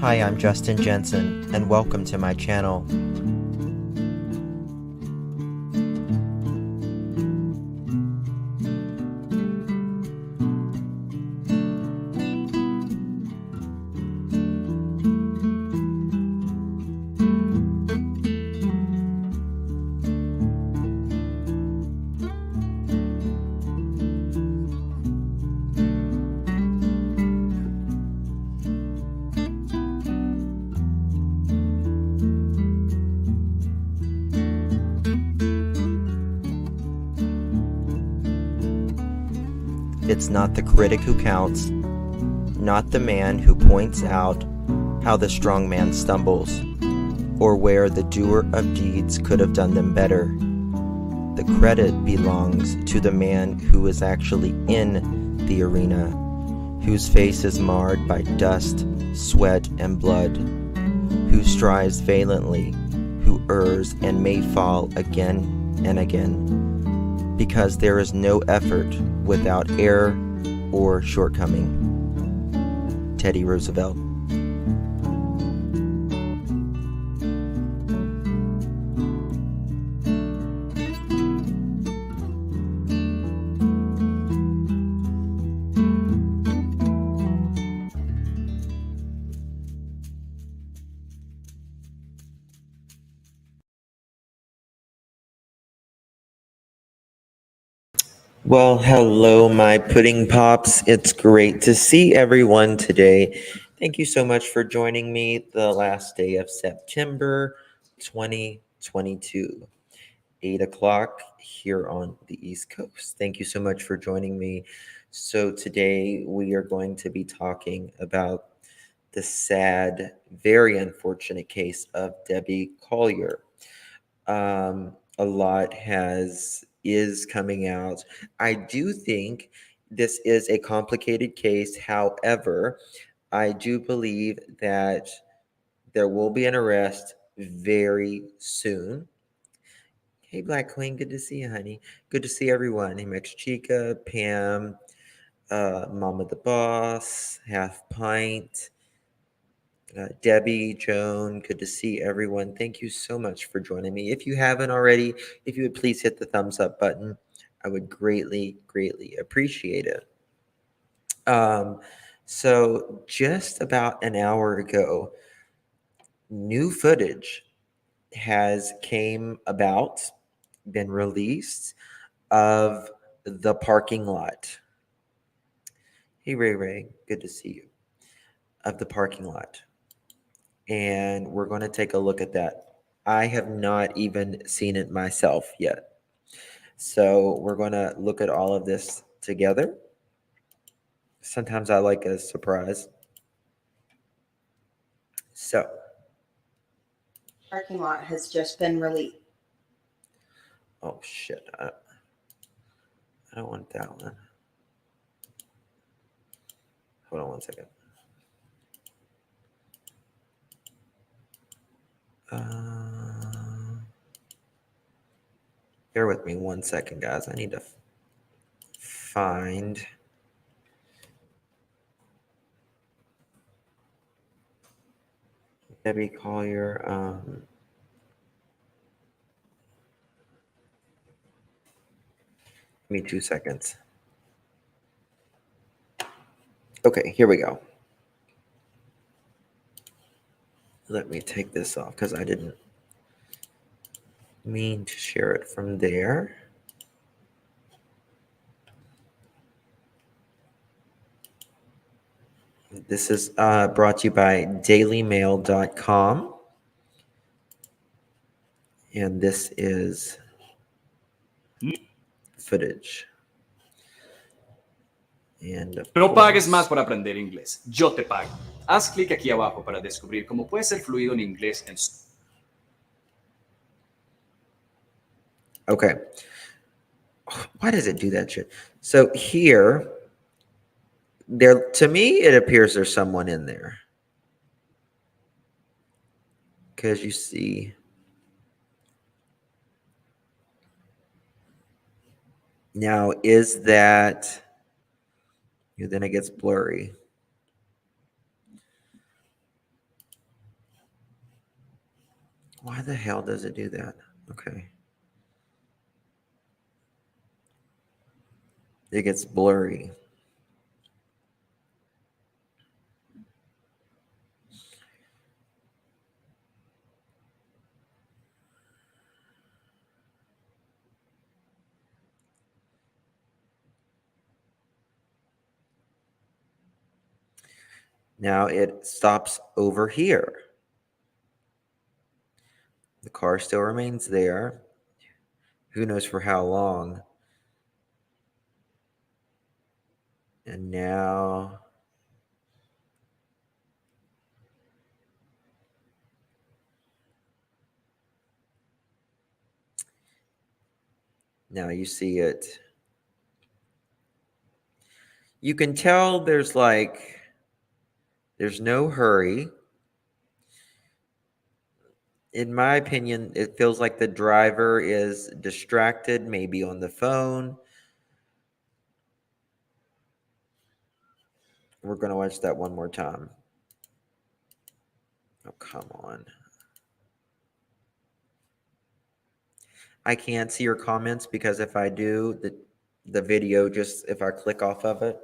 Hi, I'm Justin Jensen, and welcome to my channel. It's not the critic who counts, not the man who points out how the strong man stumbles, or where the doer of deeds could have done them better. The credit belongs to the man who is actually in the arena, whose face is marred by dust, sweat, and blood, who strives valiantly, who errs and may fall again and again, because there is no effort without error or shortcoming. Teddy Roosevelt. Well, hello, my pudding pops. It's great to see everyone today. Thank you so much for joining me the last day of September 2022, 8 o'clock here on the East Coast. Thank you so much for joining me. So today we are going to be talking about the sad, very unfortunate case of Debbie Collier. A lot is coming out. I do think this is a complicated case. However, I do believe that there will be an arrest very soon. Hey, Black Queen, good to see you, honey. Good to see everyone. Hey, Max Chica, Pam, Mama the Boss, Half Pint, Debbie, Joan, good to see everyone. Thank you so much for joining me. If you haven't already, if you would please hit the thumbs up button, I would greatly, greatly appreciate it. So just about an hour ago, new footage has came about, been released of the parking lot. Hey, Ray Ray, good to see you. Of the parking lot. And we're going to take a look at that. I have not even seen it myself yet. So we're going to look at all of this together. Sometimes I like a surprise. So, parking lot has just been released. Oh shit. I don't want that one. Hold on one second. Bear with me 1 second, guys. I need to find Debbie Collier. Give me 2 seconds. Okay, here we go. Let me take this off because I didn't mean to share it from there. This is brought to you by dailymail.com. And this is footage. And no pagues más por aprender inglés. Yo te pago. Haz clic aquí abajo para descubrir cómo puedes ser fluido en inglés en Okay. Why does it do that shit? So here, to me, it appears there's someone in there. Because you see, now is that, then it gets blurry. Why the hell does it do that? Okay. It gets blurry. Now it stops over here. The car still remains there. Who knows for how long? And now you see it. You can tell there's no hurry. In my opinion, it feels like the driver is distracted, maybe on the phone. We're going to watch that one more time. Oh, come on. I can't see your comments because if I do, the video just, if I click off of it.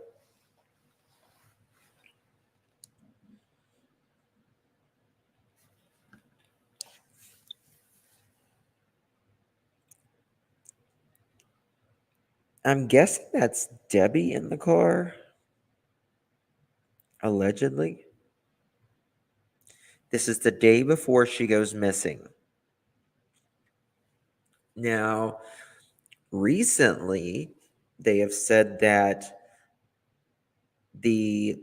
I'm guessing that's Debbie in the car. Allegedly. This is the day before she goes missing. Now, recently, they have said that the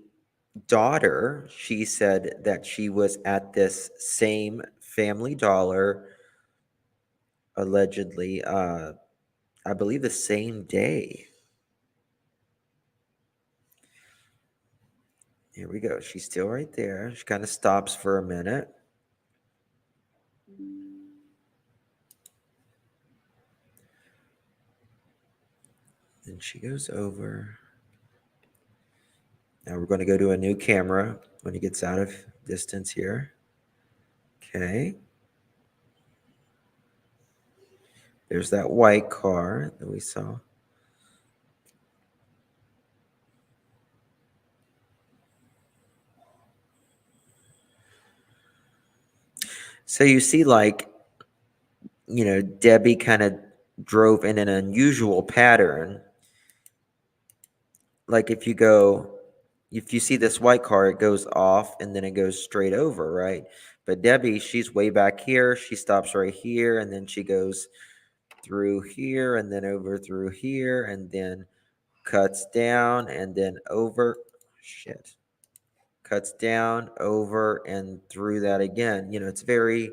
daughter, she said that she was at this same Family Dollar, allegedly, I believe the same day. Here we go. She's still right there. She kind of stops for a minute. Then she goes over. Now we're going to go to a new camera when he gets out of distance here. Okay. There's that white car that we saw. So you see, Debbie kind of drove in an unusual pattern. Like if you see this white car, it goes off and then it goes straight over, right? But Debbie, she's way back here. She stops right here and then she goes through here and then over through here and then cuts down and then over. Shit. Cuts down, over, and through that again. It's very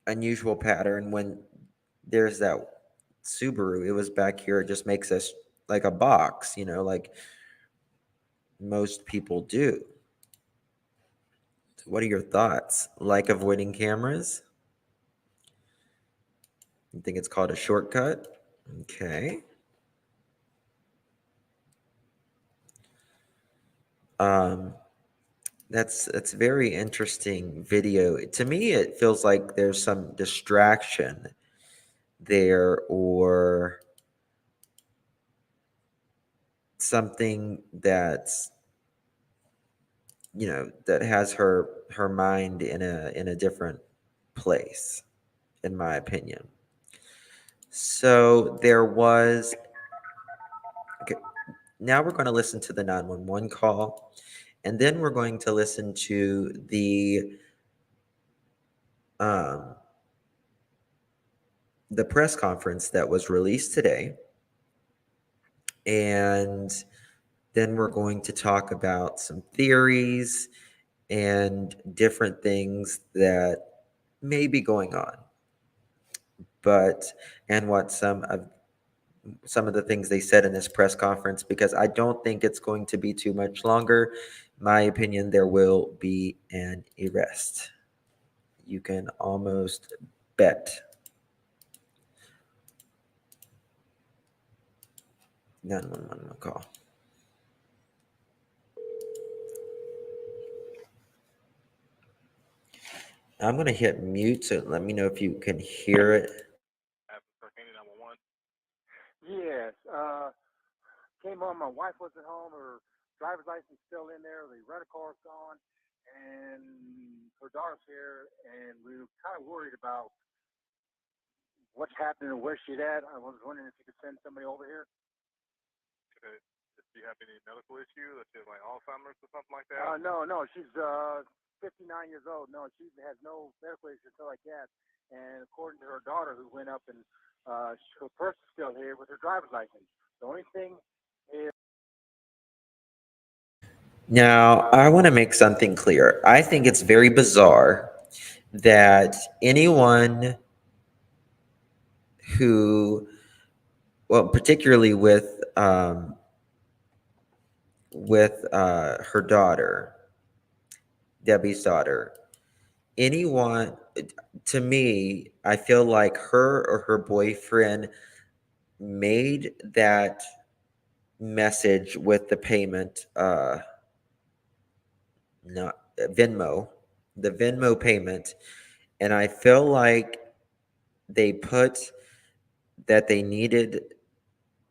unusual pattern. When there's that Subaru, it was back here. It just makes us like a box, like most people do. So what are your thoughts? Like avoiding cameras? You think it's called a shortcut? Okay. That's very interesting video. To me, it feels like there's some distraction there or something that's that has her mind in a different place, in my opinion. So there was okay, now we're going to listen to the 911 call, and then we're going to listen to um the press conference that was released today, and then we're going to talk about some theories and different things that may be going on, and what some of the things they said in this press conference, because I don't think it's going to be too much longer. In my opinion, there will be an arrest. You can almost bet. 911 call. I'm gonna hit mute, so let me know if you can hear it. Yes. Came home. My wife wasn't home. Her driver's license still in there. The rental car's gone, and her daughter's here. And we were kind of worried about what's happening and where she's at. I was wondering if you could send somebody over here. Do you have any medical issue? Let's say like Alzheimer's or something like that? No. She's 59 years old. No, she has no medical issue like that. And according to her daughter, who went up and her purse is still here with her driver's license. The only thing is. Now, I want to make something clear. I think it's very bizarre that anyone who, well, particularly with her daughter, Debbie's daughter, anyone, to me, I feel like her or her boyfriend made that message with the payment, not Venmo, the Venmo payment, and I feel like they put that they needed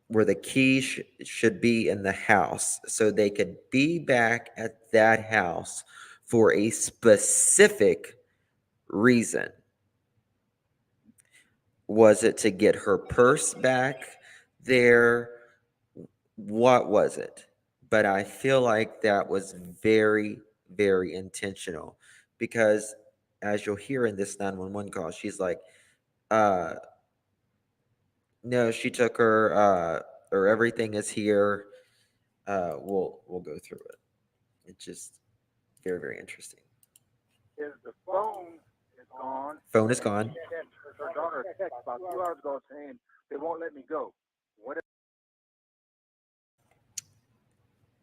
where the key should be in the house so they could be back at that house for a specific reason. Was it to get her purse back there? What was it? But I feel like that was very, very intentional because as you'll hear in this 911 call, she's like, uh, no, she took her, or everything is here. We'll go through it. It's just very, very interesting. Is the phone is gone. Phone is gone. Her daughter texted about 2 hours ago saying they won't let me go. What?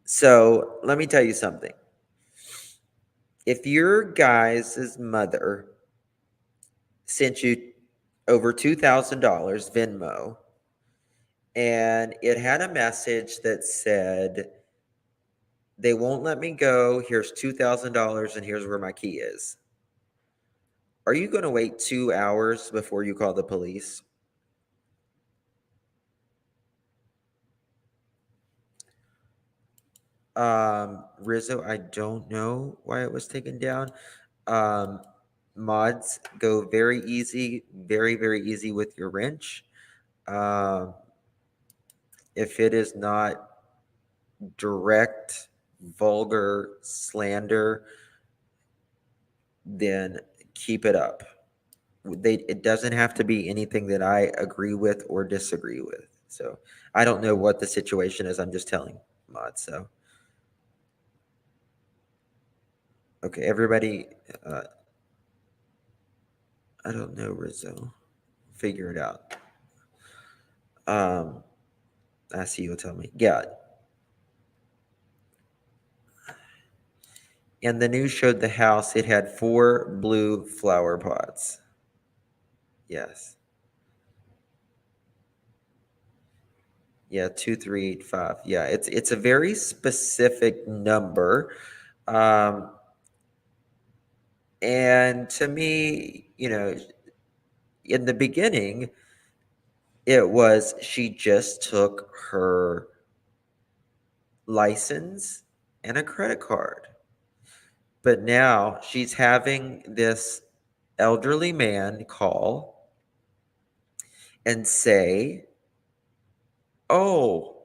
So let me tell you something. If your guys' mother sent you over $2,000 Venmo and it had a message that said, they won't let me go, here's $2,000 and here's where my key is. Are you going to wait 2 hours before you call the police? Rizzo, I don't know why it was taken down. Um, Mods, go very easy, very, very easy with your wrench. Um, if it is not direct, vulgar slander, then keep it up. It doesn't have to be anything that I agree with or disagree with. So I don't know what the situation is. I'm just telling Mod. So okay, everybody. I don't know, Rizzo. Figure it out. I see you'll tell me. Yeah. And the news showed the house. It had 4 blue flower pots. Yes. Yeah, 2385. Yeah, it's a very specific number. Um, and to me, in the beginning, it was she just took her license and a credit card. But now she's having this elderly man call and say, "Oh,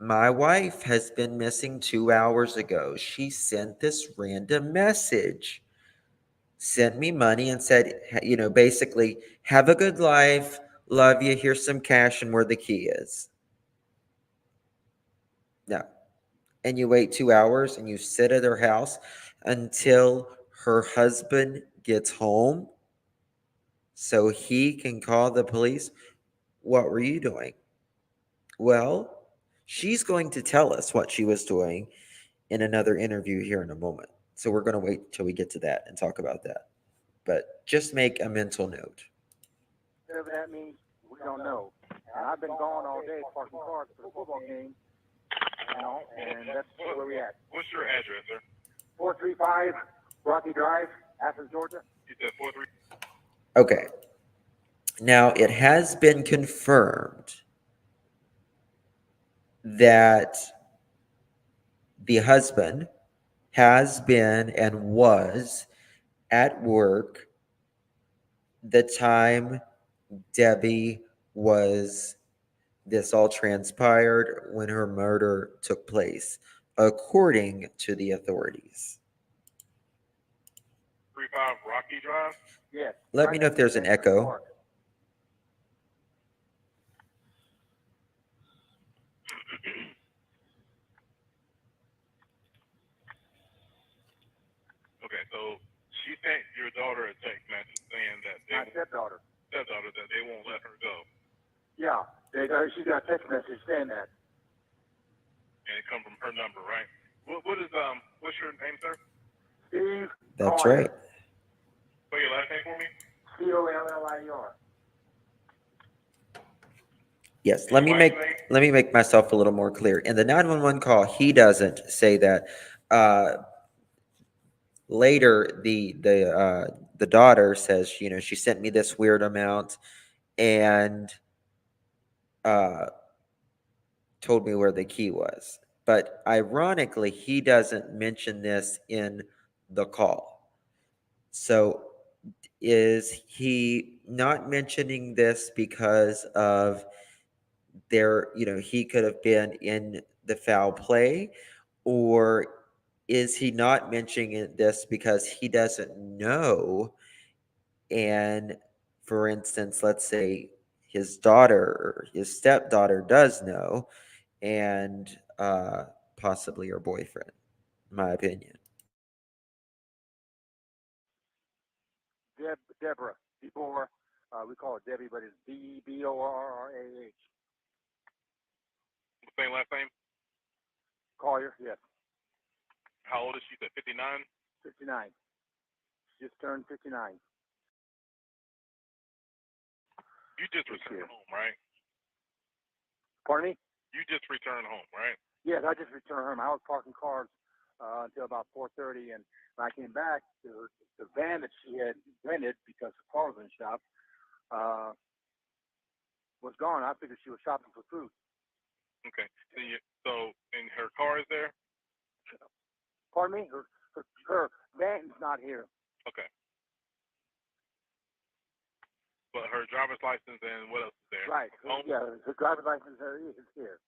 my wife has been missing 2 hours ago. She sent this random message, sent me money, and said, basically, have a good life, love you, here's some cash, and where the key is." No. And you wait 2 hours and you sit at her house until her husband gets home so he can call the police. What were you doing? Well, she's going to tell us what she was doing in another interview here in a moment. So we're going to wait till we get to that and talk about that. But just make a mental note. Whatever that means, we don't know. And I've been gone all day parking cars for the football game, and that's where we at. What's your address, sir? 435 Rocky Drive. Athens, Georgia. You said 43. Okay. Now, it has been confirmed that the husband has been and was at work the time Debbie was, this all transpired when her murder took place, according to the authorities. 35 Rocky Drive. Yes. Let me know if there's an echo. Okay, so she sent your daughter a text message saying that My stepdaughter. that they won't let her go, Yeah. She got a text message saying that. and it come from her number, right? What is what's your name, sir? Steve. That's Collier. right. Spell your last name for me. Collier. Yes, And let your me wife's make name? myself a little more clear. In the 911 call, he doesn't say that. Later, the daughter says, you know, she sent me this weird amount and uh, told me where the key was. But ironically, he doesn't mention this in the call. So is he not mentioning this because of there, you know, he could have been in the foul play, or is he not mentioning this because he doesn't know? And for instance, let's say his daughter or his stepdaughter does know, and possibly her boyfriend, in my opinion. Deborah. Before we call it Debbie, but it's Deborrah. Same last name. Collier. Yes. How old is she? At 59. 59. She just turned 59. You just This returned year. home, right? Pardon me? You just returned home, right? Yes, I just returned home. I was parking cars until about 4:30, and when I came back, the van that she had rented because the car was in the shop was gone. I figured she was shopping for food. Okay. So and her car is there. Pardon me? Her van's not here. Okay. But her driver's license and what else is there? Right. Home? Yeah, her driver's license is here.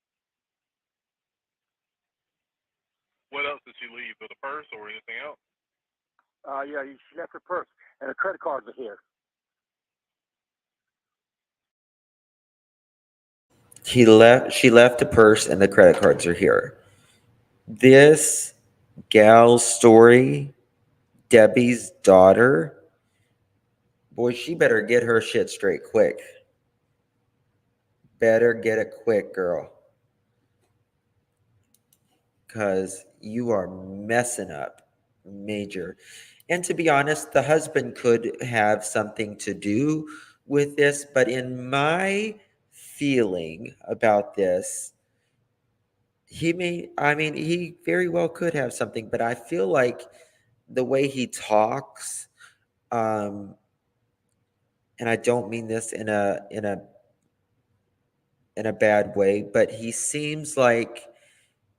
What else did she leave? With a purse or anything else? Yeah, she left her purse, and her credit cards are here. She left a purse and the credit cards are here. This gal's story, Debbie's daughter, boy, she better get her shit straight quick. Better get it quick, girl. Because you are messing up major. And to be honest, the husband could have something to do with this, but in my feeling about this, he very well could have something, but I feel like the way he talks, um, and I don't mean this in a bad way, but he seems like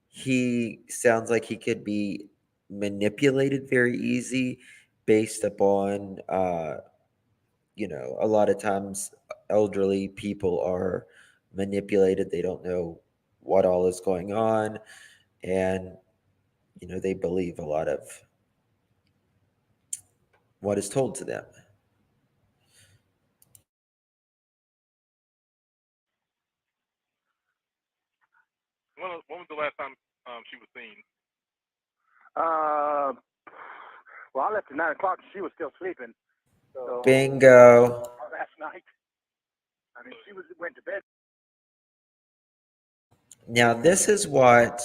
he sounds like he could be manipulated very easy based upon you know, a lot of times elderly people are manipulated. They don't know what all is going on, and you know, they believe a lot of what is told to them. When was the last time she was seen? Well, I left at 9 o'clock. She was still sleeping. So Bingo. last night. I mean, went to bed. Now, this is what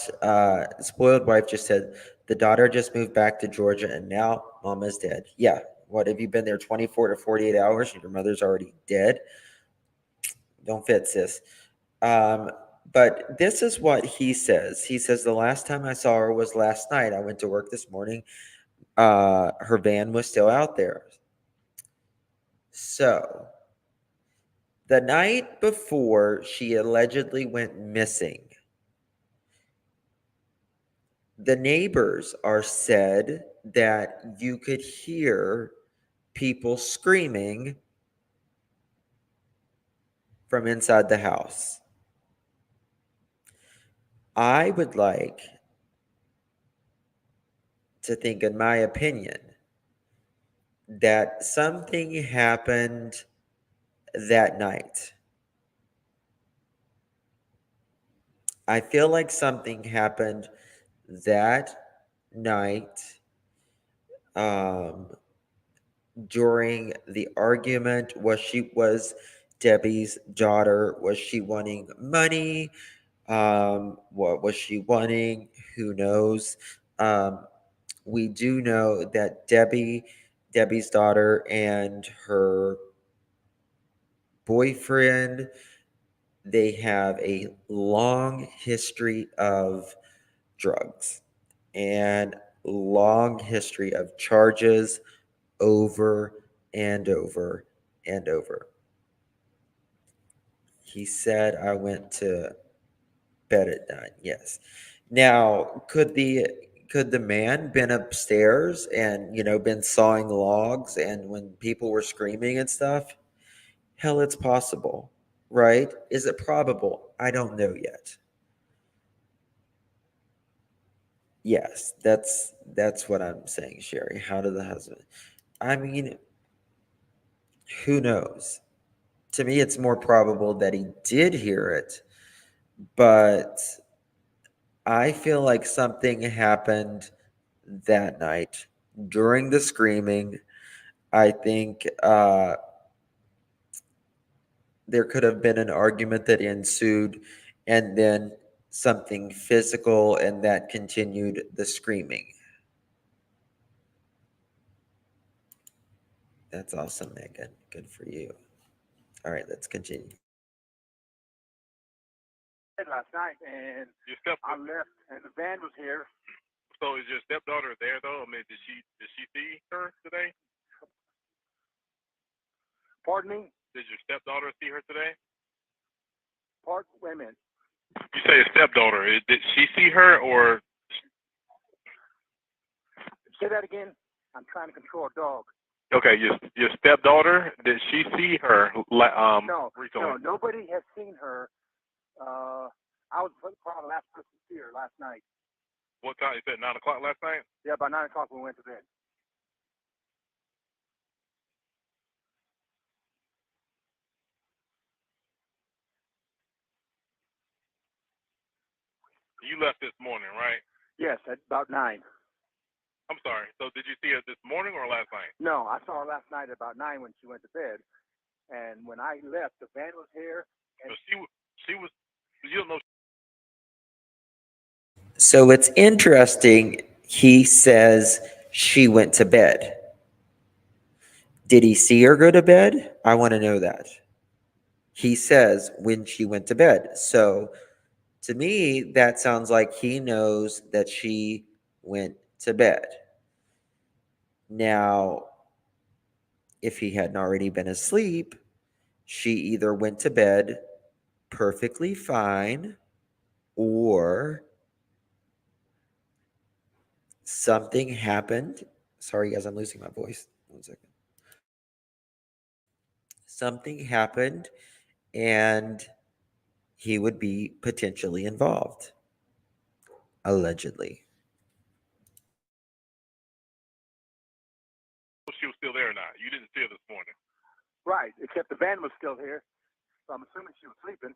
spoiled wife just said. The daughter just moved back to Georgia and now mama's dead. Yeah. What, have you been there 24 to 48 hours and your mother's already dead? Don't fit, sis. But this is what he says. He says, the last time I saw her was last night. I went to work this morning. her van was still out there. So the night before she allegedly went missing, the neighbors are said that you could hear people screaming from inside the house. I would like to think, in my opinion, that something happened that night. I feel like something happened that night um, during the argument. Was Debbie's daughter, was she wanting money? What was she wanting? Who knows? We do know that Debbie's daughter and her boyfriend, they have a long history of drugs and long history of charges over and over and over. He said, I went to bed at night. Yes. Now, could the man been upstairs and been sawing logs, and when people were screaming and stuff? Hell, it's possible, right? Is it probable? I don't know yet. Yes, that's what I'm saying, Sherry. How did the husband? I mean, who knows? To me, it's more probable that he did hear it, but I feel like something happened that night during the screaming. I think there could have been an argument that ensued, and then something physical, and that continued the screaming. That's awesome, Megan. Good for you. All right, let's continue. Last night, and Your step. I left, and the van was here. So is your stepdaughter there though? I mean, did she see her today? Pardon me? Did your stepdaughter see her today? Wait a minute. You say a stepdaughter. Did she see her or? Say that again. I'm trying to control a dog. Okay, your stepdaughter. Did she see her? No, recently? no, nobody has seen her. I was probably the last person to see her last night. What time? You said 9 o'clock last night. Yeah, about 9 o'clock when we went to bed. You left this morning, right? Yes, at about 9. I'm sorry. So did you see her this morning or last night? No, I saw her last night at about 9 when she went to bed. And when I left, the van was here. And So she was. You don't know. So it's interesting. He says she went to bed. Did he see her go to bed? I want to know that. He says when she went to bed. So to me, that sounds like he knows that she went to bed. Now, if he hadn't already been asleep, she either went to bed perfectly fine, or something happened. Sorry, guys, I'm losing my voice. 1 second. Something happened, and he would be potentially involved, allegedly. She was still there or not. You didn't see her this morning. right, except the van was still here. So I'm assuming she was sleeping.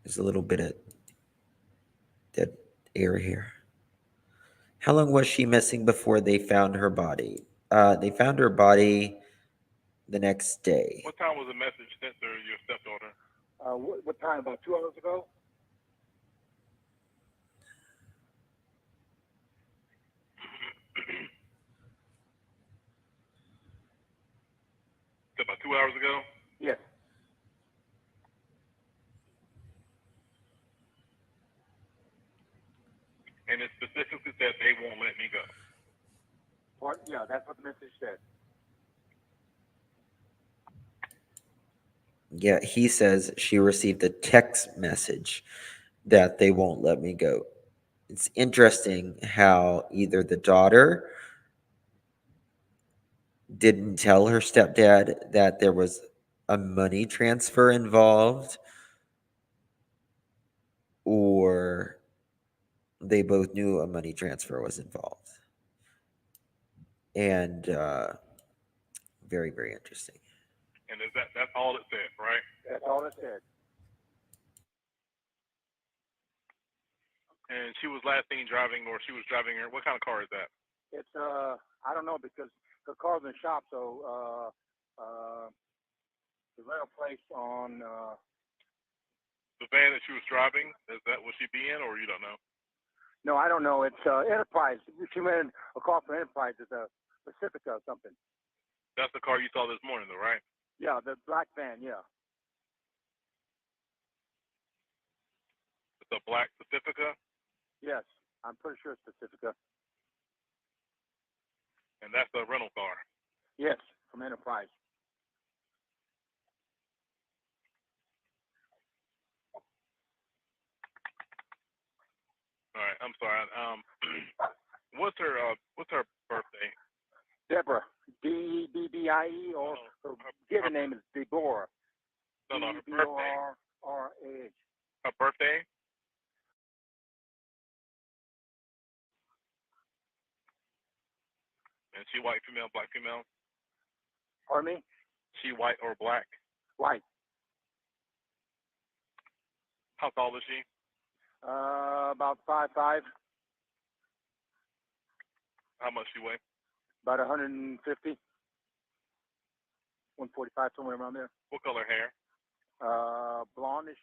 There's a little bit of dead air here. How long was she missing before they found her body? They found her body the next day. What time was the message sent to your stepdaughter? What time? About 2 hours ago? 2 hours ago? Yes. And it specifically said they won't let me go. Yeah, that's what the message said. Yeah, he says she received a text message that they won't let me go. It's interesting how either the daughter didn't tell her stepdad that there was a money transfer involved, or they both knew a money transfer was involved. And very, very interesting. And that's all it said, right? That's all it said. And she was last seen driving, or she was driving her. What kind of car is that? It's I don't know because her car's in the shop, so the rental place on The van that she was driving, will she be in, or you don't know? no, I don't know. It's Enterprise. She made a call for Enterprise. It's a Pacifica or something. That's the car you saw this morning, though, right? Yeah, the black van. Yeah. It's a black Pacifica, Yes, I'm pretty sure it's Pacifica. and that's a rental car. Yes, from Enterprise. All right, I'm sorry. What's her birthday? Deborah. Debbie, or her given name is Deborah. No, her birthday. Deborah. Her birthday? And she white, female, black, female? Pardon me? She white or black? White. How tall is she? About 5'5", How much she weigh? about 150, 145, somewhere around there. What color hair? Blondish.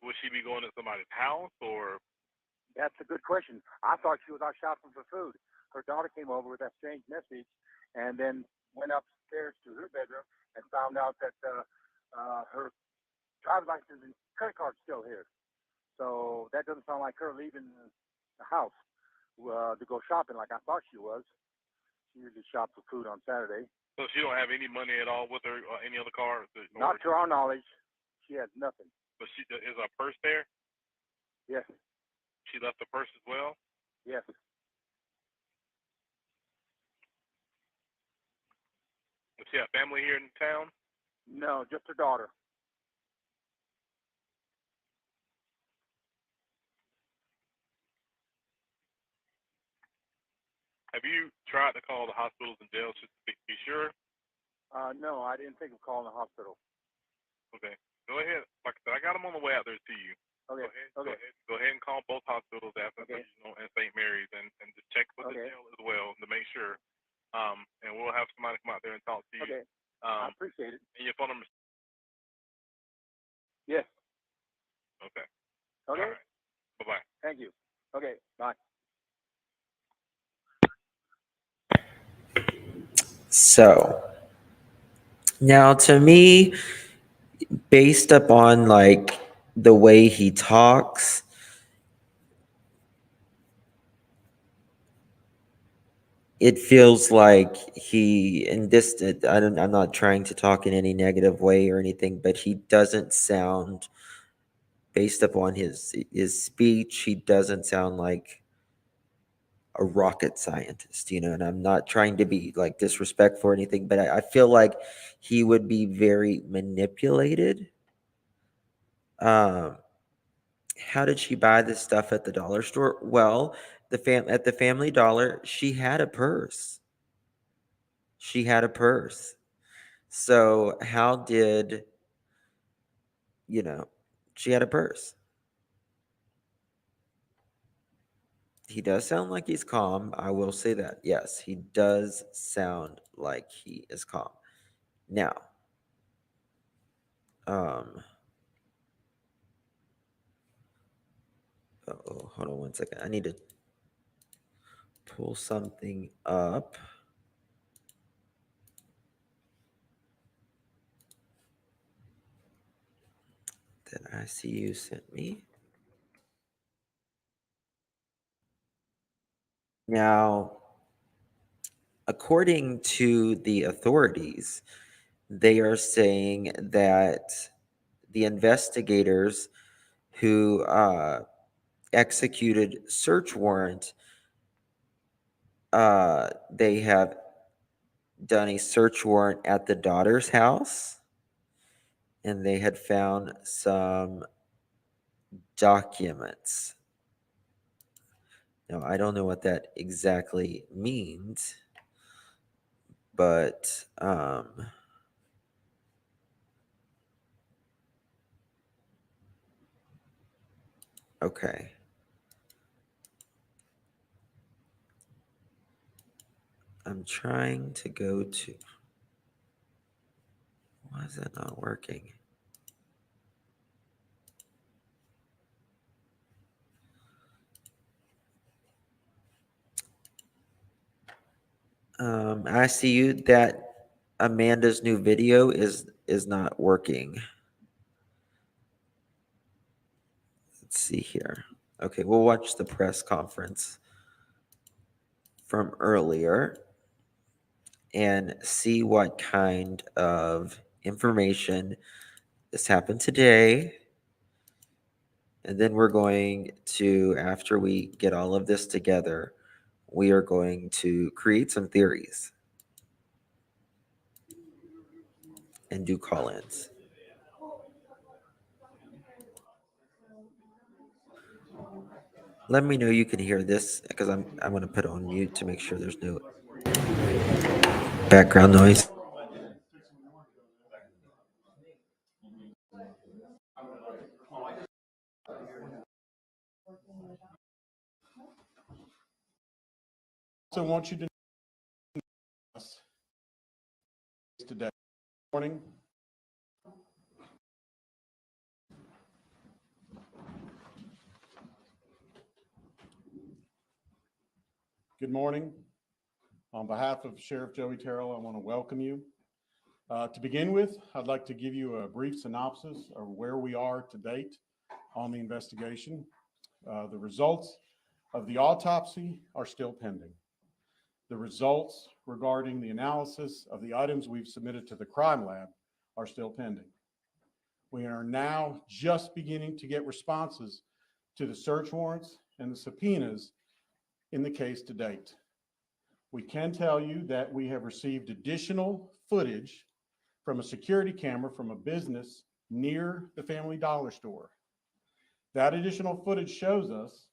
Would she be going to somebody's house, or? That's a good question. I thought she was out shopping for food. Her daughter came over with that strange message, and then went upstairs to her bedroom and found out that her driver's license and credit card's still here. So that doesn't sound like her leaving the house to go shopping like I thought she was. She usually shops for food on Saturday. So she don't have any money at all with her, or any other car? Not to our knowledge, she has nothing. But is her purse there? Yes, She left the purse as well? yes. Does she have family here in town? No, just her daughter. Have you tried to call the hospitals and jails just to be sure? No, I didn't think of calling the hospital. Okay. Go ahead. Like I said, I got them on the way out there to you. Okay. Go ahead and call both hospitals after Okay. and St. Mary's and just check with the jail as well to make sure. And we'll have somebody come out there and talk to you. Okay. I appreciate it. And your phone number. Yes. Okay. Okay. All right. Bye bye. Thank you. Okay. Bye. So now, to me, based upon like the way he talks, it feels like I'm not trying to talk in any negative way or anything, but he doesn't sound, based upon his speech, he doesn't sound like a rocket scientist, and I'm not trying to be like disrespectful or anything, but I feel like he would be very manipulated. Um, how did she buy this stuff at the dollar store? Well, at the Family Dollar, she had a purse. She had a purse. So how did, she had a purse. He does sound like he's calm. I will say that. Yes, he does sound like he is calm. Now, Oh, hold on one second. I need to pull something up that ICU sent me. Now, according to the authorities, they are saying that the investigators who executed search warrant, they have done a search warrant at the daughter's house, and they had found some documents. Now, I don't know what that exactly means, but okay. I'm trying to go to. Why is that not working? I see you that Amanda's new video is not working. Let's see here. Okay, we'll watch the press conference from earlier and see what kind of information this happened today. And then we're going to, after we get all of this together, we are going to create some theories and do call-ins. Let me know you can hear this because I'm going to put it on mute to make sure there's no background noise. So I want you to know us today. Morning. Good morning. On behalf of Sheriff Joey Terrell, I want to welcome you. To begin with, I'd like to give you a brief synopsis of where we are to date on the investigation. The results of the autopsy are still pending. The results regarding the analysis of the items we've submitted to the crime lab are still pending. We are now just beginning to get responses to the search warrants and the subpoenas in the case to date. We can tell you that we have received additional footage from a security camera from a business near the Family Dollar store. That additional footage shows us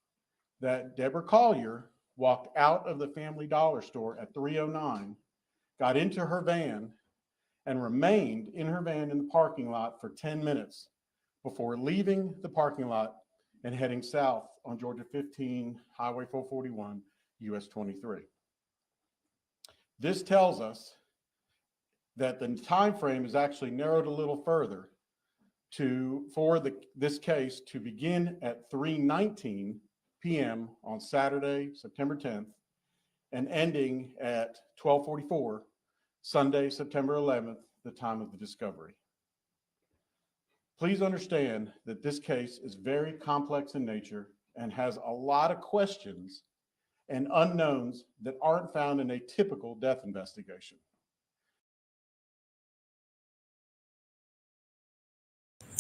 that Deborah Collier walked out of the Family Dollar store at 3:09, got into her van, and remained in her van in the parking lot for 10 minutes before leaving the parking lot and heading south on Georgia 15, Highway 441, US 23. This tells us that the time frame is actually narrowed a little further for this case to begin at 3:19 p.m. on Saturday, September 10th, and ending at 12:44 Sunday, September 11th, the time of the discovery. Please understand that this case is very complex in nature and has a lot of questions and unknowns that aren't found in a typical death investigation.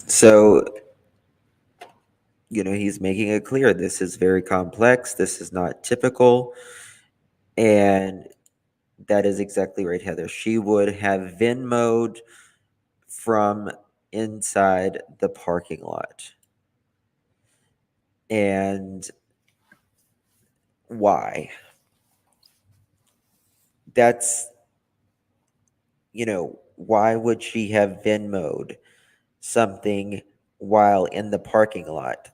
So, he's making it clear this is very complex. This is not typical. And that is exactly right, Heather. She would have Venmo'd from inside the parking lot. And why? That's, why would she have Venmo'd something while in the parking lot?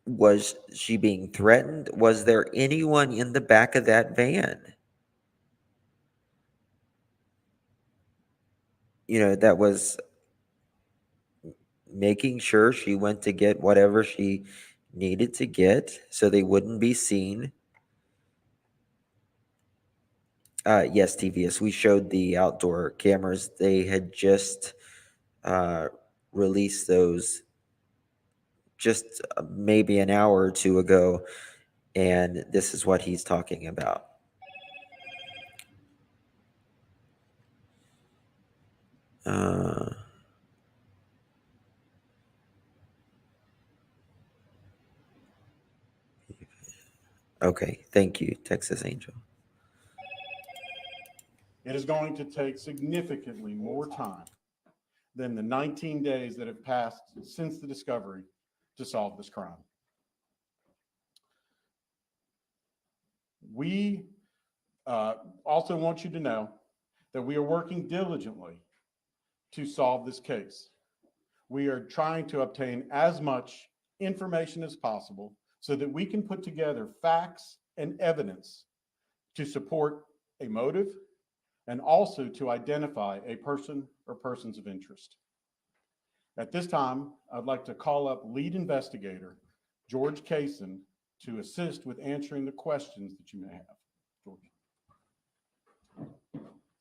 Was she being threatened? Was there anyone in the back of that van? That was making sure she went to get whatever she needed to get so they wouldn't be seen. Yes, TVS, we showed the outdoor cameras. They had just released those just maybe an hour or two ago, and this is what he's talking about. Okay, thank you, Texas Angel. It is going to take significantly more time than the 19 days that have passed since the discovery to solve this crime. We also want you to know that we are working diligently to solve this case. We are trying to obtain as much information as possible so that we can put together facts and evidence to support a motive and also to identify a person or persons of interest. At this time, I'd like to call up lead investigator George Kaysen to assist with answering the questions that you may have. George.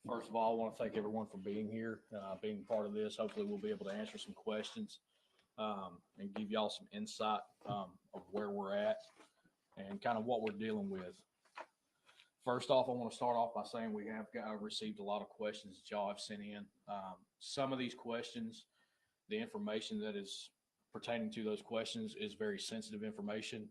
First of all, I want to thank everyone for being here, being part of this. Hopefully we'll be able to answer some questions and give y'all some insight of where we're at and kind of what we're dealing with. First off, I want to start off by saying we have received a lot of questions that y'all have sent in. Some of these questions, the information that is pertaining to those questions is very sensitive information.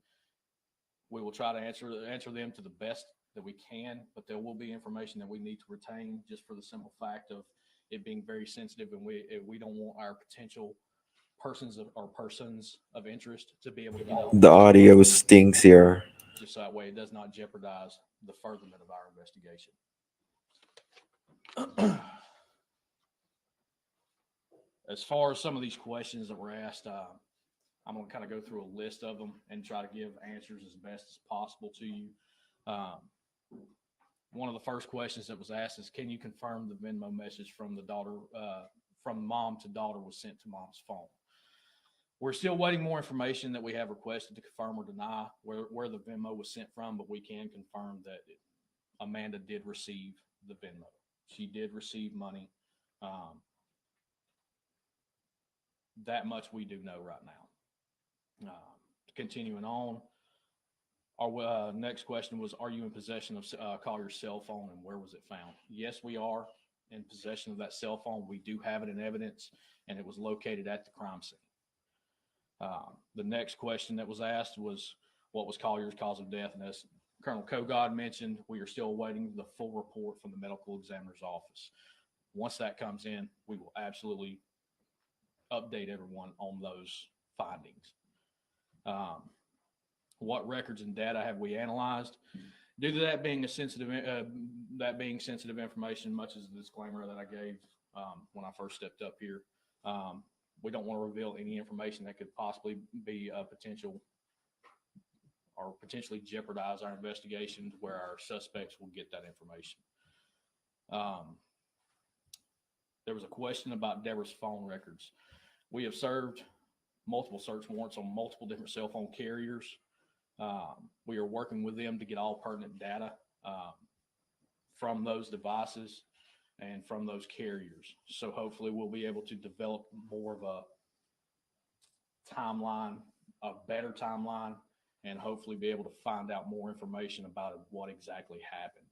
We will try to answer them to the best that we can, but there will be information that we need to retain just for the simple fact of it being very sensitive, and we don't want our potential persons of interest to be able to get The audio stinks here. just that way it does not jeopardize the furtherment of our investigation. As far as some of these questions that were asked, I'm going to kind of go through a list of them and try to give answers as best as possible to you. One of the first questions that was asked is, can you confirm the Venmo message from the daughter, from mom to daughter was sent to mom's phone? We're still waiting more information that we have requested to confirm or deny where the Venmo was sent from, but we can confirm that Amanda did receive the Venmo. She did receive money. That much we do know right now. Continuing on, our next question was, are you in possession of Collier's cell phone and where was it found? Yes, we are in possession of that cell phone. We do have it in evidence and it was located at the crime scene. The next question that was asked was, what was Collier's cause of death? And as Colonel Kogod mentioned, we are still awaiting the full report from the medical examiner's office. Once that comes in, we will absolutely update everyone on those findings. What records and data have we analyzed? Due to that being sensitive information, much as the disclaimer that I gave when I first stepped up here, we don't want to reveal any information that could possibly be a potential or potentially jeopardize our investigation to where our suspects will get that information. There was a question about Deborah's phone records. We have served multiple search warrants on multiple different cell phone carriers. We are working with them to get all pertinent data from those devices and from those carriers. So hopefully we'll be able to develop more of a timeline, a better timeline, and hopefully be able to find out more information about what exactly happened.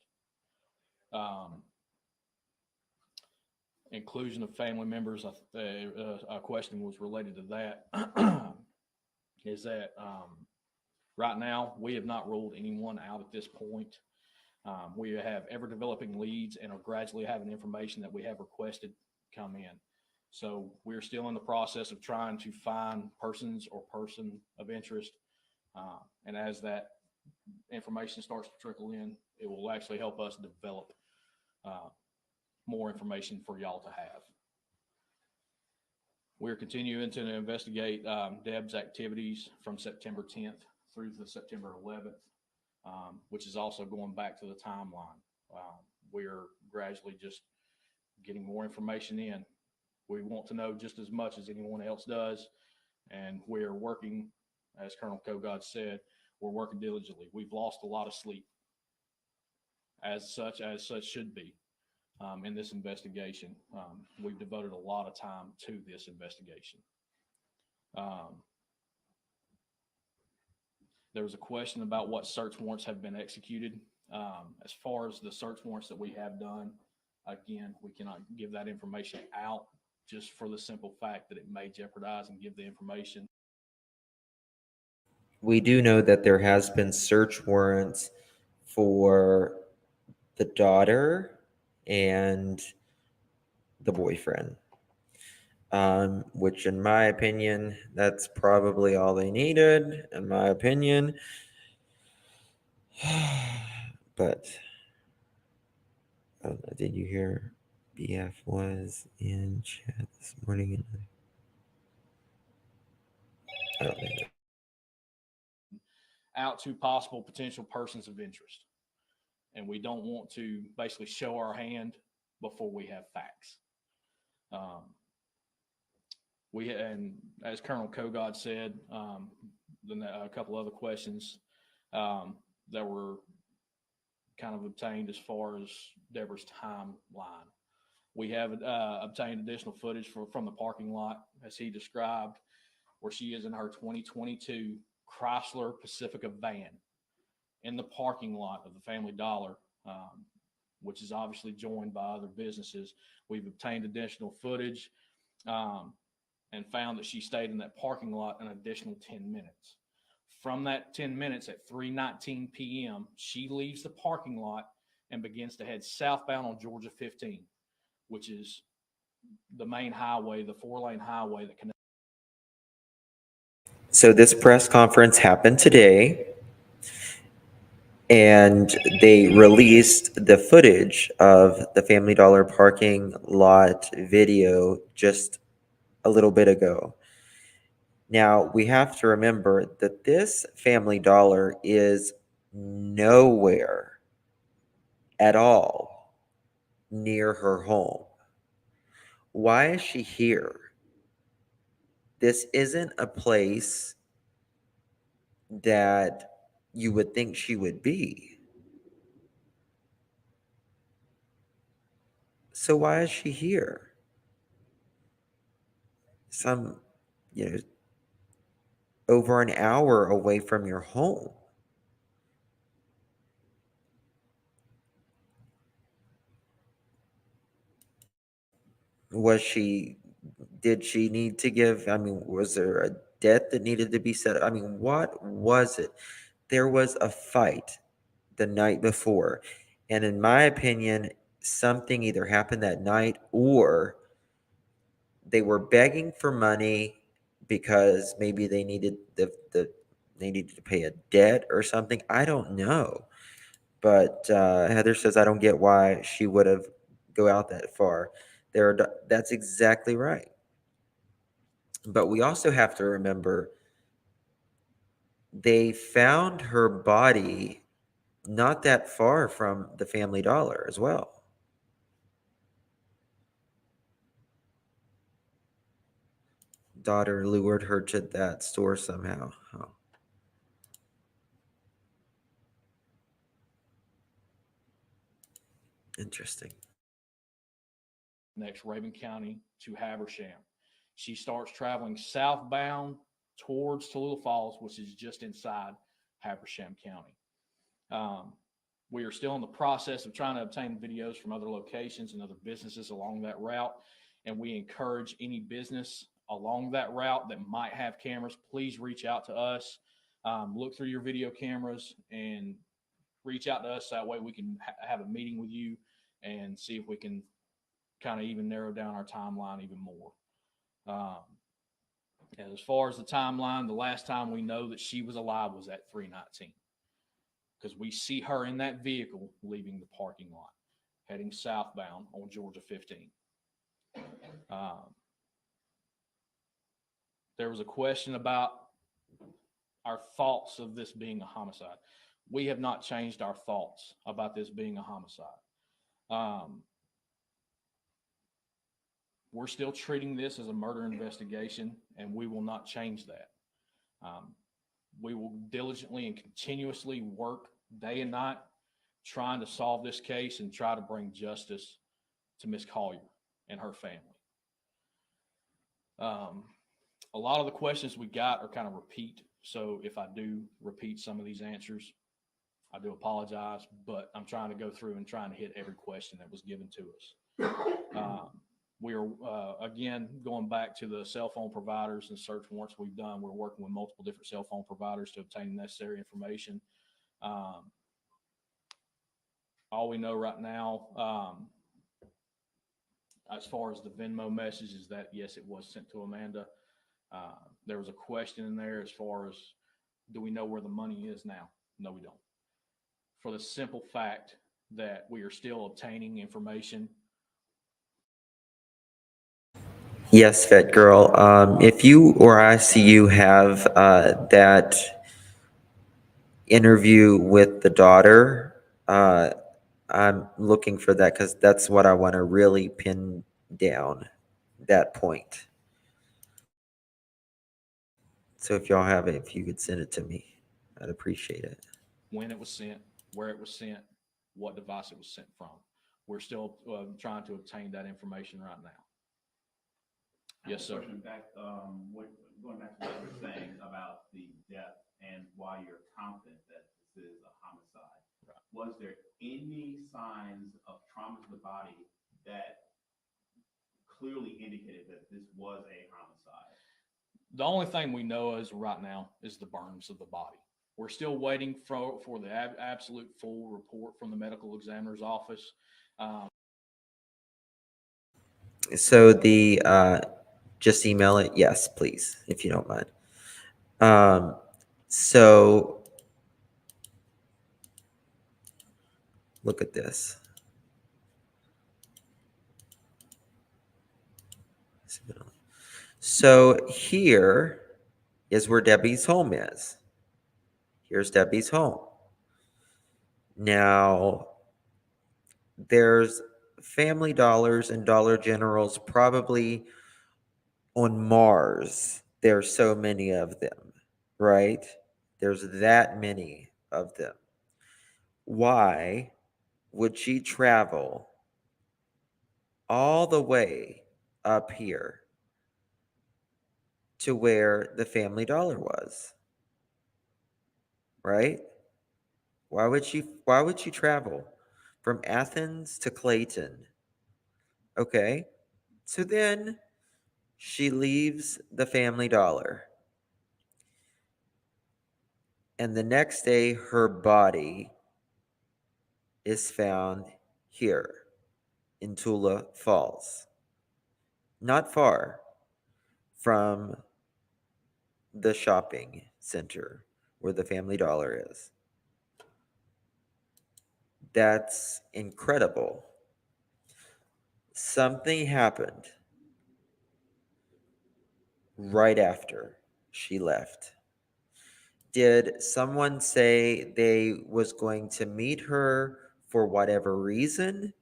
Inclusion of family members, a question was related to that. Is that right now we have not ruled anyone out at this point. We have ever developing leads and are gradually having information that we have requested come in. So we're still in the process of trying to find persons or person of interest. And as that information starts to trickle in, it will actually help us develop more information for y'all to have. We're continuing to investigate Deb's activities from September 10th through to September 11th, which is also going back to the timeline. We're gradually just getting more information in. We want to know just as much as anyone else does. And we're working, as Colonel Kogod said, we're working diligently. We've lost a lot of sleep, as such should be, in this investigation. We've devoted a lot of time to this investigation. There was a question about what search warrants have been executed. As far as the search warrants that we have done, again, we cannot give that information out just for the simple fact that it may jeopardize and give the information. We do know that there has been search warrants for the daughter and the boyfriend, which in my opinion, that's probably all they needed, in my opinion. But I don't know, did you hear BF was in chat this morning? I don't think. Out to possible potential persons of interest. And we don't want to basically show our hand before we have facts. And as Colonel Kogod said, then a couple other questions that were kind of obtained as far as Deborah's timeline. We have obtained additional footage from the parking lot, as he described, where she is in her 2022 Chrysler Pacifica van in the parking lot of the Family Dollar, which is obviously joined by other businesses. We've obtained additional footage and found that she stayed in that parking lot an additional 10 minutes. From that 10 minutes at 3:19 p.m., she leaves the parking lot and begins to head southbound on Georgia 15, which is the main highway, the 4-lane highway that connects. So this press conference happened today, and they released the footage of the Family Dollar parking lot video just a little bit ago. Now, we have to remember that this Family Dollar is nowhere at all near her home. Why is she here? This isn't a place that you would think she would be. So why is she here? Some, over an hour away from your home. Did she need to give, was there a debt that needed to be set? What was it? There was a fight the night before. And in my opinion, something either happened that night or they were begging for money because maybe they needed they needed to pay a debt or something. I don't know. But Heather says, I don't get why she would have go out that far. That's exactly right. But we also have to remember they found her body not that far from the Family Dollar as well. Daughter lured her to that store somehow. Oh. Interesting. Next, Raven County to Habersham. She starts traveling southbound towards Tallulah Falls, which is just inside Habersham County. We are still in the process of trying to obtain videos from other locations and other businesses along that route. And we encourage any business along that route that might have cameras, please reach out to us. Look through your video cameras and reach out to us. That way we can have a meeting with you and see if we can kind of even narrow down our timeline even more. And as far as the timeline, the last time we know that she was alive was at 3:19, because we see her in that vehicle leaving the parking lot, heading southbound on Georgia 15. There was a question about our thoughts of this being a homicide. We have not changed our thoughts about this being a homicide. we're still treating this as a murder investigation, and we will not change that. We will diligently and continuously work day and night trying to solve this case and try to bring justice to Miss Collier and her family. A lot of the questions we got are kind of repeat. So if I do repeat some of these answers, I do apologize, but I'm trying to go through and trying to hit every question that was given to us. We are, again, going back to the cell phone providers and search warrants we've done. We're working with multiple different cell phone providers to obtain necessary information. All we know right now, as far as the Venmo message, is that, yes, it was sent to Amanda. There was a question in there as far as, do we know where the money is now? No, we don't. For the simple fact that we are still obtaining information. Yes, Vet Girl. If you or I see you have that interview with the daughter, I'm looking for that because that's what I want to really pin down, that point. So if y'all have it, if you could send it to me, I'd appreciate it. When it was sent, where it was sent, what device it was sent from. We're still trying to obtain that information right now. Yes, sir. Going back to what you were saying about the death and why you're confident that this is a homicide. Right. Was there any signs of trauma to the body that clearly indicated that this was a homicide? The only thing we know as right now is the burns of the body. We're still waiting for the absolute full report from the medical examiner's office. So just email it. Yes, please, if you don't mind. So look at this. So here is where Debbie's home is. Here's Debbie's home. Now, there's Family Dollars and Dollar Generals probably on Mars. There's so many of them, right? There's that many of them. Why would she travel all the way up here to where the Family Dollar was? Right? Why would she travel from Athens to Clayton? Okay. So then she leaves the Family Dollar. And the next day her body is found here in Tula Falls. Not far from the shopping center where the Family Dollar is. That's incredible. Something happened right after she left. Did someone say they was going to meet her for whatever reason?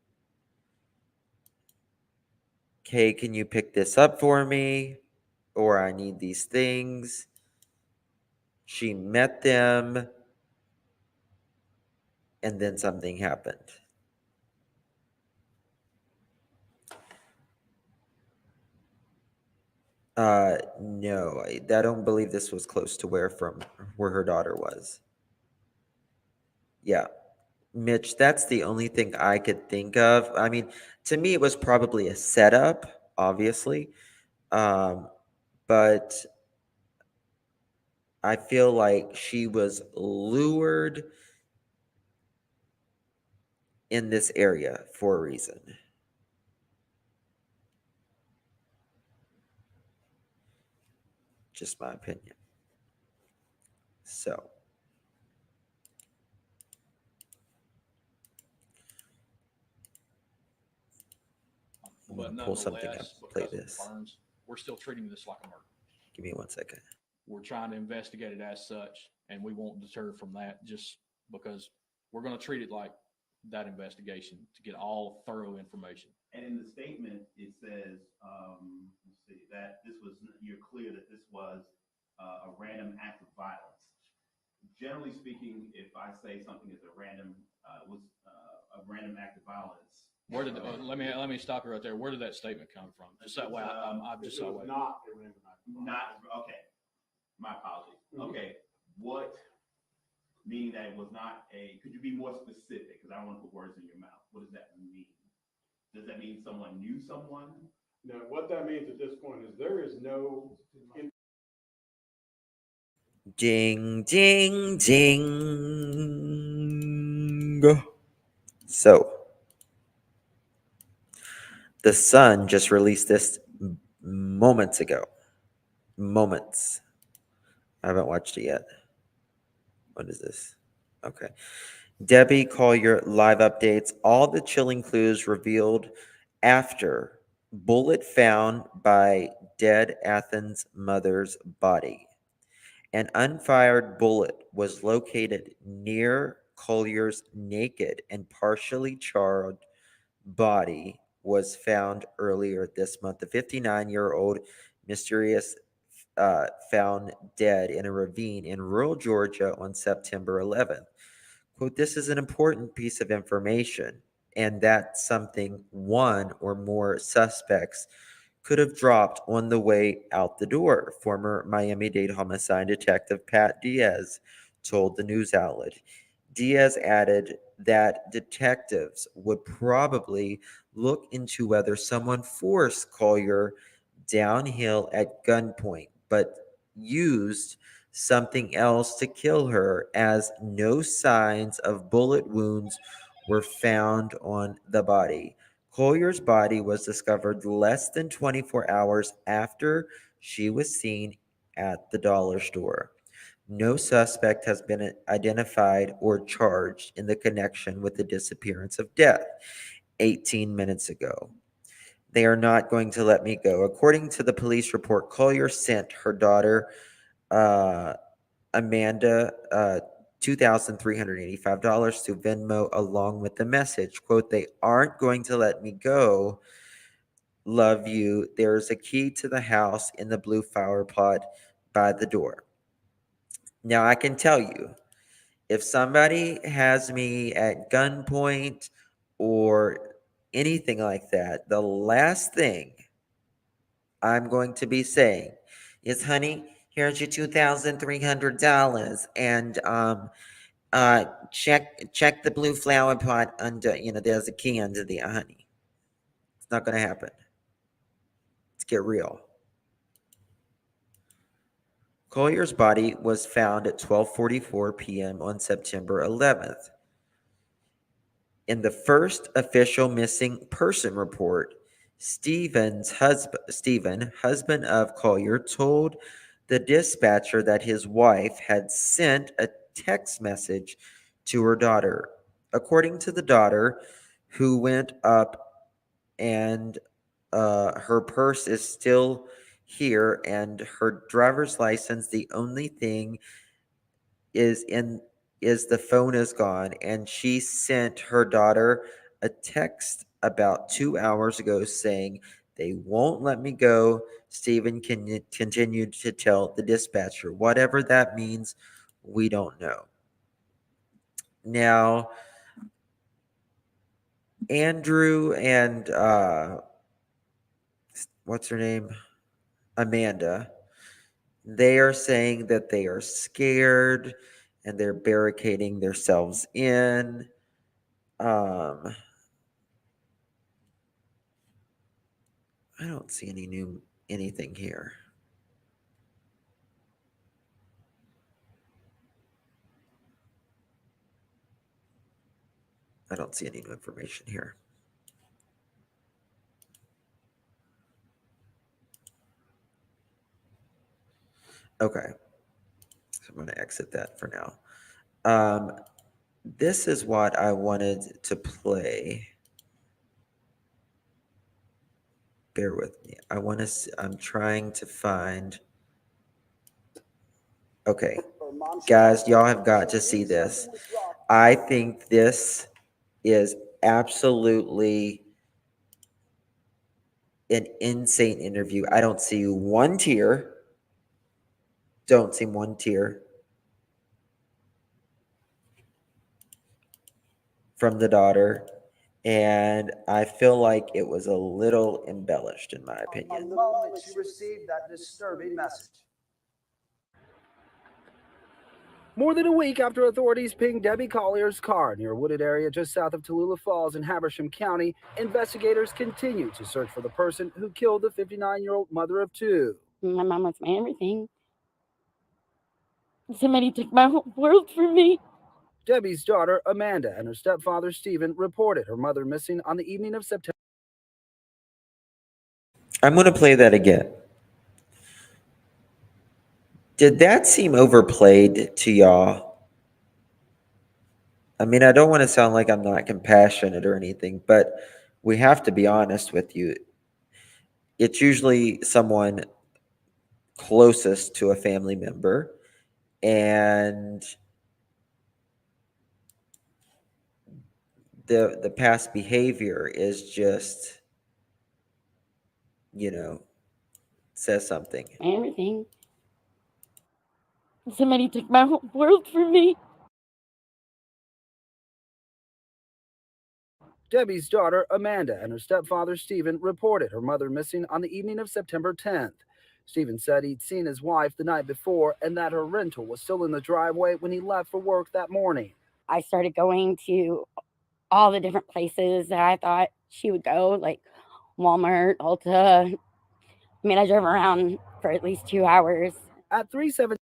Okay, can you pick this up for me? Or I need these things. She met them, and then something happened. No, I don't believe this was close to where her daughter was. Yeah. Mitch, that's the only thing I could think of. I mean, to me, it was probably a setup, obviously. But I feel like she was lured in this area for a reason. Just my opinion. So. I'm But gonna pull something up. nonetheless, Play because of the this. burns, we're still treating this like a murder. Give me 1 second. We're trying to investigate it as such, and we won't deter from that just because we're going to treat it like that investigation to get all thorough information. And in the statement, it says, let's see, that this was, you're clear that this was a random act of violence. Generally speaking, if I say something is a random, was a random act of violence. Where did let me stop you right there. Where did that statement come from? Just that way, I'm just It that was way. not a random act of violence. Not, okay, my apologies. Okay, what, meaning that it was not a, could you be more specific? Because I don't want to put words in your mouth. What does that mean? Does that mean someone knew someone? No, what that means at this point is there is no Ding, ding, ding. So, The Sun just released this moments ago. Moments. I haven't watched it yet. What is this? Okay. Debbie Collier live updates. All the chilling clues revealed after bullet found by dead Athens mother's body. An unfired bullet was located near Collier's naked and partially charred body was found earlier this month. The 59-year-old mysterious found dead in a ravine in rural Georgia on September 11th. Quote, this is an important piece of information, and that's something one or more suspects could have dropped on the way out the door, former Miami-Dade homicide detective Pat Diaz told the news outlet. Diaz added that detectives would probably look into whether someone forced Collier downhill at gunpoint, but used something else to kill her, as no signs of bullet wounds were found on the body. Collier's body was discovered less than 24 hours after she was seen at the dollar store. No suspect has been identified or charged in the connection with the disappearance of death 18 minutes ago. They are not going to let me go. According to the police report, Collier sent her daughter, Amanda, $2,385 to Venmo along with the message. Quote, they aren't going to let me go. Love you. There's a key to the house in the blue flower pot by the door. Now, I can tell you, if somebody has me at gunpoint or anything like that, the last thing I'm going to be saying is, honey, here's your $2,300, and check the blue flower pot under. There's a key under there, honey. It's not going to happen. Let's get real. Collier's body was found at 12:44 p.m. on September 11th. In the first official missing person report, Stephen, husband of Collier, told the dispatcher that his wife had sent a text message to her daughter. According to the daughter, who went up, and her purse is still here, and her driver's license, the only thing is the phone is gone, and she sent her daughter a text about 2 hours ago saying, they won't let me go. Stephen continued to tell the dispatcher. Whatever that means, we don't know. Now, Andrew and what's her name? Amanda, they are saying that they are scared and they're barricading themselves in. I don't see anything here. I don't see any new information here. Okay. So I'm going to exit that for now. This is what I wanted to play. Bear with me. I'm trying to find. Okay. Guys, y'all have got to see this. I think this is absolutely an insane interview. I don't see one tear. Don't see one tear from the daughter. And I feel like it was a little embellished, in my opinion. The moment she received that disturbing message. More than a week after authorities pinged Debbie Collier's car near a wooded area just south of Tallulah Falls in Habersham County, investigators continue to search for the person who killed the 59-year-old mother of two. My mom was my everything. Somebody took my whole world from me. Debbie's daughter, Amanda, and her stepfather, Stephen, reported her mother missing on the evening of September. I'm going to play that again. Did that seem overplayed to y'all? I mean, I don't want to sound like I'm not compassionate or anything, but we have to be honest with you. It's usually someone closest to a family member, and the past behavior is just, says something. Everything. Somebody took my whole world from me. Debbie's daughter, Amanda, and her stepfather, Stephen, reported her mother missing on the evening of September 10th. Stephen said he'd seen his wife the night before and that her rental was still in the driveway when he left for work that morning. I started going to all the different places that I thought she would go, like Walmart, Ulta. I mean, I drove around for at least 2 hours. At 3:17.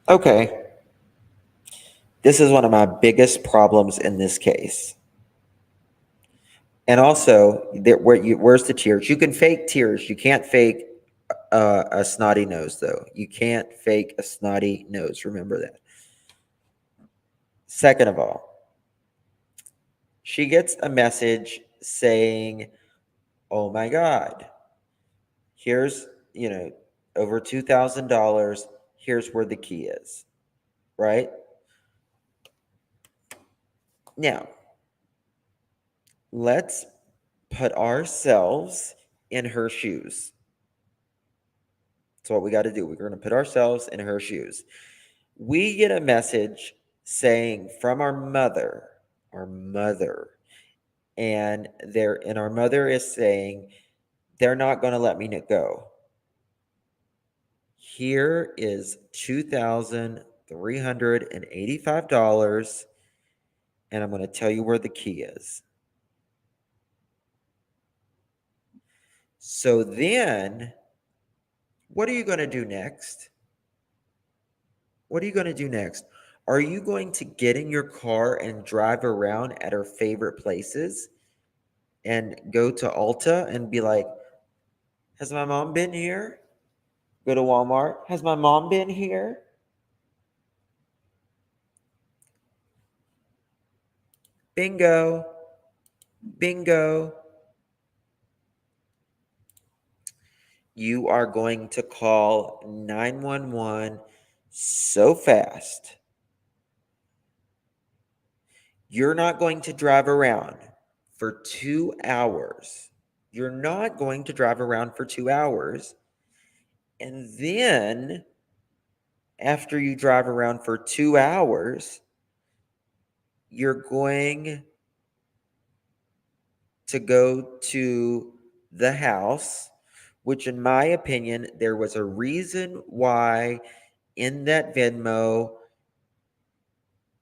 Okay. This is one of my biggest problems in this case. And also, where's the tears? You can fake tears. You can't fake a snotty nose, though. You can't fake a snotty nose. Remember that. Second of all, she gets a message saying, oh my God, here's, over $2,000. Here's where the key is, right? Now, let's put ourselves in her shoes. That's what we got to do. We're going to put ourselves in her shoes. We get a message saying from our mother, and our mother is saying, they're not going to let me go. Here is $2,385, and I'm going to tell you where the key is. So then, what are you going to do next? What are you going to do next? Are you going to get in your car and drive around at her favorite places and go to Ulta and be like, has my mom been here? Go to Walmart. Has my mom been here? Bingo. Bingo. You are going to call 911 so fast. You're not going to drive around for 2 hours. You're not going to drive around for 2 hours. And then, after you drive around for 2 hours, you're going to go to the house, which, in my opinion, there was a reason why in that Venmo,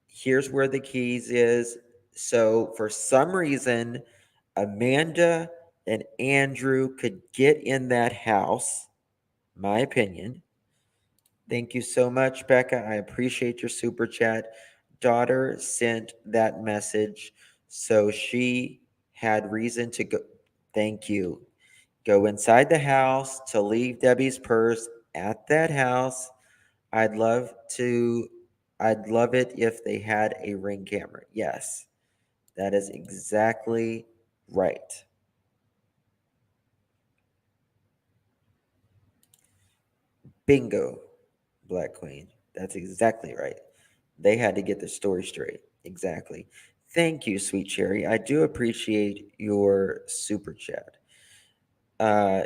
here's where the keys is. So, for some reason, Amanda and Andrew could get in that house, my opinion. Thank you so much, Becca. I appreciate your super chat. Daughter sent that message, so she had reason to go. Thank you. Go inside the house to leave Debbie's purse at that house. I'd love it if they had a Ring camera. Yes, that is exactly right. Bingo, Black Queen. That's exactly right. They had to get the story straight. Exactly. Thank you, sweet cherry. I do appreciate your super chat.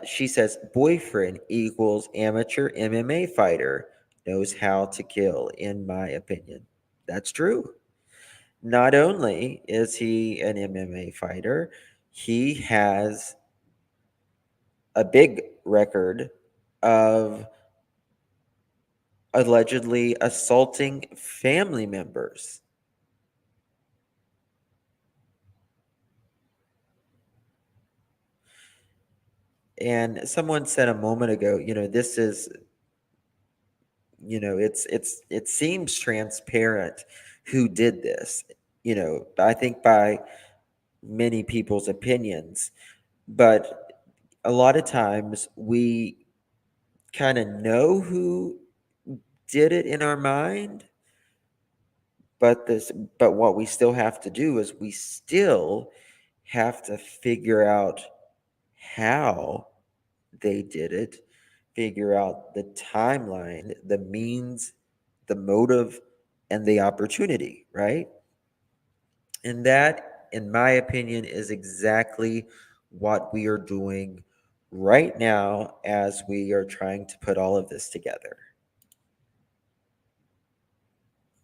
She says, boyfriend equals amateur MMA fighter, knows how to kill, in my opinion. That's true. Not only is he an MMA fighter, he has a big record of allegedly assaulting family members. And someone said a moment ago, this is, it seems transparent who did this, I think by many people's opinions. But a lot of times we kind of know who did it in our mind, but what we still have to do is we still have to figure out how they did it, figure out the timeline, the means, the motive, and the opportunity, right? And that, in my opinion, is exactly what we are doing right now as we are trying to put all of this together.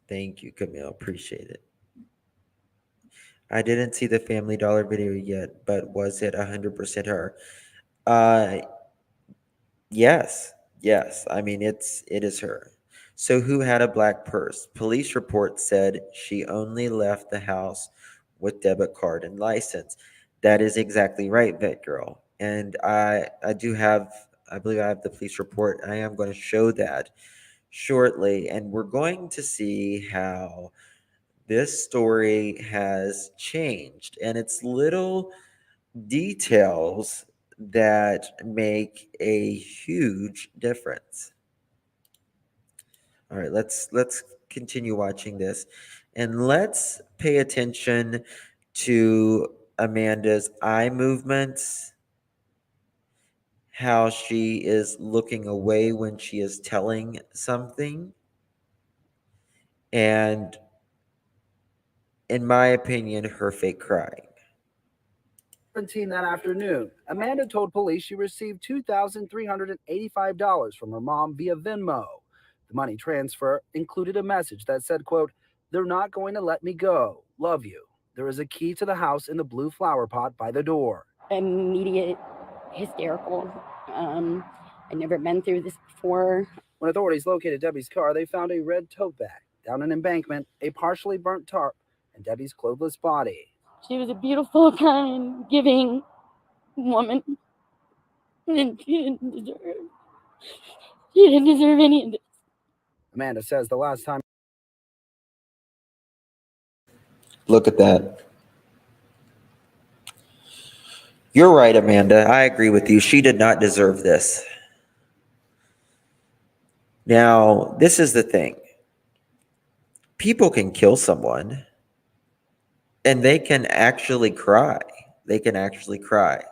Thank you, Camille. Appreciate it. I didn't see the Family Dollar video yet, but was it 100% her? Uh, yes, yes. I mean, it is her. So who had a black purse? Police report said she only left the house with debit card and license. That is exactly right, Vet Girl. And I do have, I believe I have the police report. I am going to show that shortly, and we're going to see how this story has changed, and it's little details that make a huge difference. All right, let's continue watching this, and let's pay attention to Amanda's eye movements, how she is looking away when she is telling something, and in my opinion, her fake crying. 17 that afternoon, Amanda told police she received $2,385 from her mom via Venmo. The money transfer included a message that said, quote, "They're not going to let me go. Love you. There is a key to the house in the blue flower pot by the door." Immediate hysterical. I'd never been through this before. When authorities located Debbie's car, they found a red tote bag, down an embankment, a partially burnt tarp, and Debbie's clothless body. She was a beautiful, kind, giving woman. And she didn't deserve any of this. Amanda says the last time. Look at that. You're right, Amanda. I agree with you. She did not deserve this. Now, this is the thing. People can kill someone and they can actually cry. They can actually cry.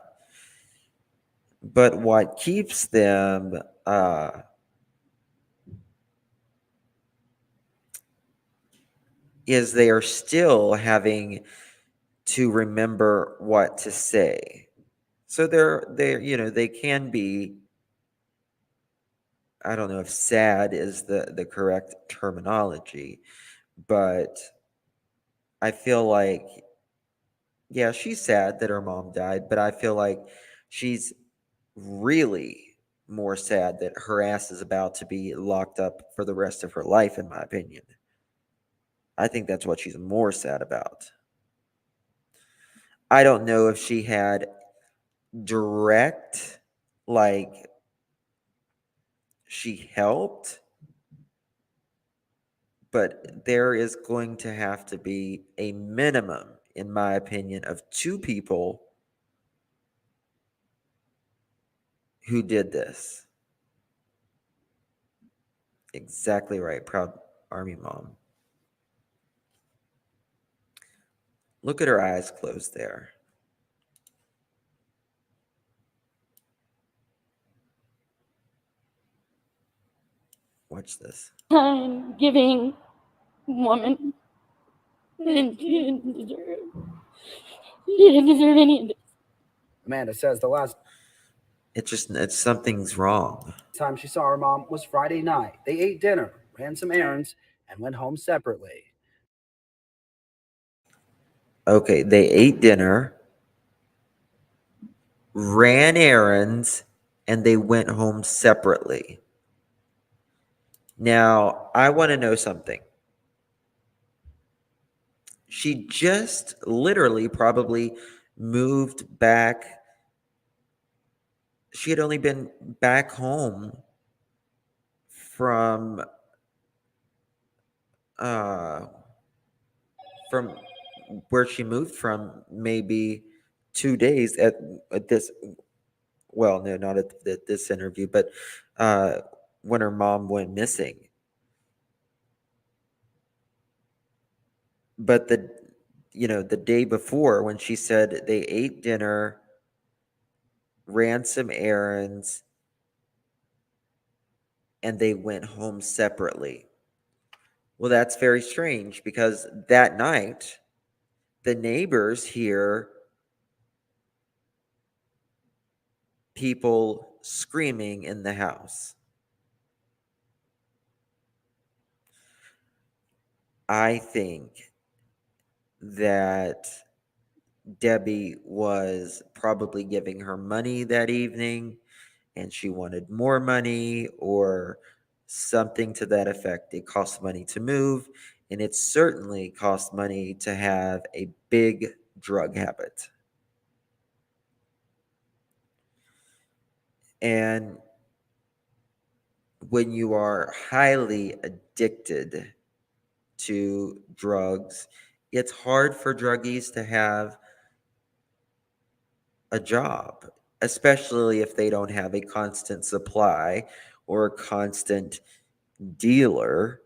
But what keeps them is they are still having to remember what to say. So they can be, I don't know if sad is the correct terminology, but I feel like, yeah, she's sad that her mom died, but I feel like she's really more sad that her ass is about to be locked up for the rest of her life, in my opinion. I think that's what she's more sad about. I don't know if she had direct, like, she helped, but there is going to have to be a minimum, in my opinion, of 2 people who did this. Exactly right. Proud Army mom. Look at her eyes closed there. Watch this. Kind, giving woman. She didn't deserve. She didn't deserve any of this. Amanda says the last It's something's wrong. time she saw her mom was Friday night. They ate dinner, ran some errands, and went home separately. Okay, they ate dinner, ran errands, and they went home separately. Now, I want to know something. She just literally probably moved back. She had only been back home from uh from where she moved from maybe 2 days at this, well, no, not at this interview, but when her mom went missing. But the day before, when she said they ate dinner, ran some errands, and they went home separately. Well, that's very strange because that night the neighbors hear people screaming in the house. I think that Debbie was probably giving her money that evening and she wanted more money or something to that effect. It costs money to move, and it certainly costs money to have a big drug habit. And when you are highly addicted to drugs, it's hard for druggies to have a job, especially if they don't have a constant supply or a constant dealer.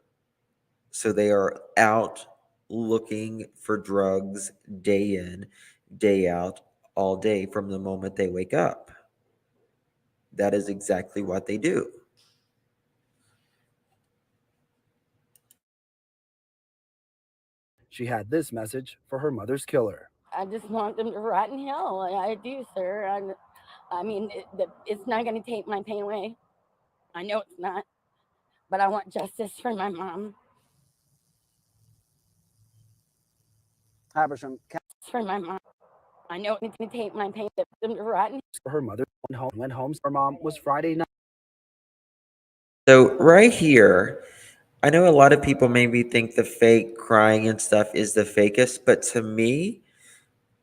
So they are out looking for drugs day in, day out, all day from the moment they wake up. That is exactly what they do. She had this message for her mother's killer. I just want them to rot in hell. I do, sir. I mean, it's not going to take my pain away. I know it's not. But I want justice for my mom. Habersham For my mom. I know it's going to take my pain. Them to rot in. for her mother went home. Her mom was Friday night. So right here, I know a lot of people maybe think the fake crying and stuff is the fakest, but to me,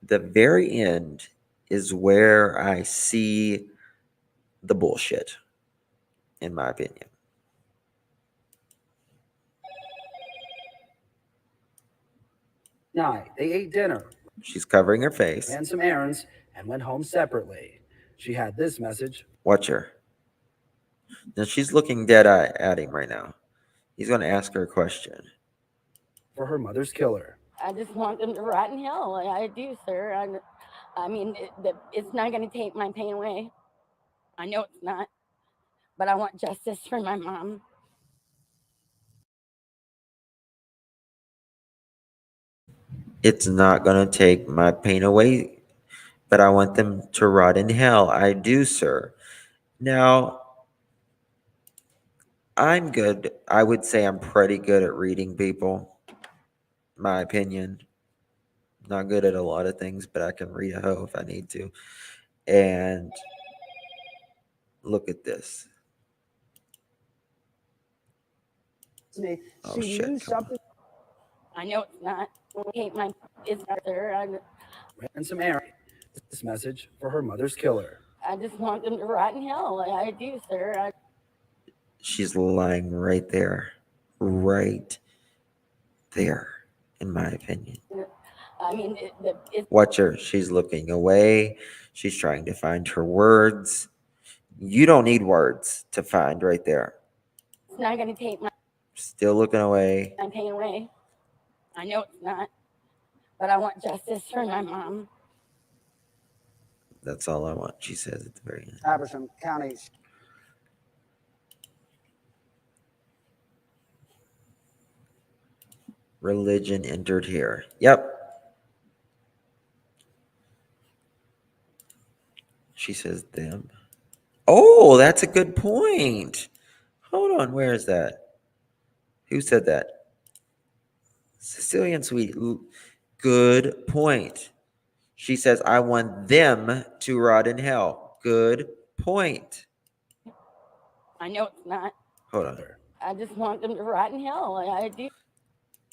the very end is where I see the bullshit, in my opinion. Night. They ate dinner, She's covering her face. ran some errands, and went home separately. She had this message. Watch her. Now she's looking dead at him right now. He's going to ask her a question. For her mother's killer. I just want them to rot in hell. I do, sir. I mean, it's not going to take my pain away. I know it's not. But I want justice for my mom. It's not going to take my pain away, but I want them to rot in hell. I do, sir. Now, I'm good. I would say I'm pretty good at reading people, my opinion. Not good at a lot of things, but I can read a hoe if I need to. And look at this. Oh, She shit. knew something. I know it's not. It's not, sir. And some errands. This message for her mother's killer. I just want them to rot in hell. I do, sir. She's lying right there. Right there, in my opinion. I mean, Watch her. She's looking away. She's trying to find her words. You don't need words to find right there. it's not going to take my Still looking away. pain away. I know it's not. But I want justice for my mom. That's all I want, she says at the very end. Habersham County. religion entered here. Yep. She says them. Oh, that's a good point. Hold on, where is that? Who said that? Sicilian Sweet. Good point. She says, I want them to rot in hell. Good point. I know it's not. Hold on. I just want them to rot in hell. I do.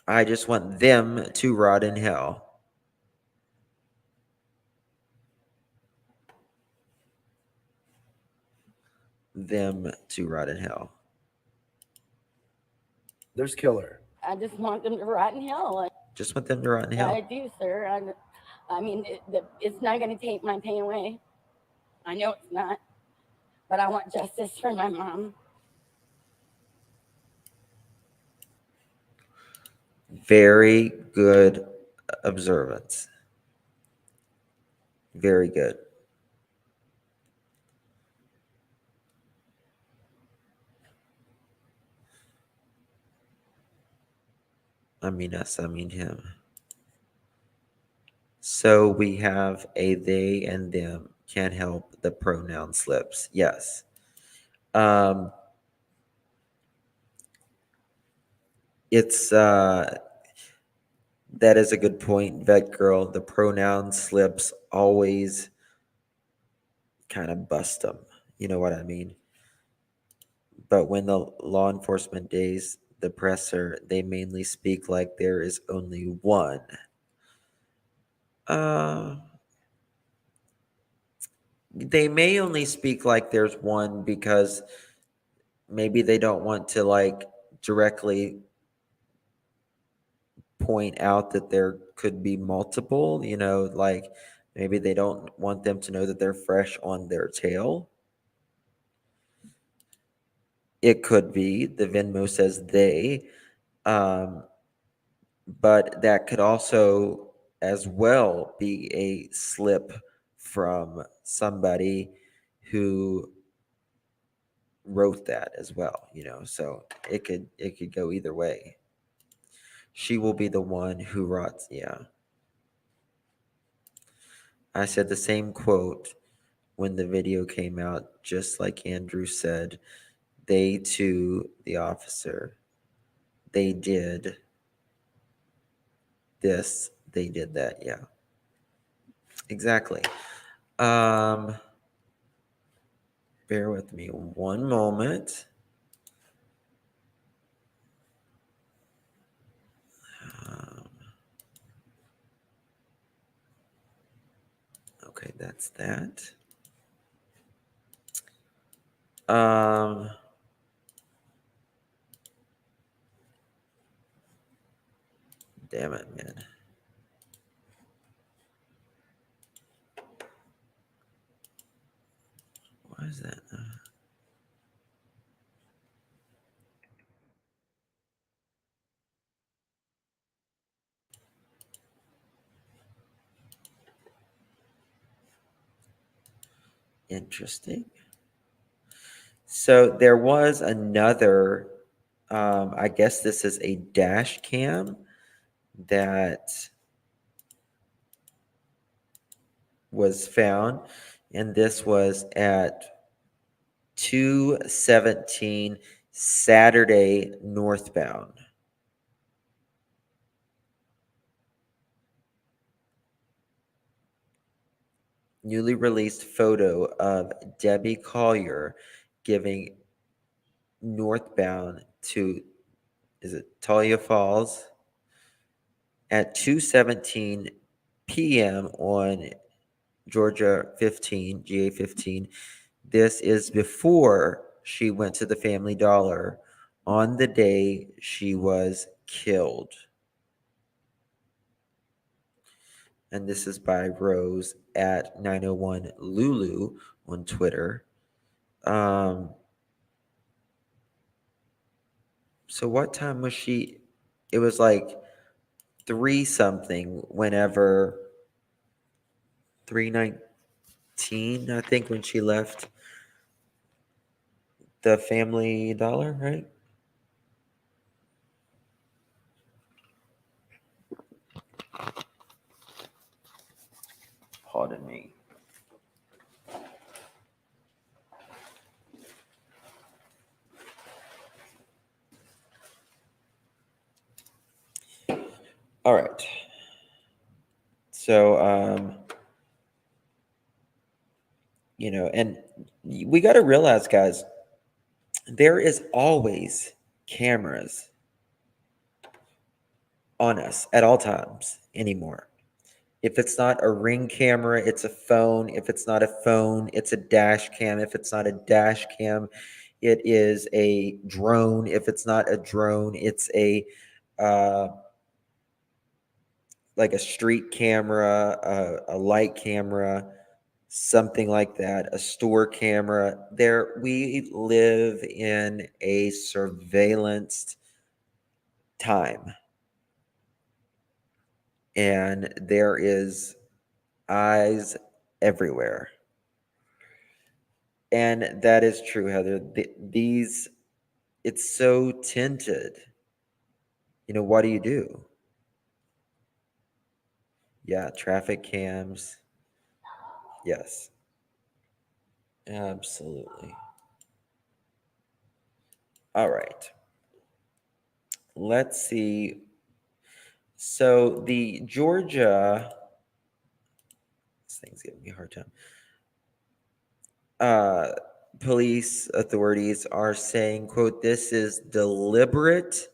I just want them to rot in hell. Them to rot in hell. There's killer. I just want them to rot in hell. Just want them to rot in hell. I do, sir. I mean, it's not going to take my pain away. I know it's not. But I want justice for my mom. Very good observance. Very good. I mean us, I mean him. So we have a they and them. Can't help the pronoun slips. Yes. It's that is a good point, vet girl. The pronoun slips always kind of bust them. You know what I mean? But when the law enforcement days the presser, they mainly speak like there is only one. They may only speak like there's one because maybe they don't want to like directly point out that there could be multiple, you know, like maybe they don't want them to know that they're fresh on their tail. It could be. The Venmo says they. But that could also as well be a slip from somebody who wrote that as well, you know, so it could go either way. She will be the one who rots. Yeah, I said the same quote when the video came out, just like Andrew said. They to the officer, they did this, they did that. Yeah, exactly. Bear with me one moment. Okay, that's that. Damn it, man. Why is that? Interesting. So there was another, I guess this is a dash cam that was found, and this was at 217 Saturday northbound. Newly released photo of Debbie Collier giving northbound to, is it Talia Falls, at 2:17 p.m. on Georgia 15, GA 15. This is before she went to the Family Dollar on the day she was killed. And this is by Rose at 901 Lulu on Twitter. So what time was she? It was like 3 something whenever 3:19, I think, when she left the Family Dollar, right? Pardon me. All right. So, and we got to realize, guys, there is always cameras on us at all times anymore. If it's not a Ring camera, it's a phone. If it's not a phone, it's a dash cam. If it's not a dash cam, it is a drone. If it's not a drone, it's uh, like a street camera, a light camera, something like that, a store camera. We live in a surveillanced time, and there is eyes everywhere. And that is true, Heather. It's so tinted. What do you do? Yeah, traffic cams. Yes, absolutely. All right. Let's see. So the Georgia, this thing's giving me a hard time. Police authorities are saying, quote, "This is deliberate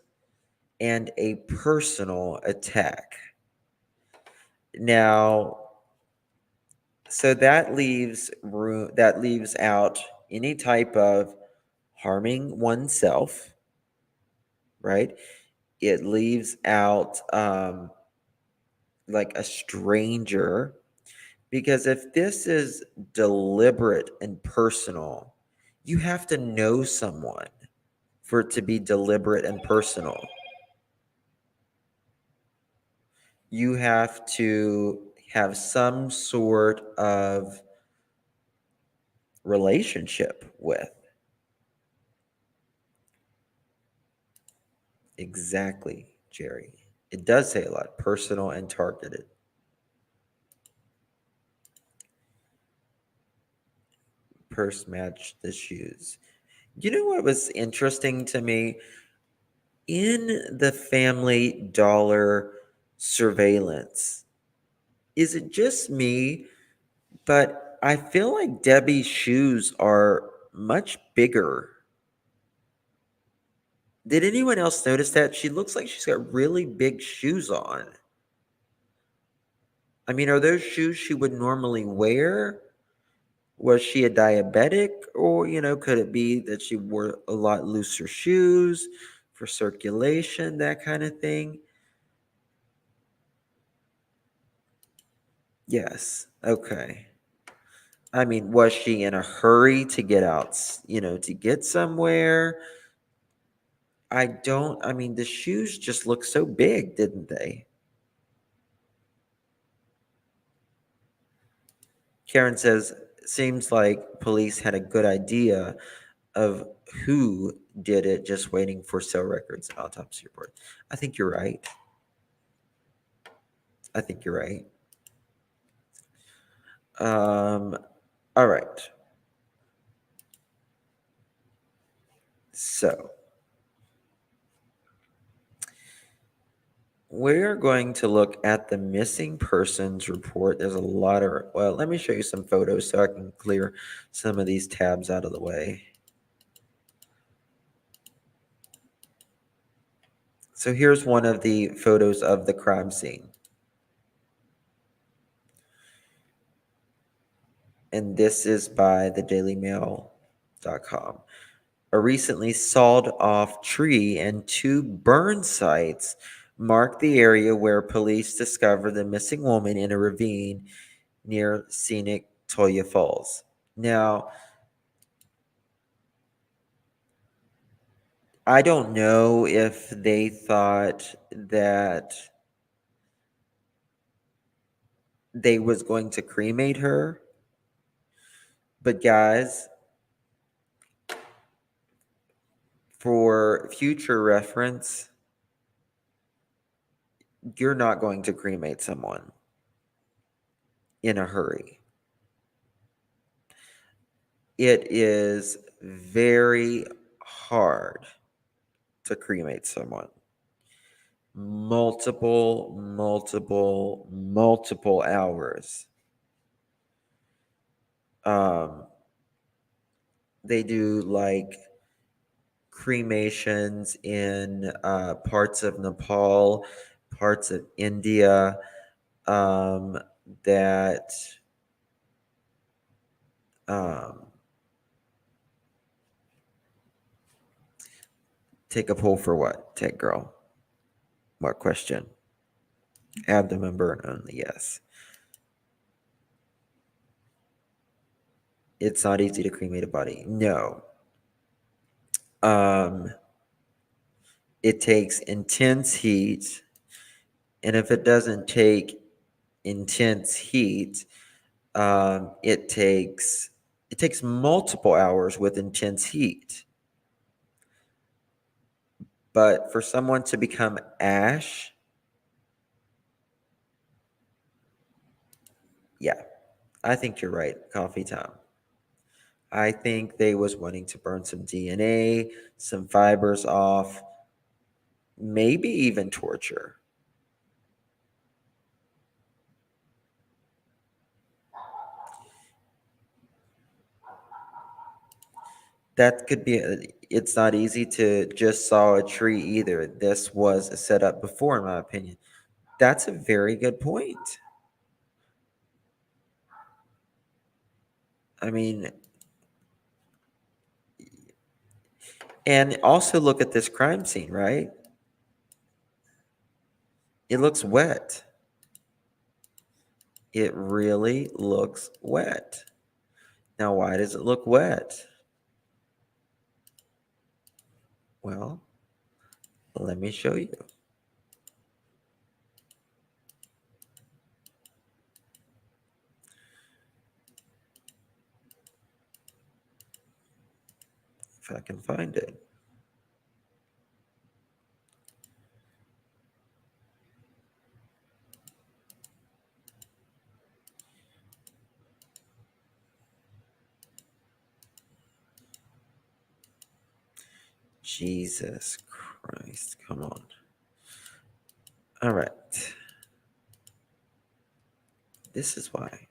and a personal attack." Now, so that leaves out any type of harming oneself, right? It leaves out like a stranger, because if this is deliberate and personal, you have to know someone for it to be deliberate and personal. You have to have some sort of relationship with. Exactly, Jerry. It does say a lot, personal and targeted. Purse matched the shoes. You know what was interesting to me? In the Family Dollar surveillance, is it just me? But I feel like Debbie's shoes are much bigger. Did anyone else notice that? She looks like she's got really big shoes on. I mean, are those shoes she would normally wear? Was she a diabetic? Or, could it be that she wore a lot looser shoes for circulation, that kind of thing? Yes. Okay. I mean, was she in a hurry to get out, to get somewhere? I mean, the shoes just look so big, didn't they? Karen says, seems like police had a good idea of who did it, just waiting for cell records and autopsy report. I think you're right. All right. So we're going to look at the missing persons report. There's a lot of, well, let me show you some photos so I can clear some of these tabs out of the way. So here's one of the photos of the crime scene. And this is by thedailymail.com. A recently sawed off tree and 2 burn sites mark the area where police discovered the missing woman in a ravine near scenic Toya Falls. Now, I don't know if they thought that they was going to cremate her, but guys, for future reference, you're not going to cremate someone. in a hurry. It is very hard to cremate someone. Multiple hours. They do like cremations in parts of Nepal, parts of India, that take a poll for what, Tech Girl? What question? Abdomen burn only, yes. It's not easy to cremate a body. No. It takes intense heat, and if it doesn't take intense heat, it takes multiple hours with intense heat. But for someone to become ash, yeah, I think you're right. Coffee time. I think they was wanting to burn some DNA, some fibers off, maybe even torture. That could be, it's not easy to just saw a tree either. This was set up before, in my opinion. That's a very good point. I mean, and also look at this crime scene, right? It looks wet. It really looks wet. Now, why does it look wet? Well, let me show you. If I can find it. Jesus Christ, come on. All right. This is why.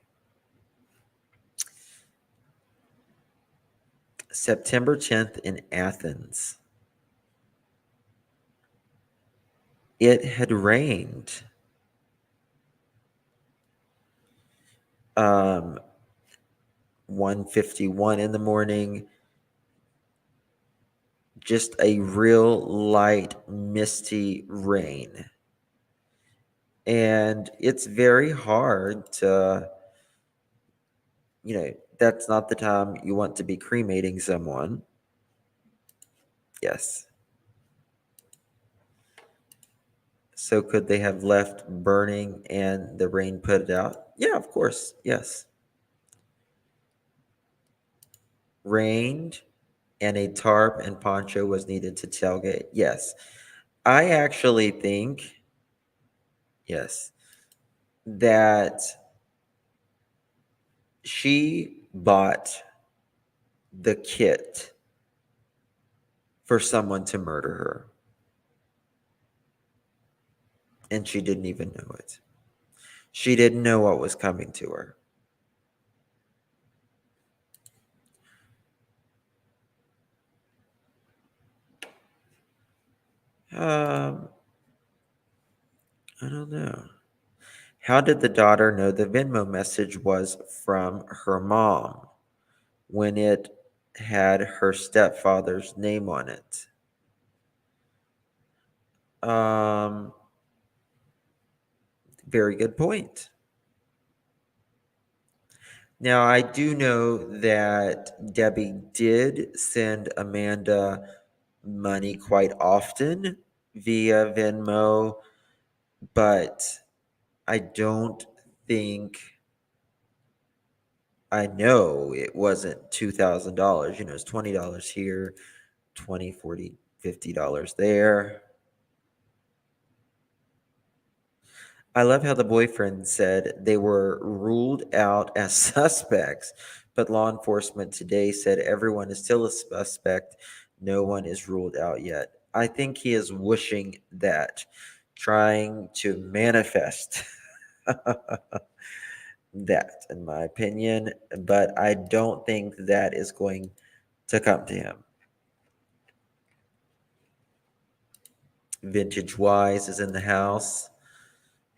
September 10th in Athens. It had rained. 1:51 in the morning. Just a real light, misty rain. And it's very hard to, that's not the time you want to be cremating someone. Yes. So could they have left burning and the rain put it out? Yeah, of course. Yes. Rained and a tarp and poncho was needed to tailgate. Yes. I actually think, yes, that she bought the kit for someone to murder her. And she didn't even know it. She didn't know what was coming to her. I don't know. How did the daughter know the Venmo message was from her mom when it had her stepfather's name on it? Very good point. Now, I do know that Debbie did send Amanda money quite often via Venmo, but I don't think, I know it wasn't $2,000. It's $20 here, $20, $40, $50 there. I love how the boyfriend said they were ruled out as suspects, but law enforcement today said everyone is still a suspect. No one is ruled out yet. I think he is wishing that, trying to manifest that, in my opinion, but I don't think that is going to come to him. Vintage Wise is in the house.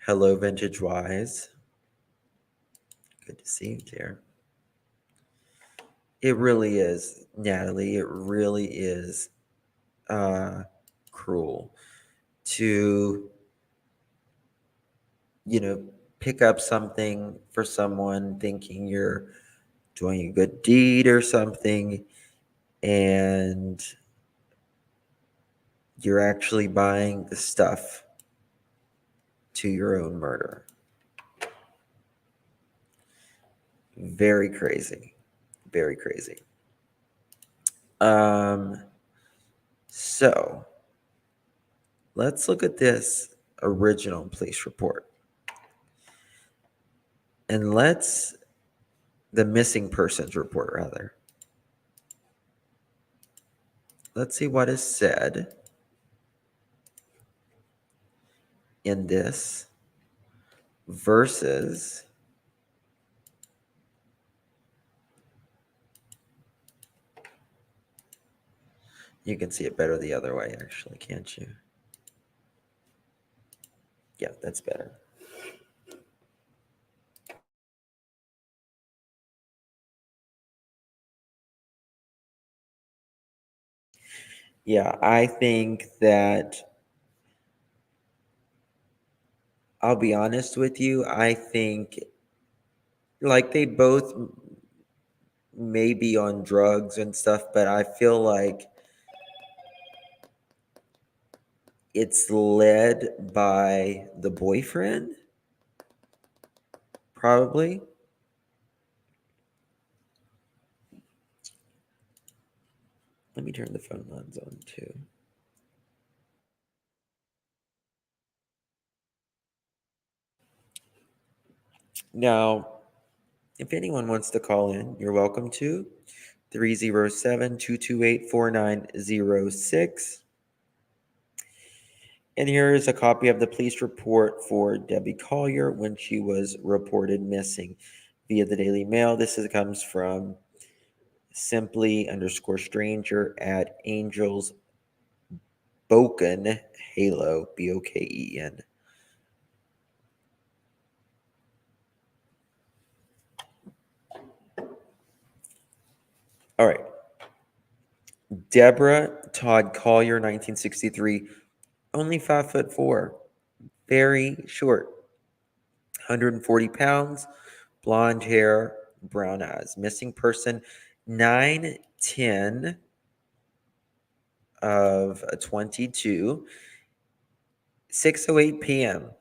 Hello, Vintage Wise. Good to see you, dear. It really is, Natalie. It really is cruel to, pick up something for someone thinking you're doing a good deed or something, and you're actually buying the stuff to your own murder. Very crazy. Very crazy. So let's look at this original police report. And the missing persons report, rather. Let's see what is said in this versus you can see it better the other way, actually, can't you? Yeah, that's better. Yeah, I think that, I'll be honest with you, I think like they both may be on drugs and stuff, but I feel like it's led by the boyfriend, probably. Let me turn the phone lines on too. Now, if anyone wants to call in, you're welcome to 307-228-4906. And here is a copy of the police report for Debbie Collier when she was reported missing via the Daily Mail. Comes from simply_stranger at Angels Boken, Halo, Boken. All right. Deborah Todd Collier, 1963, only 5'4", very short, 140 pounds, blonde hair, brown eyes. Missing person 9/10 of 22, 6:08 p.m.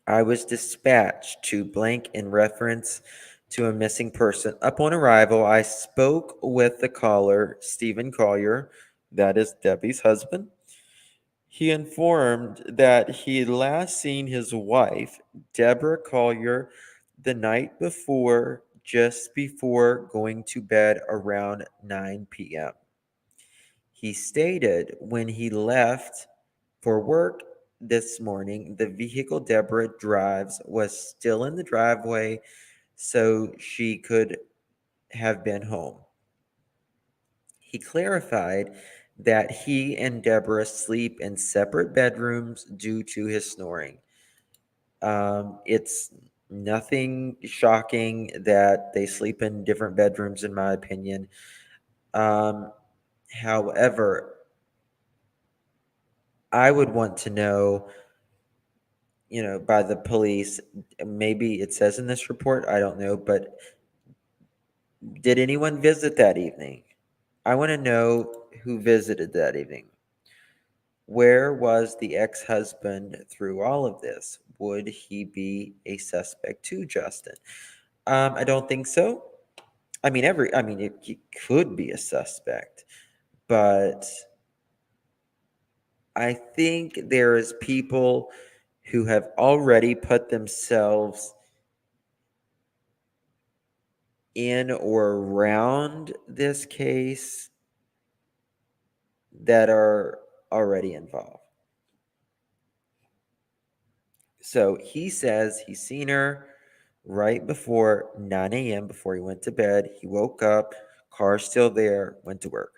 I was dispatched to blank in reference to a missing person. Upon arrival, I spoke with the caller, Stephen Collier, that is Debbie's husband. He informed that he had last seen his wife, Deborah Collier, the night before, just before going to bed around 9 p.m. He stated when he left for work this morning, the vehicle Deborah drives was still in the driveway, so she could have been home. He clarified that he and Deborah sleep in separate bedrooms due to his snoring. It's nothing shocking that they sleep in different bedrooms, in my opinion. However, I would want to know, by the police, maybe it says in this report, I don't know, but did anyone visit that evening? I want to know who visited that evening. Where was the ex-husband through all of this? Would he be a suspect too, Justin? I don't think so. He could be a suspect, but I think there is people who have already put themselves in or around this case that are already involved. So he says he's seen her right before 9 a.m., before he went to bed. He woke up, car's still there, went to work.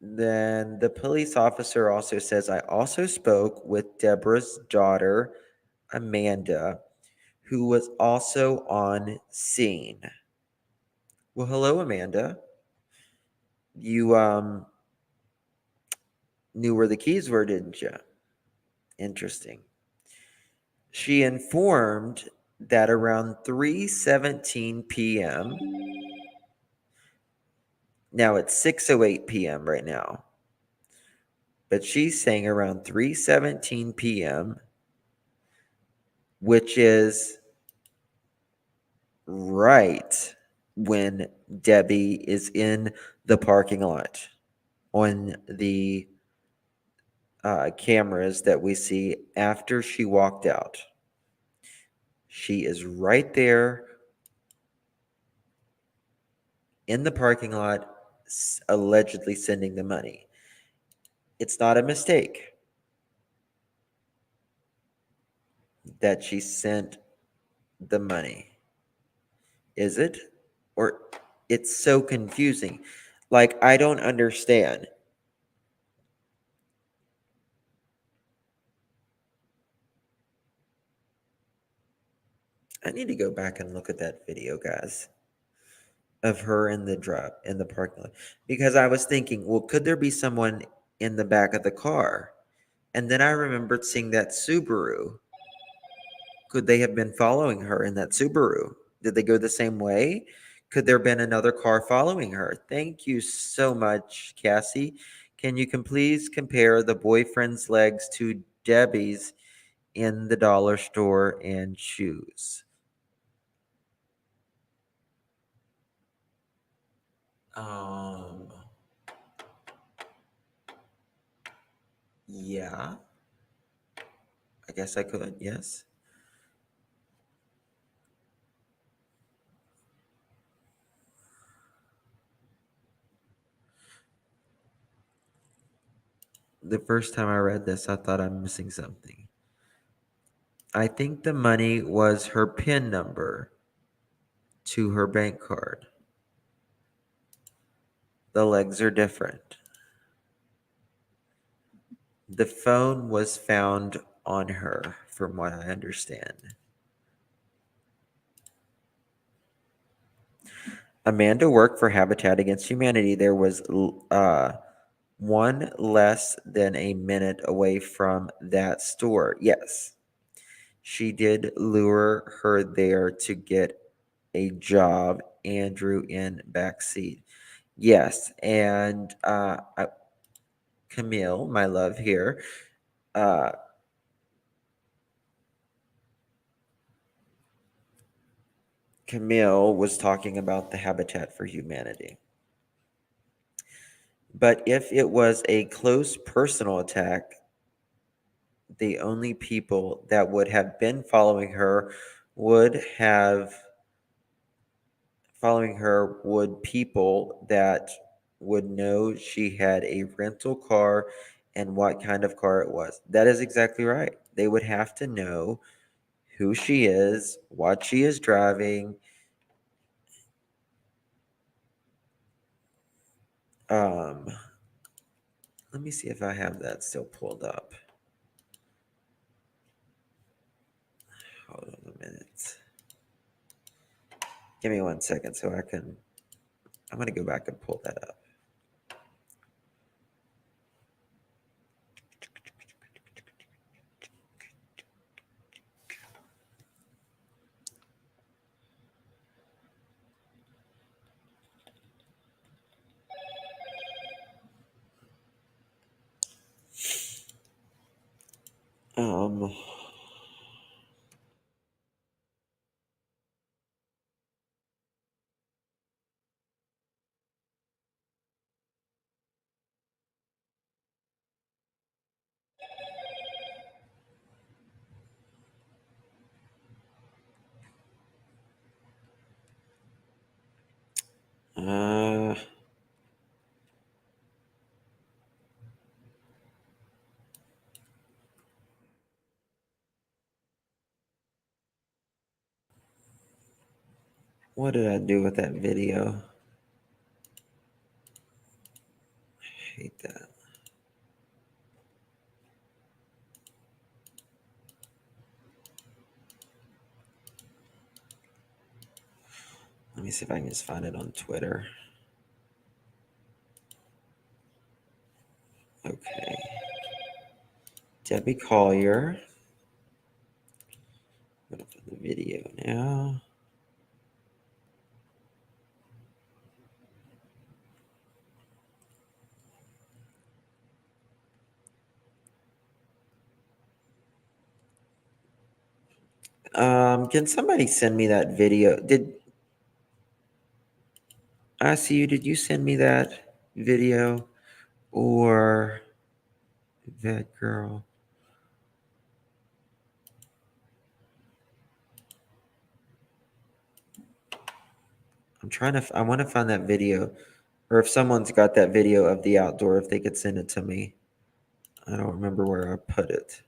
Then the police officer also says, I also spoke with Deborah's daughter, Amanda, who was also on scene. Well, hello, Amanda. You knew where the keys were, didn't you? Interesting. She informed that around 3:17 p.m. Now it's 6:08 p.m. right now. But she's saying around 3:17 p.m., which is right when Debbie is in the parking lot on the cameras that we see after she walked out. She is right there in the parking lot, allegedly sending the money. It's not a mistake that she sent the money, is it? Or it's so confusing. Like, I don't understand. I need to go back and look at that video, guys, of her in the parking lot, because I was thinking, well, could there be someone in the back of the car? And then I remembered seeing that Subaru. Could they have been following her in that Subaru? Did they go the same way? Could there have been another car following her? Thank you so much, Cassie. Can you please compare the boyfriend's legs to Debbie's in the dollar store and choose? Yeah, I guess I could, yes. The first time I read this, I thought I'm missing something. I think the money was her PIN number to her bank card. The legs are different. The phone was found on her, from what I understand. Amanda worked for Habitat Against Humanity. There was one less than a minute away from that store. Yes. She did lure her there to get a job. Andrew in backseat. Yes. And Camille, my love here, Camille was talking about the Habitat for Humanity. But if it was a close personal attack, the only people that would have been following her would people that would know she had a rental car and what kind of car it was. That is exactly right. They would have to know who she is, what she is driving. Let me see if I have that still pulled up. Hold on a minute. Give me 1 second so I'm going to go back and pull that up. What did I do with that video? I hate that. Let me see if I can just find it on Twitter. Okay. Debbie Collier. I'm gonna put the video now. Can somebody send me that video? Did I see you? Did you send me that video? Or that girl? I'm trying to, I want to find that video. Or if someone's got that video of the outdoor, if they could send it to me. I don't remember where I put it.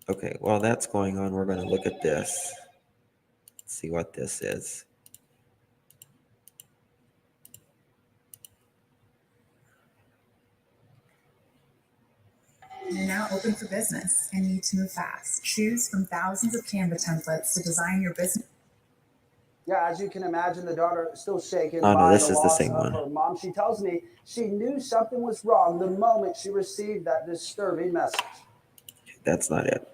Okay, while that's going on, we're going to look at this. See what this is. You're now open for business and need to move fast. Choose from thousands of Canva templates to design your business. Yeah, as you can imagine, the daughter is still shaken Oh, no, by this the is the loss same of one. her mom. She tells me she knew something was wrong the moment she received that disturbing message. That's not it.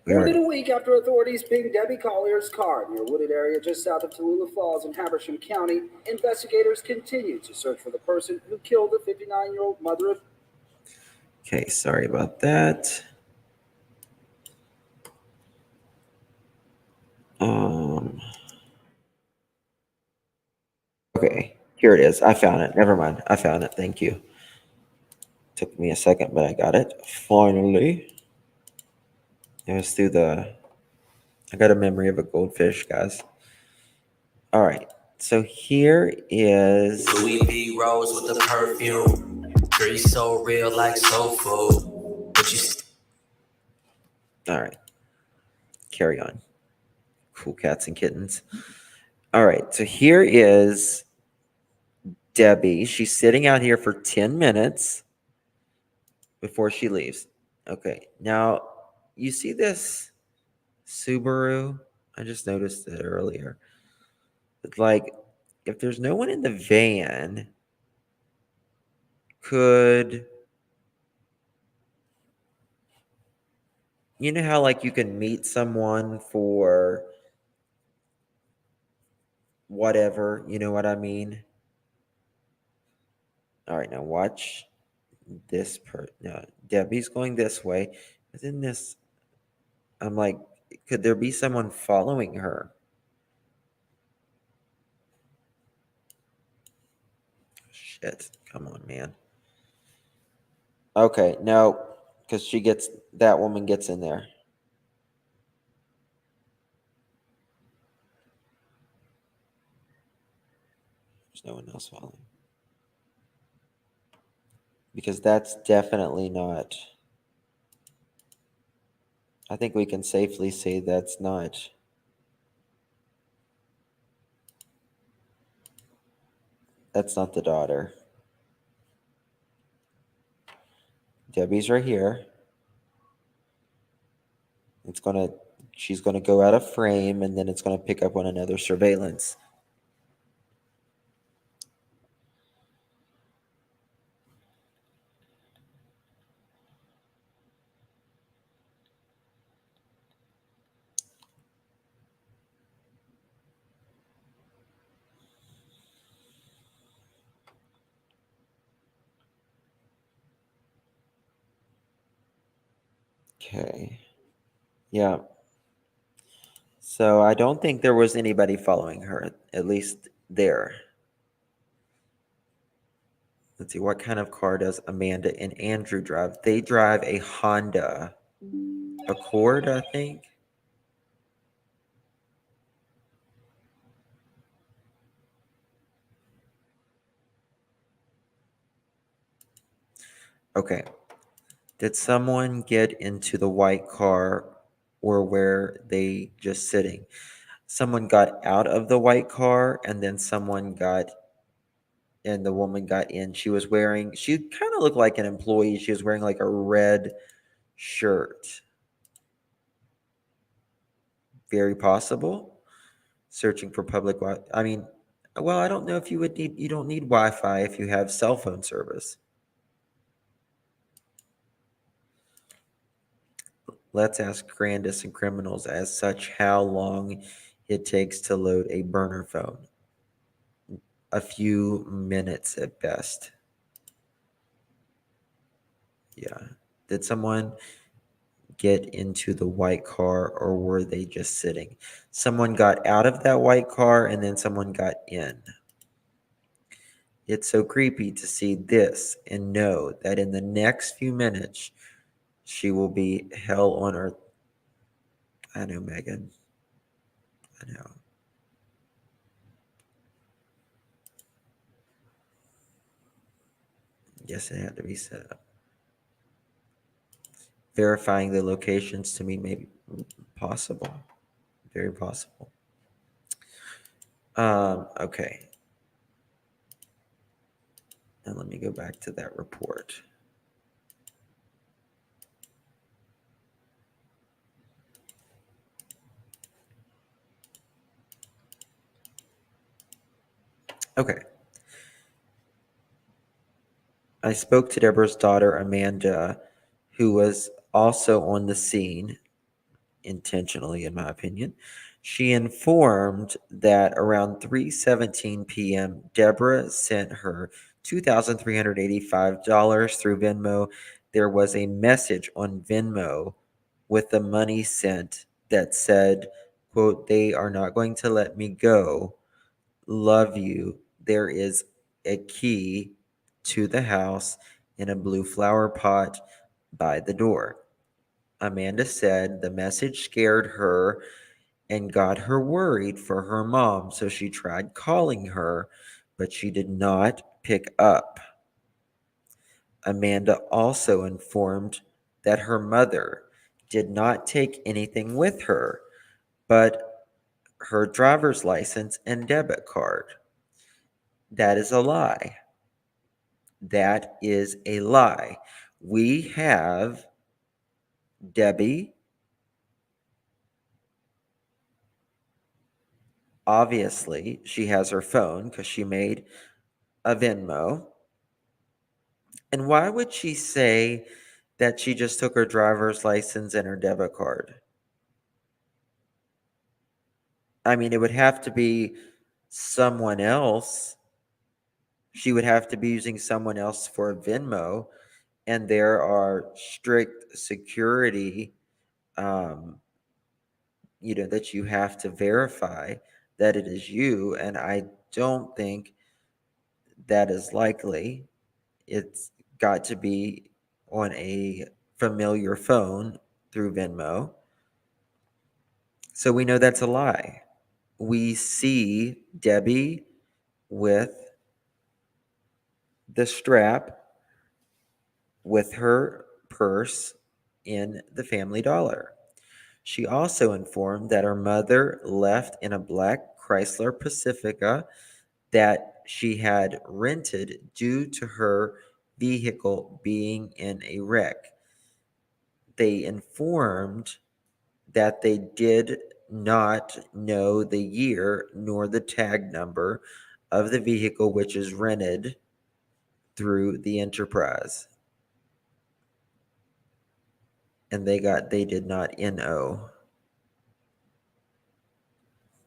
More than a week after authorities pinged Debbie Collier's car near a wooded area just south of Tallulah Falls in Habersham County, investigators continue to search for the person who killed the 59-year-old mother of... Okay, sorry about that. Okay, here it is. I found it. Never mind. I found it. Thank you. Took me a second, but I got it. Finally. It was through the... I got a memory of a goldfish, guys. All right. So here is... Louis V. Rose with the perfume. Girl, you so real like soul food. But you... All right. Carry on. Cool cats and kittens. All right. So here is Debbie. She's sitting out here for 10 minutes before she leaves. Okay. Now, you see this Subaru? I just noticed it earlier. It's like, if there's no one in the van, could... You know how, like, you can meet someone for whatever, you know what I mean? All right, now watch this no, Debbie's going this way. But then this, I'm like, could there be someone following her? Shit, come on, man. Okay, no, because that woman gets in there. There's no one else following. Because that's definitely not... I think we can safely say that's not... That's not the daughter. Debbie's right here. She's gonna go out of frame, and then it's gonna pick up on another surveillance. Okay. Yeah. So I don't think there was anybody following her, at least there. Let's see, what kind of car does Amanda and Andrew drive? They drive a Honda Accord, I think. Okay. Did someone get into the white car or were they just sitting? Someone got out of the white car and then someone got and the woman got in. She kind of looked like an employee. She was wearing like a red shirt. Very possible. Searching for public I mean, well, I don't know if you don't need Wi-Fi if you have cell phone service. Let's ask Grandis and criminals as such how long it takes to load a burner phone. A few minutes at best. Yeah. Did someone get into the white car or were they just sitting? Someone got out of that white car and then someone got in. It's so creepy to see this and know that in the next few minutes she will be hell on earth. I know, Megan. I know. Yes, it had to be set up. Verifying the locations to me may be possible. Very possible. Okay. Now let me go back to that report. Okay. I spoke to Deborah's daughter, Amanda, who was also on the scene, intentionally, in my opinion. She informed that around 3:17 p.m., Deborah sent her $2,385 through Venmo. There was a message on Venmo with the money sent that said, quote, "They are not going to let me go. Love you. There is a key to the house in a blue flower pot by the door." Amanda said the message scared her and got her worried for her mom, so she tried calling her, but she did not pick up. Amanda also informed that her mother did not take anything with her but her driver's license and debit card. That is a lie. That is a lie. We have Debbie. Obviously, she has her phone because she made a Venmo. And why would she say that she just took her driver's license and her debit card? I mean, it would have to be someone else. She would have to be using someone else for a Venmo. And there are strict security, that you have to verify that it is you. And I don't think that is likely. It's got to be on a familiar phone through Venmo. So we know that's a lie. We see Debbie with the strap with her purse in the Family Dollar. She also informed that her mother left in a black Chrysler Pacifica that she had rented due to her vehicle being in a wreck. They informed that they did not know the year nor the tag number of the vehicle which is rented through the enterprise. And they did not know.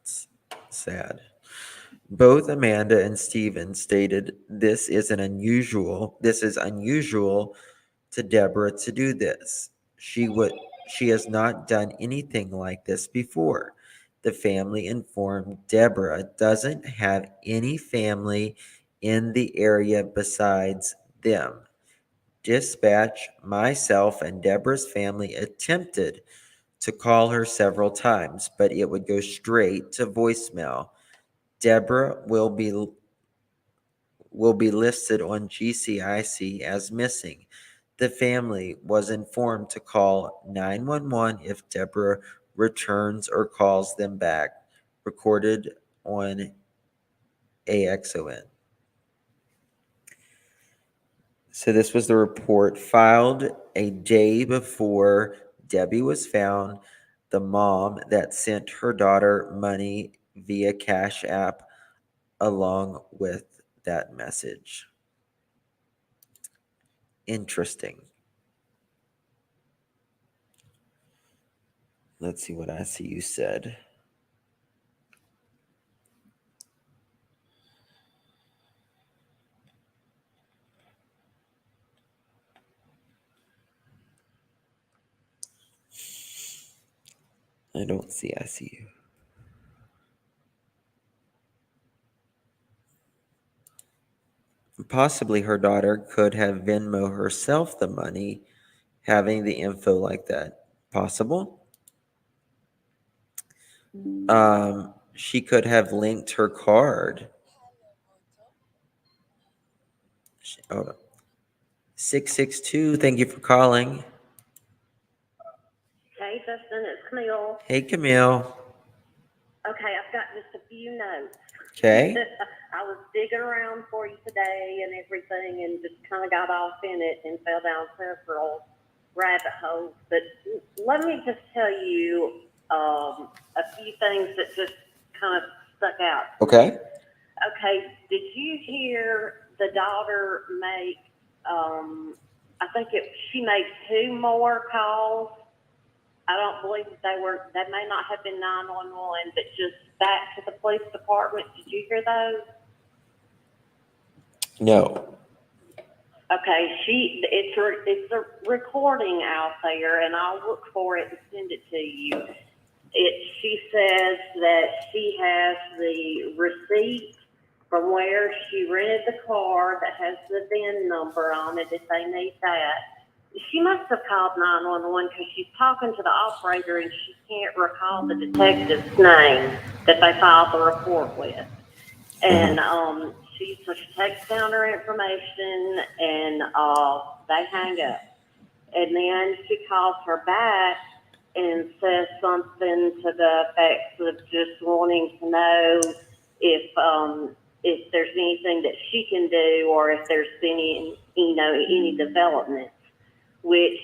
It's sad. Both Amanda and Steven stated this is unusual to Deborah to do this. She has not done anything like this before. The family informed Deborah doesn't have any family in the area besides them. Dispatch, myself, and Deborah's family attempted to call her several times, but it would go straight to voicemail. Deborah will be listed on GCIC as missing. The family was informed to call 911 if Deborah returns or calls them back, recorded on AXON. So this was the report filed a day before Debbie was found, the mom that sent her daughter money via Cash App along with that message. Interesting. Let's see what ICU said. I don't see ICU. Possibly her daughter could have Venmo herself the money, having the info like that. Possible. She could have linked her card. Hold on. 662, thank you for calling. Hey, Justin, it's Camille. Hey, Camille. Okay, I've got just a few notes. Okay. I was digging around for you today and everything and just kind of got off in it and fell down several rabbit holes. But let me just tell you a few things that just kind of stuck out. Okay. Okay, did you hear the daughter make, I think she made 2 more calls? I don't believe that they may not have been 911, but just back to the police department. Did you hear those? No. Okay, it's a recording out there, and I'll look for it and send it to you. She says that she has the receipt from where she rented the car that has the VIN number on it if they need that. She must have called 911 because she's talking to the operator and she can't recall the detective's name that they filed the report with. And she takes down her information and they hang up. And then she calls her back and says something to the effect of just wanting to know if there's anything that she can do or if there's been any development. Which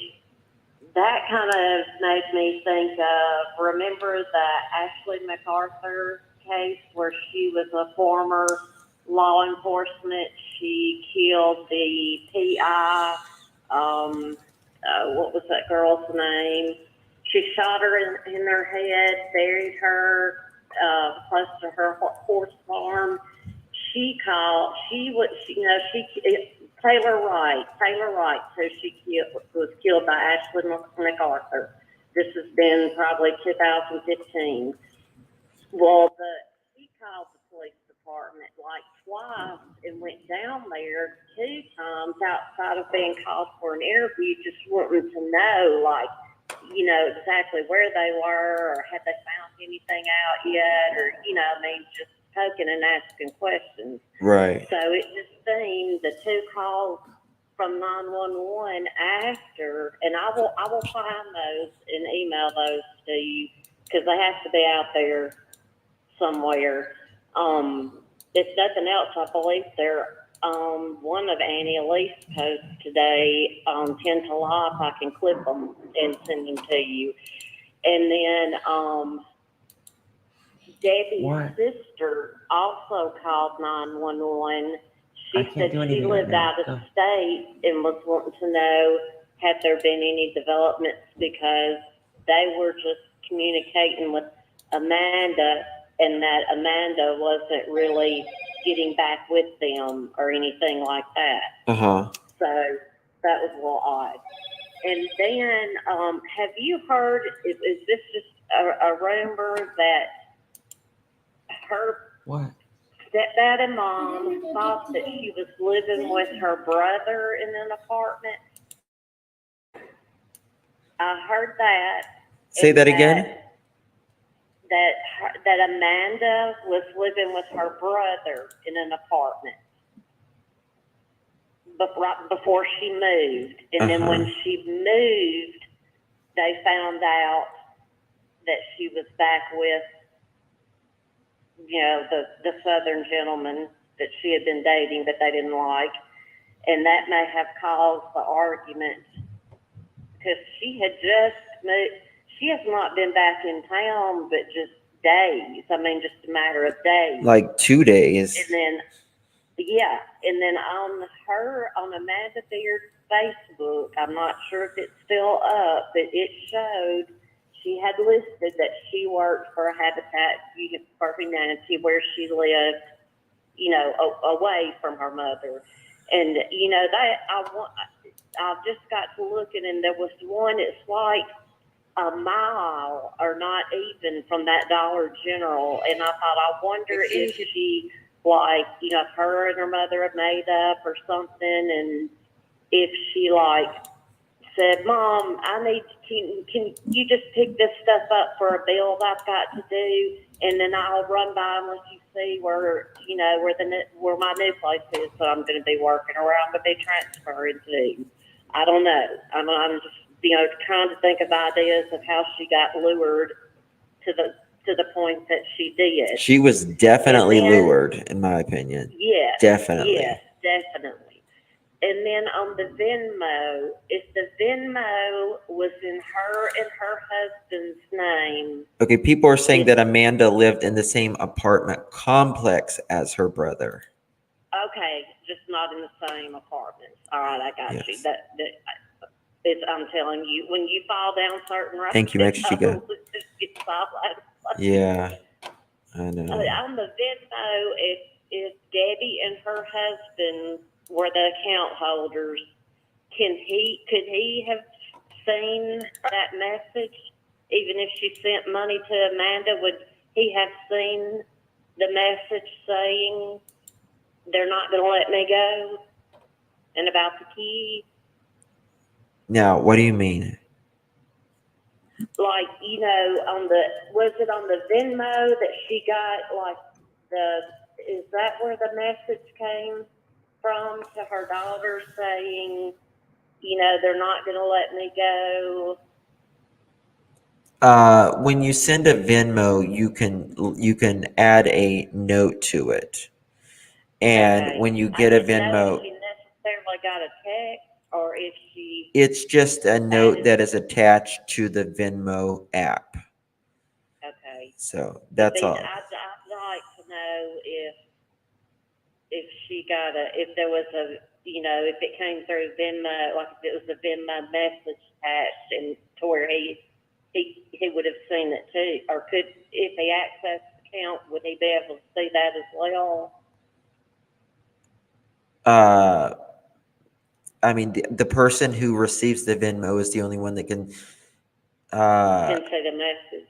that kind of made me think of, remember the Ashley MacArthur case where she was a former law enforcement? She killed the PI, what was that girl's name? She shot her in her head, buried her close to her horse farm. Taylor Wright. So she was killed by Ashley MacArthur. This has been probably 2015. Well, she called the police department like twice and went down there 2 times outside of being called for an interview, just wanting to know, like, exactly where they were or had they found anything out yet or, just poking and asking questions. Right. So it just seemed the 2 calls from 911 after, and I will find those and email those to you because they have to be out there somewhere. If nothing else, I believe they're one of Annie Elise's posts today on 10 to Life. I can clip them and send them to you. And then Debbie's sister also called 911. She said she lived out of state and was wanting to know had there been any developments because they were just communicating with Amanda and that Amanda wasn't really getting back with them or anything like that. Uh-huh. So that was a little odd. And then have you heard, is this just a rumor that her stepdad and mom thought that she was living with her brother in an apartment? I heard that. Say that again? That Amanda was living with her brother in an apartment. right before she moved. And then when she moved, they found out that she was back with, the Southern gentleman that she had been dating that they didn't like. And that may have caused the argument because she had just moved. She has not been back in town, but just days. I mean, just a matter of days. Like 2 days. And then, and then on Amanda Beard's Facebook, I'm not sure if it's still up, but it showed she had listed that she worked for Habitat for Humanity where she lived, away from her mother. And, I just got to looking, and there was one, it's like a mile or not even from that Dollar General. And I thought, I wonder if she, if her and her mother have made up or something, and if she, said, Mom, can you just pick this stuff up for a bill I've got to do, and then I'll run by and let you see where my new place is that I'm going to be working, or where I'm going to be transferring to. I don't know. I'm just, trying to think of ideas of how she got lured to the point that she did. She was definitely lured, in my opinion. Yes. Definitely. Yes, definitely. And then on the Venmo, if the Venmo was in her and her husband's name. Okay, people are saying that Amanda lived in the same apartment complex as her brother. Okay, just not in the same apartment. All right, I got Yes. you. I'm telling you, when you fall down certain roads, Thank you, Mexico. Yeah, I know. On the Venmo, if Debbie and her husband were the account holders, could he have seen that message? Even if she sent money to Amanda, would he have seen the message saying they're not going to let me go and about the key? Now, what do you mean? Was it on the Venmo that she got, is that where the message came from to her daughter saying, they're not going to let me go? When you send a Venmo, you can add a note to it, and when you get a Venmo, If she necessarily got a text, or if she. it's just a note that is attached to the Venmo app. Okay. So that's all. I'd like to know if she got if there was if it came through Venmo, like if it was a Venmo message attached, and to where he would have seen it too, or if he accessed the account, would he be able to see that as well? I mean, the person who receives the Venmo is the only one that can. Can see the message.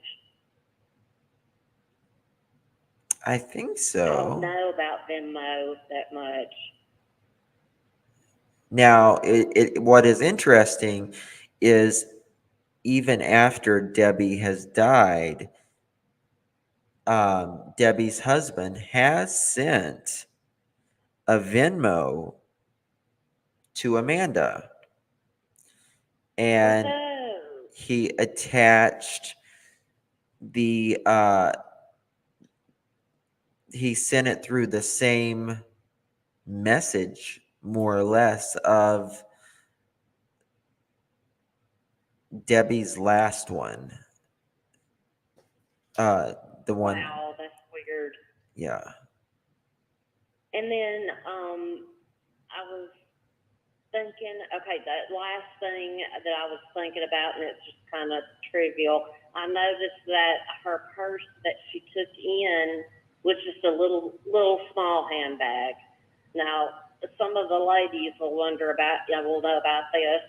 I think I so. don't know about Venmo that much. Now, what is interesting is even after Debbie has died, Debbie's husband has sent a Venmo to Amanda, and he attached the he sent it through the same message, more or less, of Debbie's last one. The one. Wow, that's weird. Yeah. And then I was thinking, okay, the last thing that I was thinking about, and it's just kind of trivial, I noticed that her purse that she took in was just a little small handbag. Now, some of the ladies will wonder about, will know about this,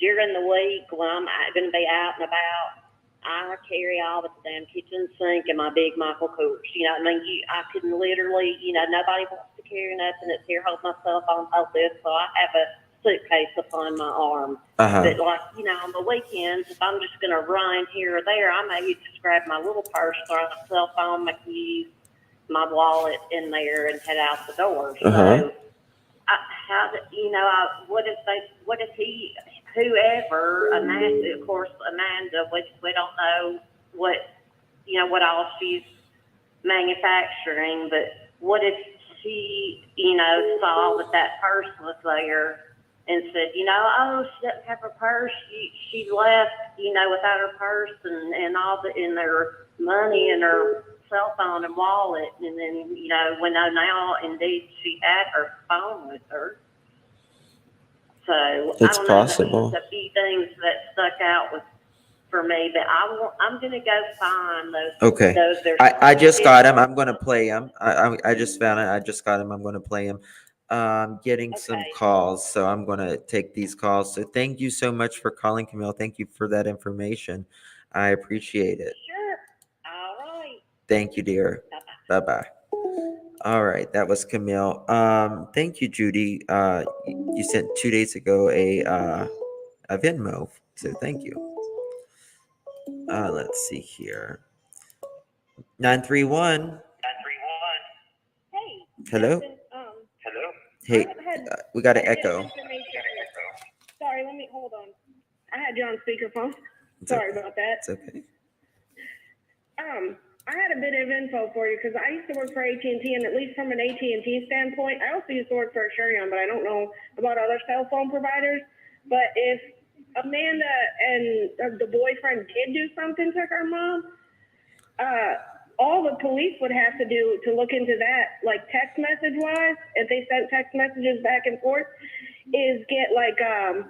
during the week when I'm going to be out and about, I carry all the damn kitchen sink and my big Michael Kors. I can literally, nobody wants to carry nothing. It's here, hold myself on, hold this. So I have a suitcase upon my arm. But on the weekends, if I'm just going to run here or there, I may just grab my little purse, throw my cell phone, my keys, my wallet in there, and head out the door. So what if he, whoever, Amanda, of course, Amanda, we don't know what all she's manufacturing, but what if she, saw that purse was there and said, oh, she doesn't have her purse. She left, without her purse and all in their money and her cell phone and wallet. And then, we know now, indeed, she had her phone with her. So It's I don't know. possible. There's a few things that stuck out for me, but I'm going to go find those. Okay. I just got him. I'm going to play him. I just found it. I just got him. I'm going to play him. Getting some calls, so I'm going to take these calls. So thank you so much for calling, Camille. Thank you for that information. I appreciate it. Sure. All right. Thank you, dear. Bye-bye. All right, that was Camille. Thank you, Judy. You sent 2 days ago a Venmo, so thank you. Let's see here. 931. Hey. Hello. Hello. Hey, we got an echo. Sorry, let me hold on. I had you on speakerphone. It's Sorry okay. about that. It's okay. I had a bit of info for you because I used to work for AT&T, and at least from an AT&T standpoint, I also used to work for Asurion, but I don't know about other cell phone providers. But if Amanda and the boyfriend did do something to her mom, all the police would have to do to look into that, like text message wise, if they sent text messages back and forth, is get like a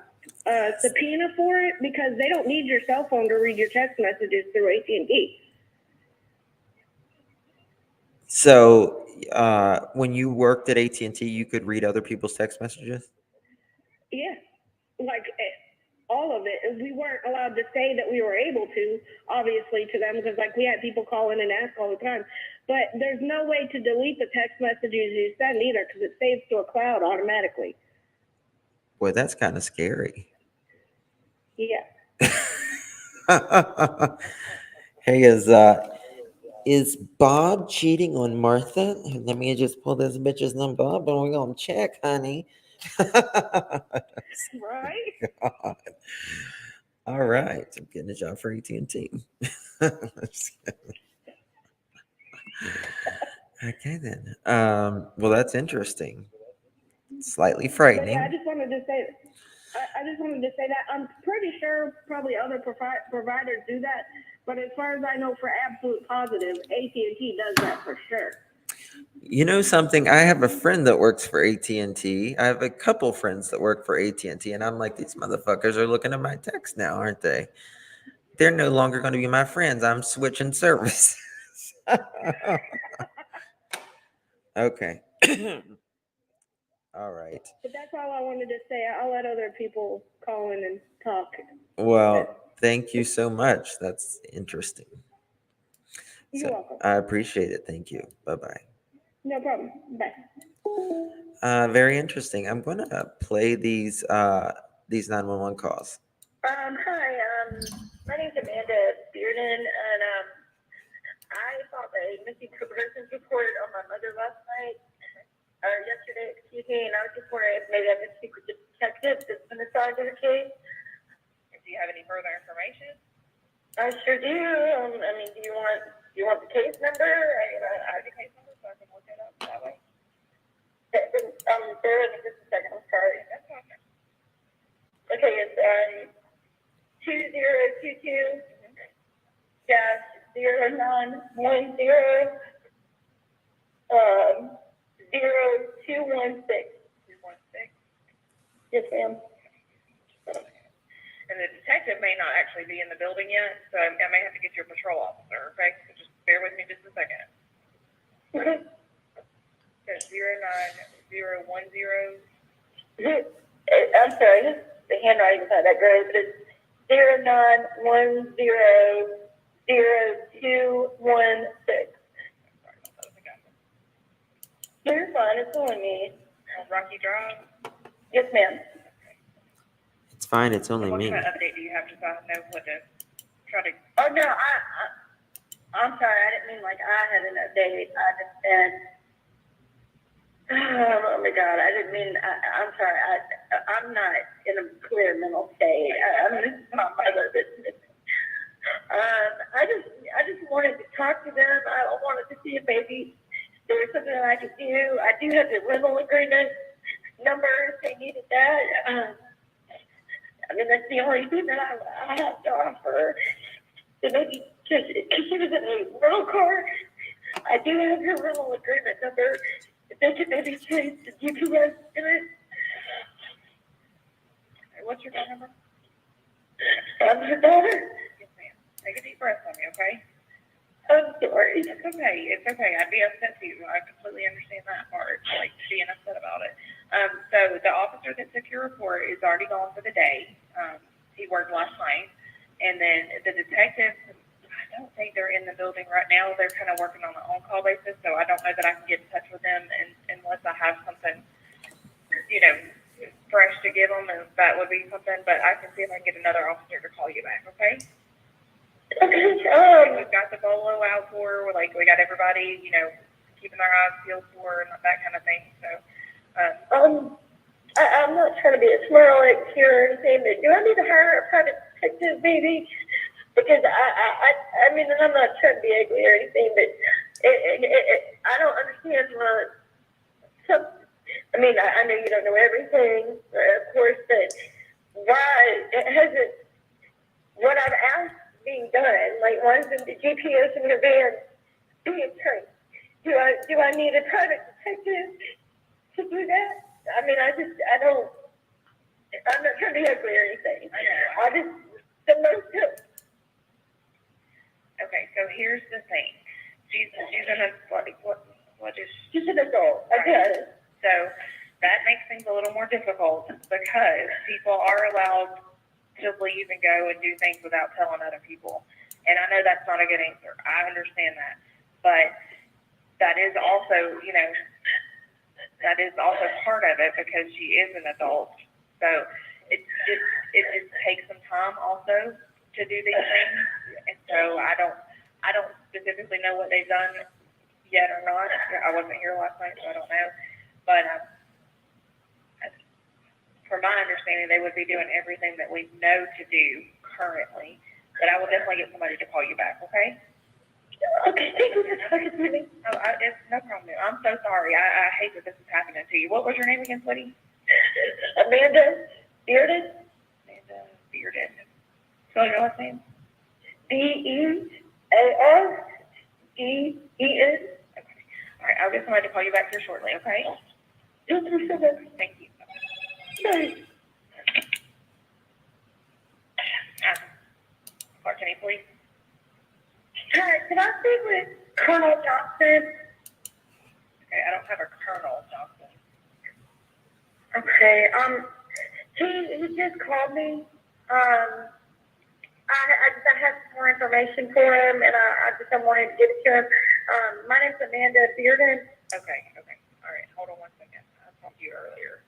subpoena for it, because they don't need your cell phone to read your text messages through AT&T. So, when you worked at AT&T, you could read other people's text messages? Yeah, like all of it. We weren't allowed to say that we were able to, obviously, to them, because like we had people call in and ask all the time. But there's no way to delete the text messages you send either, because it saves to a cloud automatically. Boy, that's kind of scary. Yeah. Hey, is Bob cheating on Martha? Let me just pull this bitch's number up and we're gonna check, honey. Right? God. All right, I'm getting a job for AT&T. Okay then. Well, that's interesting. Slightly frightening. But yeah, I just wanted to say that I'm pretty sure probably other providers do that, but as far as I know, for absolute positive, AT&T does that for sure. You know something? I have a friend that works for AT&T. I have a couple friends that work for AT&T, and I'm like, these motherfuckers are looking at my text now, aren't they? They're no longer going to be my friends. I'm switching services. Okay. All right. But that's all I wanted to say. I'll let other people call in and talk. Well, thank you so much. That's interesting. You're welcome. I appreciate it. Thank you. Bye-bye. No problem. Bye. Very interesting. I'm going to play these 911 calls. Hi, my name's Amanda Bearden, and I saw a missing persons report on my mother last night, or yesterday, excuse me, and I was just wondering if maybe I could speak with the detective that's been assigned to the case. Do you have any further information? I sure do. I mean, do you want the case number? I have the case number so I can look it up that way. Bear with me just a second. I'm sorry. That's okay. Okay, it's 2022 -0910 0216. Yes, ma'am. And the detective may not actually be in the building yet, so I may have to get your patrol officer, okay? So just bear with me just a second. Okay. That's 09010. I'm sorry, the handwriting's not that great, but it's 09100216. You're fine, it's only me. Rocky Drive? Yes, ma'am. It's fine. It's only What me. kind of update do you have, just so I know what to try to... Oh, no, I'm sorry, I didn't mean like I had an update. I just said, Oh my God, I didn't mean, I'm sorry, I'm not in a clear mental state. This is my mother that's missing. I just wanted to talk to them. I wanted to see if maybe there was something that I could do. I do have the rental agreement number if they needed that. I mean, that's the only thing that I have to offer. So maybe just, because she was in a rental car, I do have her rental agreement number. If they could maybe change the GPS in it. What's your phone number? I'm her daughter. Yes, ma'am. Take a deep breath for me, okay? I'm sorry. It's okay. It's okay. I'd be upset too. I completely understand that part, like being upset about it. So the officer that took your report is already gone for the day. He worked last night. And then the detectives, I don't think they're in the building right now. They're kind of working on an on-call basis, so I don't know that I can get in touch with them unless I have something, fresh to give them, and that would be something. But I can see if I can get another officer to call you back, okay? Okay. We've got the bolo out for, we got everybody, keeping their eyes peeled for, and that kind of thing. So, I'm not trying to be a smart here or anything, but do I need to hire a private detective, maybe? Because I mean, and I'm not trying to be ugly or anything, but I don't understand I mean, I know you don't know everything, of course, but why hasn't what I've asked being done? Like, why isn't the GPS in your van being turned? Do I need a private detective to do that? I mean, I'm not trying to be ugly or anything. The most help. okay, so here's the thing. She's what is she? She's an adult, I guess. So that makes things a little more difficult because people are allowed to leave and go and do things without telling other people. And I know that's not a good answer. I understand that. But that is also, that is also part of it because she is an adult. So it just takes some time also to do these things. And so I don't specifically know what they've done yet or not. I wasn't here last night, so I don't know. But from my understanding, they would be doing everything that we know to do currently. But I will definitely get somebody to call you back, okay? Okay, thank you for talking to me. Oh, it's no problem. I'm so sorry. I hate that this is happening to you. What was your name again, sweetie? Amanda Bearden. Amanda Bearden. Spell your last name? Bearden. Okay. All right, I'll get somebody to call you back here shortly, okay? Thank you so much. Thank you. Bye. Clark County Police. Hi, can I speak with Colonel Johnson? Okay, I don't have a Colonel Johnson. Okay, he just called me. I have some more information for him, and I just don't want to give it to him. My name's Amanda Bearden. Okay. All right, hold on one second. I talked to you earlier.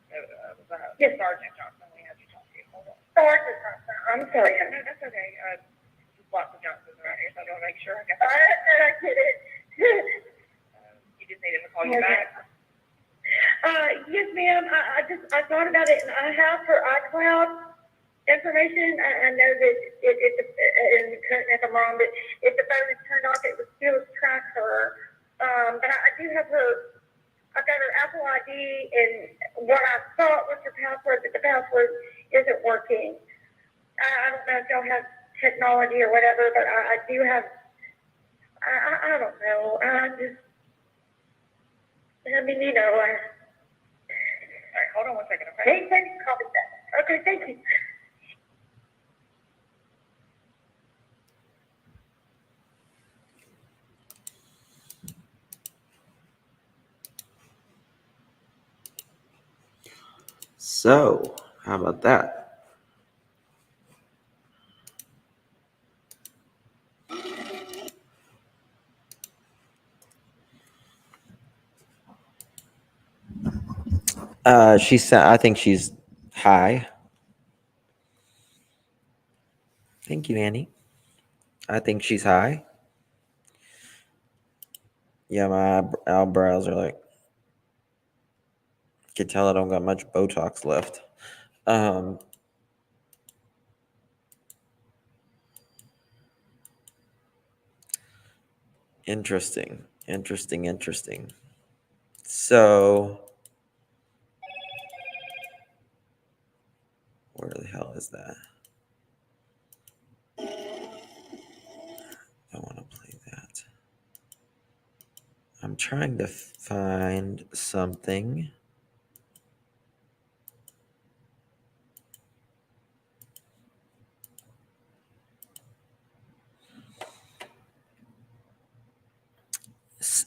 Yes. Sergeant Johnson, we had you talk to. Hold on. Sergeant Johnson. I'm sorry. No, that's okay. Lots of Johnsons around here, so I want to make sure I got I get it. You just needed to call you back? Yes, ma'am. I thought about it, and I have her iCloud information. I know that and correct me if I'm wrong, but if the phone is turned off, it would still track her. But I do have her. I've got her Apple ID, and what I thought was her password, but the password isn't working. I don't know if y'all have technology or whatever, but I do have. I don't know. I mean, All right, hold on one second, okay? Thanks for calling back. Okay, thank you. So, how about that? She said, I think she's high. Thank you, Annie. I think she's high. Yeah, my eyebrows are like, Can tell I don't got much Botox left. Interesting. So, where the hell is that? I want to play that. I'm trying to find something.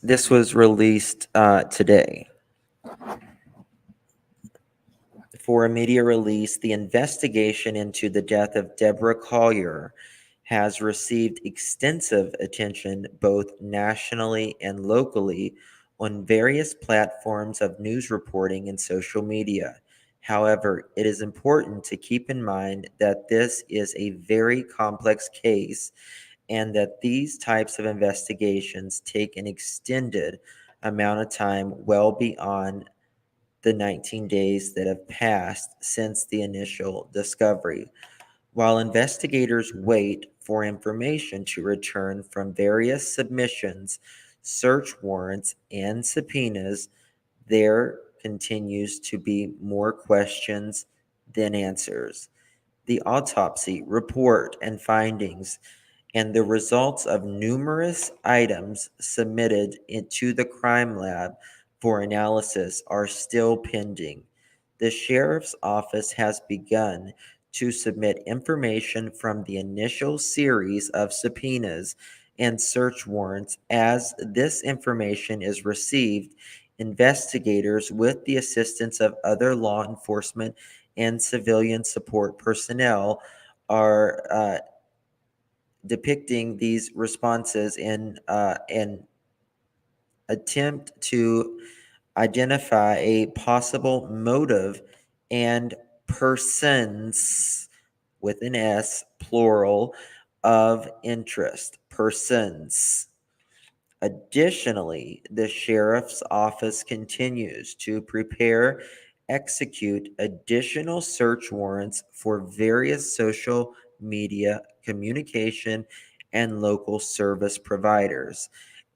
This was released today. For a media release, the investigation into the death of Deborah Collier has received extensive attention both nationally and locally on various platforms of news reporting and social media. However, it is important to keep in mind that this is a very complex case and that these types of investigations take an extended amount of time, well beyond the 19 days that have passed since the initial discovery. While investigators wait for information to return from various submissions, search warrants, and subpoenas, there continues to be more questions than answers. The autopsy report and findings and the results of numerous items submitted into the crime lab for analysis are still pending. The sheriff's office has begun to submit information from the initial series of subpoenas and search warrants. As this information is received, investigators, with the assistance of other law enforcement and civilian support personnel, are depicting these responses in an attempt to identify a possible motive and persons with an S, plural, of interest. Persons. Additionally, the sheriff's office continues to execute additional search warrants for various social media communication and local service providers.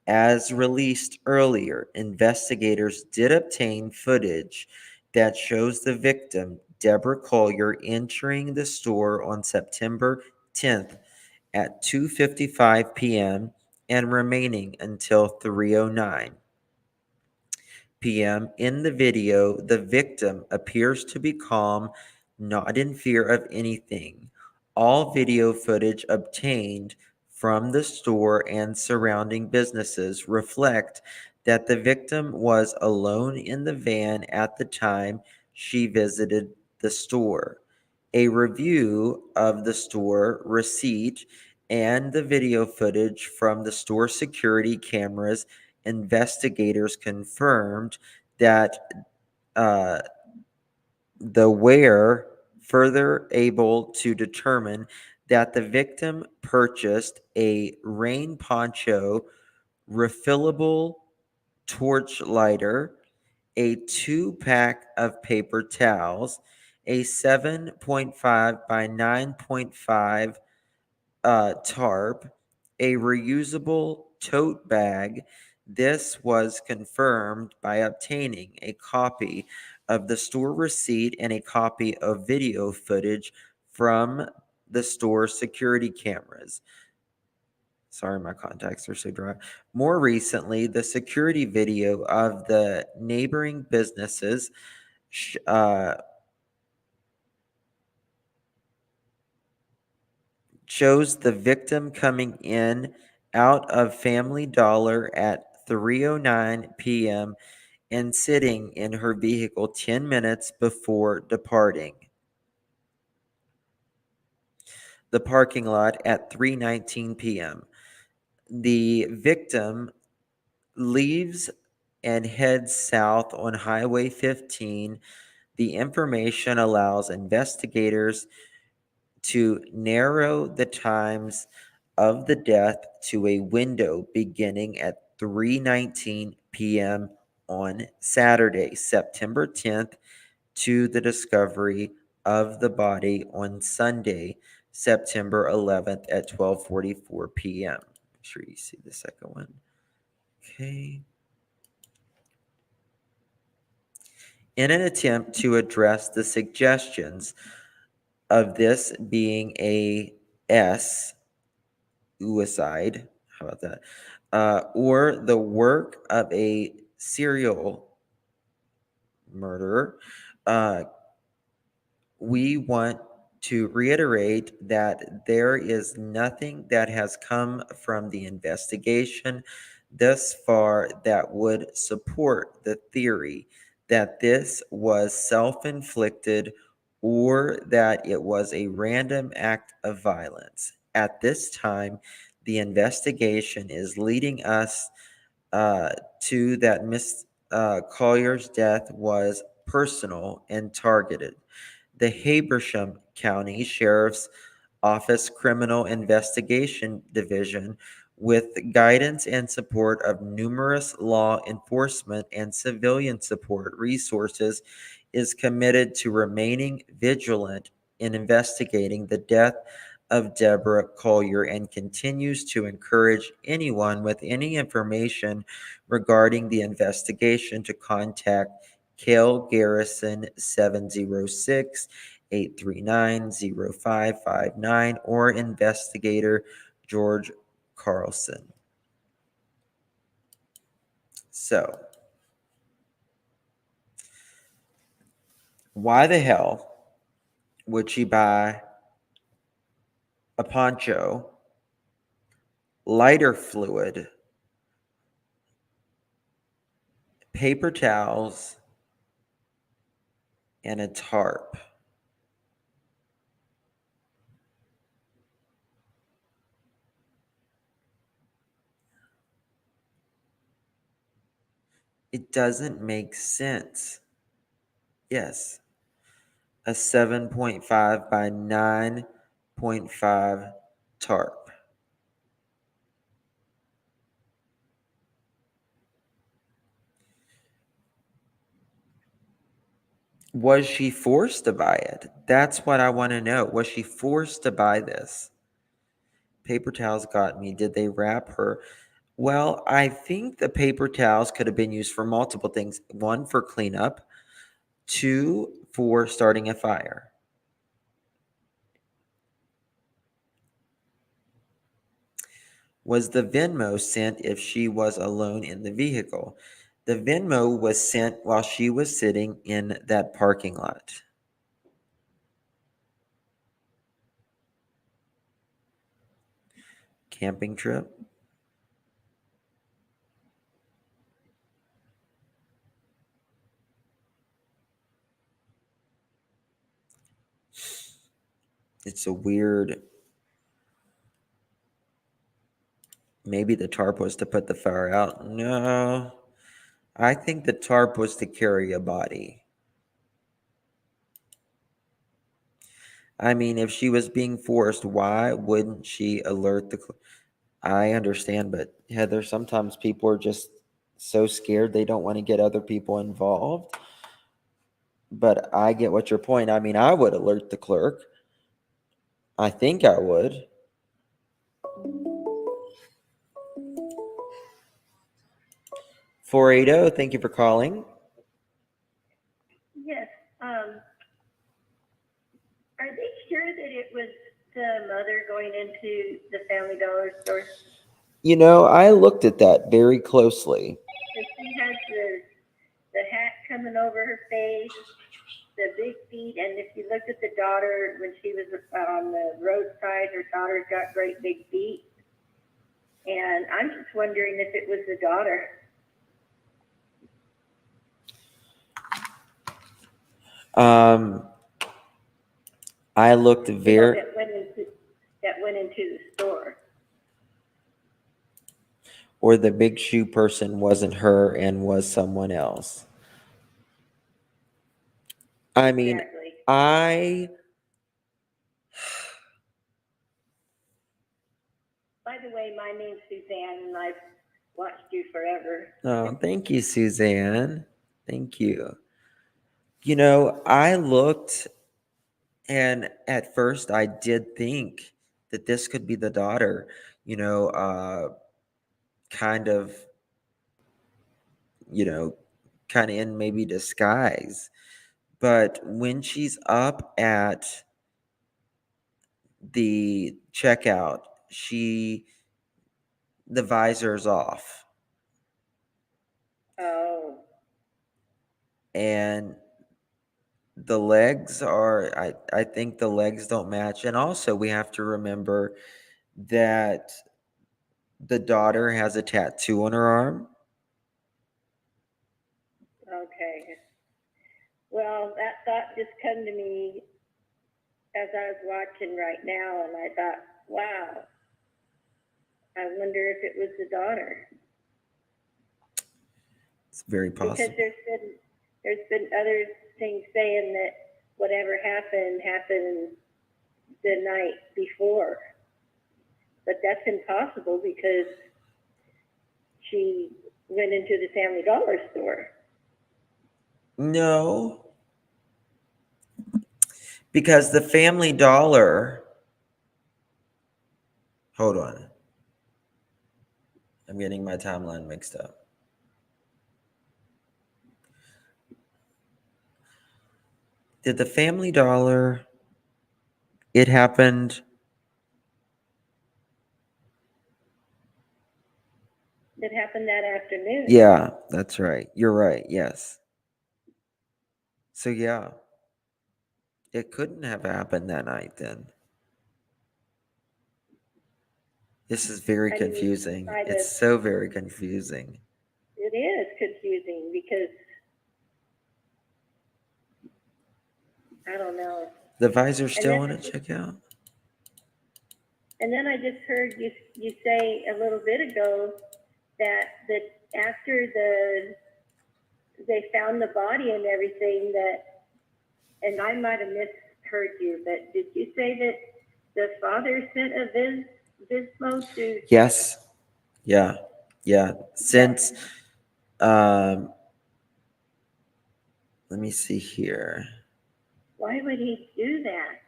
As released earlier, investigators did obtain footage that shows the victim, Deborah Collier, entering the store on September 10th at 2:55 p.m. and remaining until 3:09 p.m. In the video, the victim appears to be calm, not in fear of anything. All video footage obtained from the store and surrounding businesses reflect that the victim was alone in the van at the time she visited the store. A review of the store receipt and the video footage from the store security cameras, investigators confirmed that the wearer further able to determine that the victim purchased a rain poncho, refillable torch lighter, a 2-pack of paper towels, a 7.5 by 9.5 tarp, a reusable tote bag. This was confirmed by obtaining a copy of the store receipt and a copy of video footage from the store security cameras. Sorry, my contacts are so dry. More recently, the security video of the neighboring businesses shows the victim coming in out of Family Dollar at 3:09 p.m. and sitting in her vehicle 10 minutes before departing the parking lot at 3:19 p.m. The victim leaves and heads south on Highway 15. The information allows investigators to narrow the times of the death to a window beginning at 3:19 p.m. on Saturday, September 10th, to the discovery of the body on Sunday, September 11th at 12:44 p.m. Make sure you see the second one. Okay. In an attempt to address the suggestions of this being a suicide, how about that? Or the work of a serial murderer, we want to reiterate that there is nothing that has come from the investigation thus far that would support the theory that this was self-inflicted or that it was a random act of violence. At this time, the investigation is leading us to that Miss Collier's death was personal and targeted. The Habersham County Sheriff's Office Criminal Investigation Division, with guidance and support of numerous law enforcement and civilian support resources, is committed to remaining vigilant in investigating the death of Deborah Collier and continues to encourage anyone with any information regarding the investigation to contact Cale Garrison 706-839-0559 or investigator George Carlson. So, why the hell would she buy a poncho, lighter fluid, paper towels, and a tarp? It doesn't make sense. Yes, a 7.5 by 9.5 tarp. Was she forced to buy it? That's what I want to know. Was she forced to buy this? Paper towels got me. Did they wrap her? Well, I think the paper towels could have been used for multiple things. One, for cleanup. Two, for starting a fire. Was the Venmo sent if she was alone in the vehicle? The Venmo was sent while she was sitting in that parking lot. Camping trip. It's a weird. Maybe the tarp was to put the fire out. No, I think the tarp was to carry a body. I mean, if she was being forced, why wouldn't she alert the... I understand, but Heather, sometimes people are just so scared they don't want to get other people involved. But I get what your point. I mean, I would alert the clerk. I think I would. (480), thank you for calling. Yes. Are they sure that it was the mother going into the Family Dollar store? You know, I looked at that very closely. Because she has the hat coming over her face, the big feet, and if you looked at the daughter when she was on the roadside, her daughter's got great big feet. And I'm just wondering if it was the daughter. I looked very... that went into the store. Or the big shoe person wasn't her and was someone else. I mean, Exactly. By the way, my name's Suzanne, and I've watched you forever. Oh, thank you, Suzanne. Thank you. You know, I looked, and at first I did think that this could be the daughter, you know, kind of, you know, kind of in maybe disguise. But when she's up at the checkout, the visor's off. Oh, And the legs are, I think the legs don't match. And also we have to remember that the daughter has a tattoo on her arm. okay. Well, that thought just come to me as I was watching right now, and I thought, wow, I wonder if it was the daughter. It's very Because possible. there's been other things saying that whatever happened the night before. But that's impossible because she went into the Family Dollar store. No, because the Family Dollar, hold on. I'm getting my timeline mixed up. Did the Family Dollar, it happened, It happened that afternoon. yeah, that's right. You're right. Yes. So yeah, it couldn't have happened that night then. This is very I mean, confusing. might It's have- so very confusing. It is confusing because I don't know. The visor's still on then- at checkout? And then I just heard you say a little bit ago that after they found the body and everything and I might have misheard you, but did you say that the father sent a Vismo to? Yes. Yeah. Yeah. Since, let me see here. Why would he do that?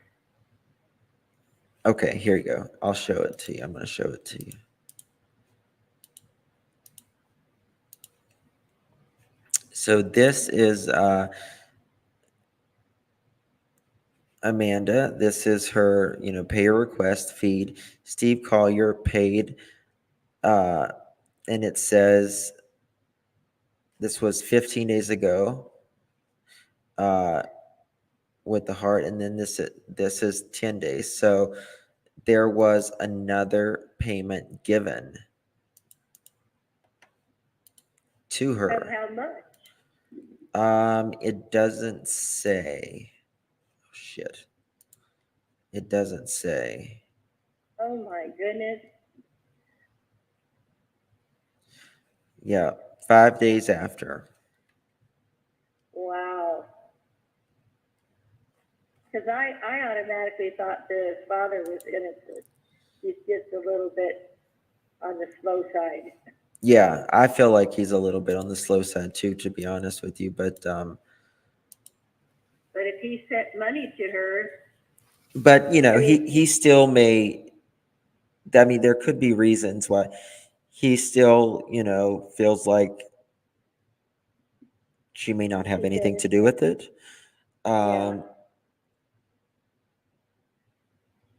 Okay, here you go. I'll show it to you. I'm going to show it to you. So this is Amanda. This is her, pay your request feed. Steve Collier paid, and it says this was 15 days ago with the heart, and then this is 10 days. So there was another payment given to Of her. how much? It doesn't say. Oh, shit. It doesn't say. Oh my goodness. Yeah, 5 days after. Wow. Because I automatically thought the father was innocent. He's just a little bit on the slow side. Yeah, I feel like he's a little bit on the slow side too, to be honest with you. But But if he sent money to her, he still may. I mean, there could be reasons why he still, feels like she may not have anything to do with it.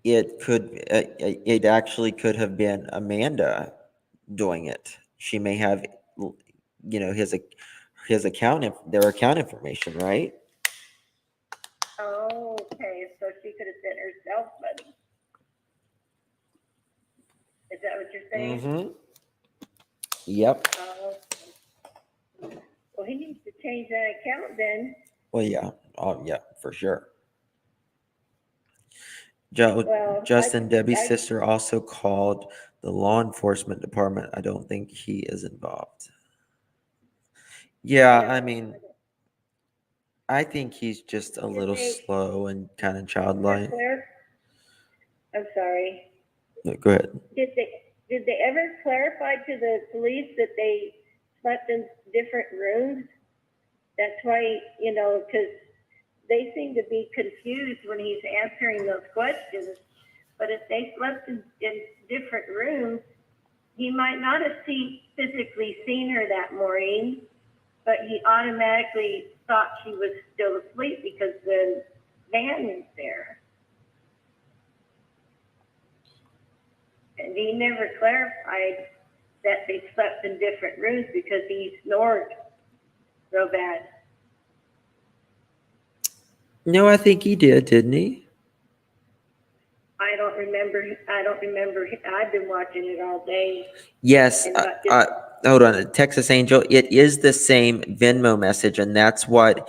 It actually could have been Amanda doing it. She may have, his their account information, right? oh, okay, so she could have sent herself money. Is that what you're saying? Mm-hmm. Yep. Well, he needs to change that account then. Well, yeah. Oh, yeah, for sure. Justin, Debbie's sister also called the law enforcement department. I don't think he is involved. Yeah, I mean, I think he's just a little slow and kind of childlike. I'm sorry. No, go ahead. Did did they ever clarify to the police that they slept in different rooms? That's why, because they seem to be confused when he's answering those questions. But if they slept in different rooms, he might not have physically seen her that morning, but he automatically thought she was still asleep because the van was there. And he never clarified that they slept in different rooms because he snored so bad. No, I think he did, didn't he? I don't remember. I've been watching it all day. Yes. And got Hold on. Texas Angel, it is the same Venmo message, and that's what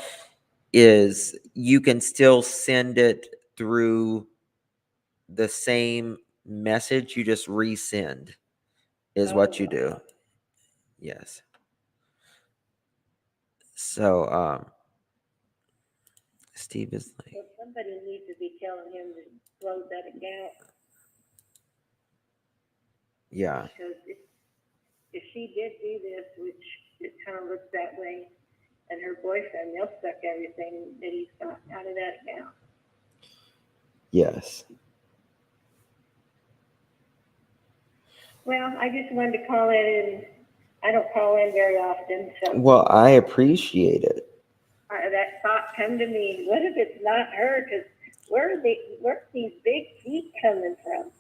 is, you can still send it through the same message. You just resend is what you do. Yes. So, Steve is like, Well, somebody needs to be telling him to close that account. yeah. Because if she did do this, which it kind of looks that way, and her boyfriend, they'll suck everything that he's got out of that account. Yes. Well, I just wanted to call in, and I don't call in very often, so Well, I appreciate it. that thought come to me. What if it's not her? Because where's these big feet coming from?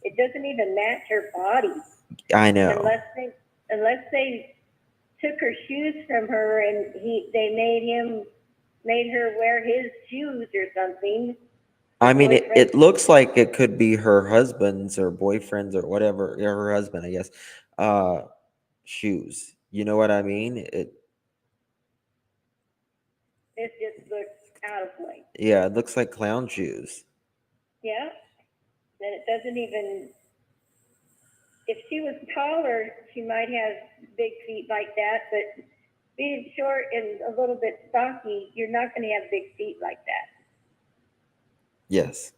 It doesn't even match her body. I know. Unless they took her shoes from her and they made her wear his shoes or something. I mean, it looks like it could be her husband's or boyfriend's or whatever, or her husband, I guess, shoes. You know what I mean? It just looks out of place. Yeah, it looks like clown shoes. Yeah. And it doesn't even, if she was taller, she might have big feet like that, but being short and a little bit stocky, you're not going to have big feet like that. Yes.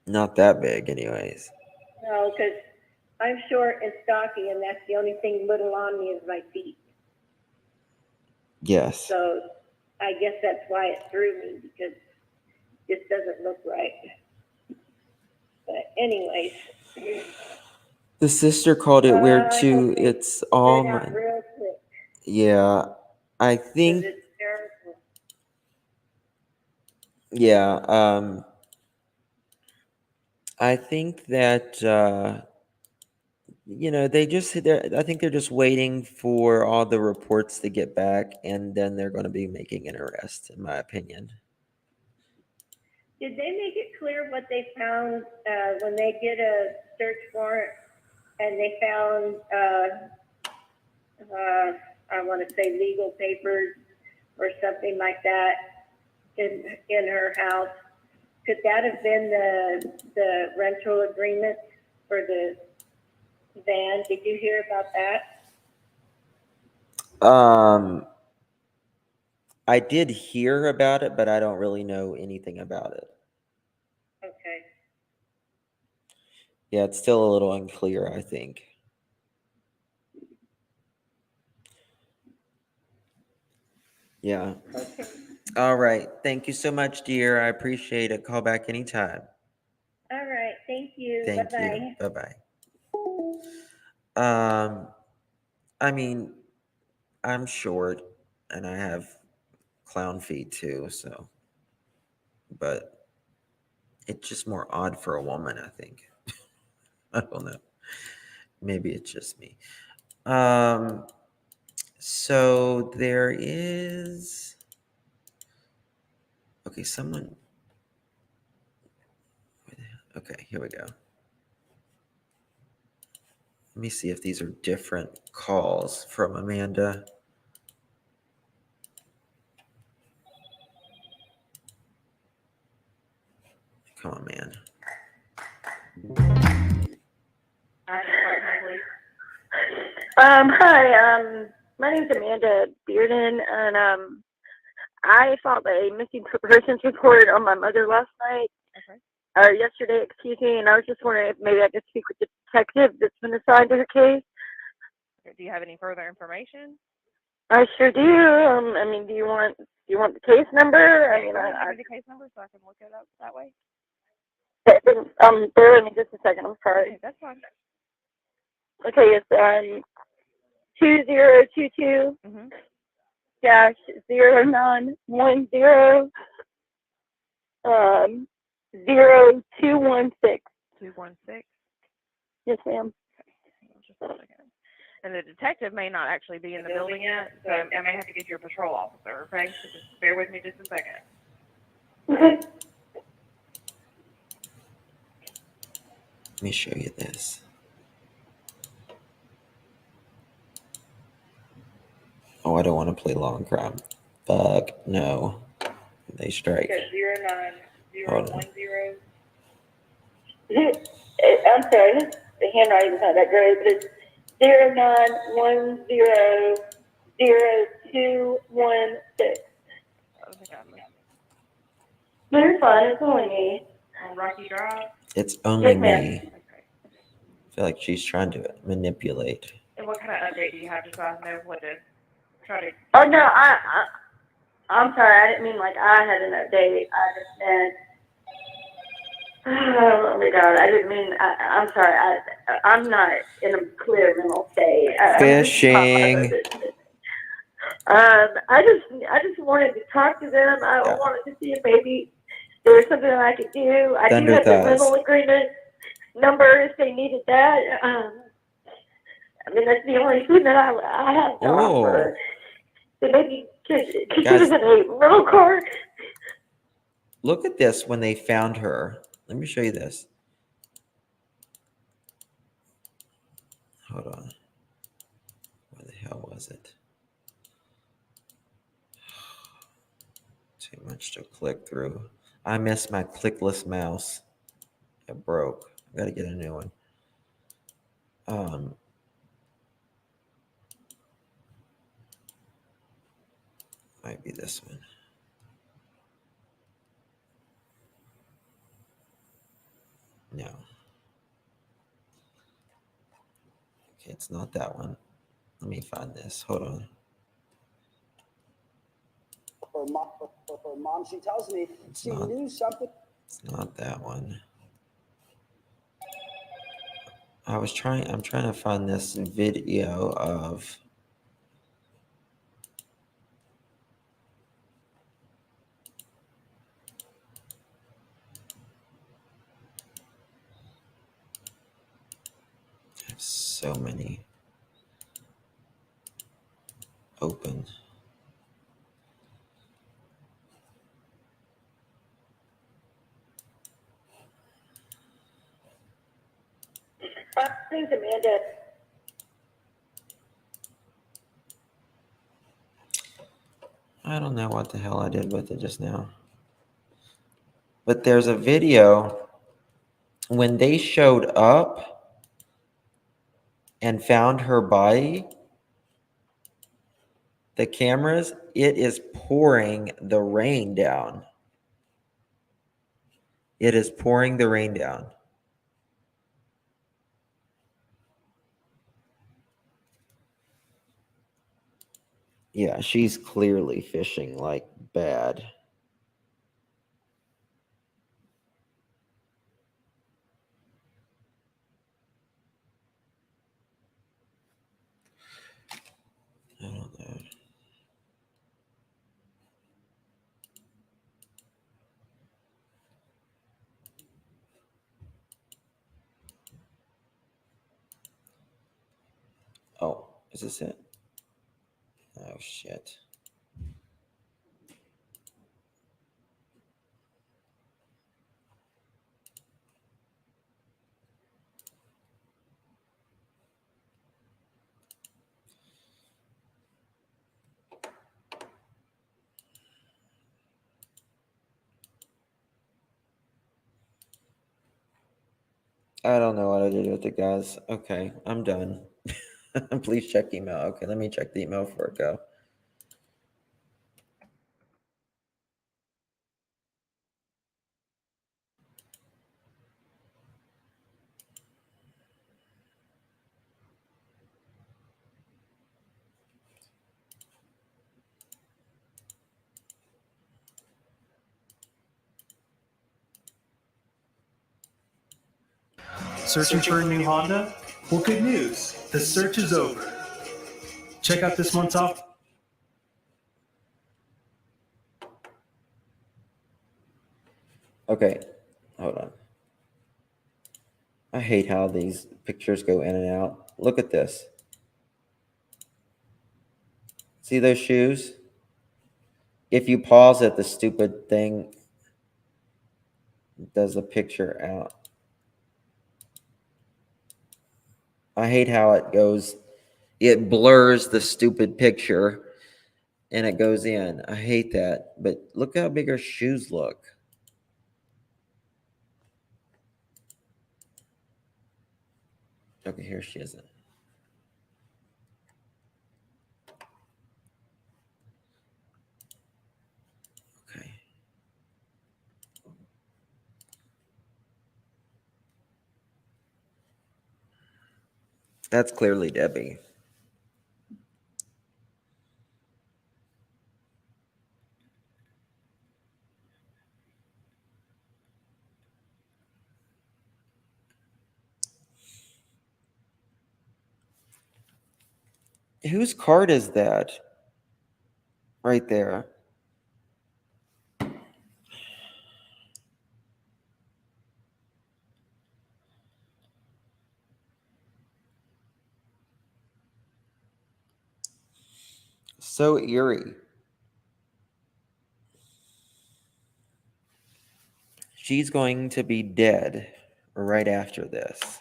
Not that big, anyways. No, because I'm short and stocky, and that's the only thing little on me is my feet. Yes. So I guess that's why it threw me, because it doesn't look right. But anyways. The sister called it weird too. It's all Out my, real quick, yeah. I 'cause think, it's terrible. yeah. I think that I think they're just waiting for all the reports to get back, and then they're going to be making an arrest, in my opinion. Did they make it clear what they found when they did a search warrant and they found, I want to say legal papers or something like that in her house? Could that have been the rental agreement for the van? Did you hear about that? I did hear about it, but I don't really know anything about it. Okay. Yeah, it's still a little unclear, I think. Yeah. Okay. All right. Thank you so much, dear. I appreciate it. Call back anytime. All right. Thank you. Thank Bye-bye. you. Bye-bye. I mean, I'm short and I have clown feet too, so, but it's just more odd for a woman, I think. I don't know. Maybe it's just me. So there is, okay, okay, here we go. Let me see if these are different calls from Amanda. Come on, man. Hi, my name's Amanda Bearden, and I filed a missing persons report on my mother last night, or yesterday, excuse me, and I was just wondering if maybe I could speak with the detective that's been assigned to her case. Do you have any further information? I sure do. I mean, do you want the case number? I mean, Go ahead and give I me the case number so I can look it up that way. bear with me just a second. I'm sorry. Okay, that's fine. Okay, it's 2022 dash 0910 0216. 216. Yes, ma'am. Just a second. And the detective may not actually be in the building yet, so I may have to get your patrol officer, okay? So just bear with me just a second. Okay. Let me show you this. Oh, I don't want to play long crime. Fuck no. They strike. Okay, 09010. I'm sorry, the handwriting's not that great, but it's 09100216. No, you're fine. It's only me. On Rocky Drive? It's only Yes, ma'am. me. I feel like she's trying to manipulate. And what kind of update do you have just so I know what to try to... Oh, no, I'm sorry. I didn't mean like I had an update. I just meant... Oh my God! I didn't mean. I'm sorry. I'm not in a clear mental state. Fishing. I just wanted to talk to them. I wanted to see if maybe there was something that I could do. I do have the rental agreement number if they needed that. I mean, that's the only thing that I have to offer. So maybe could you give us a rental car? Look at this when they found her. Let me show you this. Hold on. Where the hell was it? Too much to click through. I missed my clickless mouse. It broke. I gotta get a new one. Might be this one. No. Okay, it's not that one. Let me find this. Hold on. Her mom, she tells me she knew something. It's not that one. I'm trying to find this video of I have so many open. Thanks, Amanda. I don't know what the hell I did with it just now. But there's a video when they showed up and found her body. The cameras, it is pouring the rain down. It is pouring the rain down. Yeah, she's clearly fishing like bad. I don't know. Oh, is this it? Oh, shit. I don't know what I did with it, guys. Okay, I'm done. Please check email. Okay, let me check the email before I go. Searching for a new Honda? Well, good news. The search is over. Check out this month's offer. Okay, hold on. I hate how these pictures go in and out. Look at this. See those shoes? If you pause it, the stupid thing does the picture out. I hate how it goes. It blurs the stupid picture and it goes in. I hate that. But look how big her shoes look. Okay, here she is. Okay. That's clearly Debbie. Whose card is that? Right there. So eerie. She's going to be dead right after this.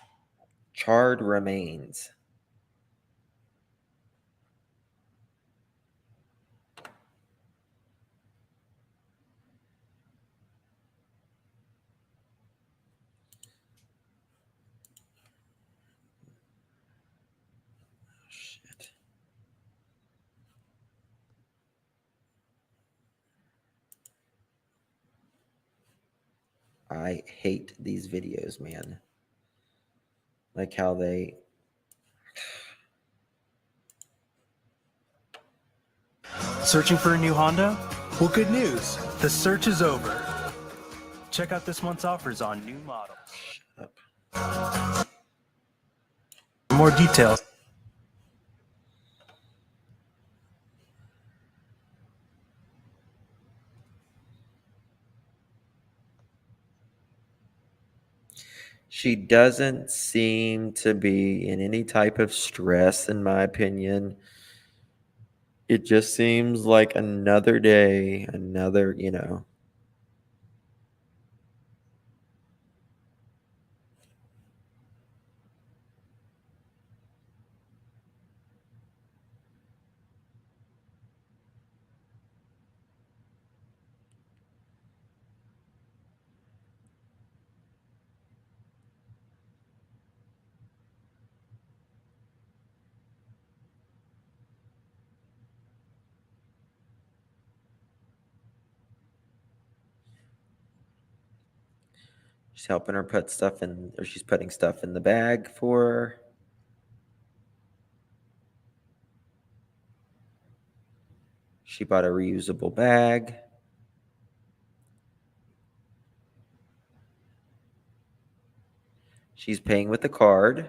Charred remains. Shit. I hate these videos, man. Like how they... Searching for a new Honda? Well, good news. The search is over. Check out this month's offers on new models. Shut up. For more details. She doesn't seem to be in any type of stress, in my opinion. It just seems like another day, another, you know. She's helping her put stuff in, or she's putting stuff in the bag for her. She bought a reusable bag. She's paying with a card.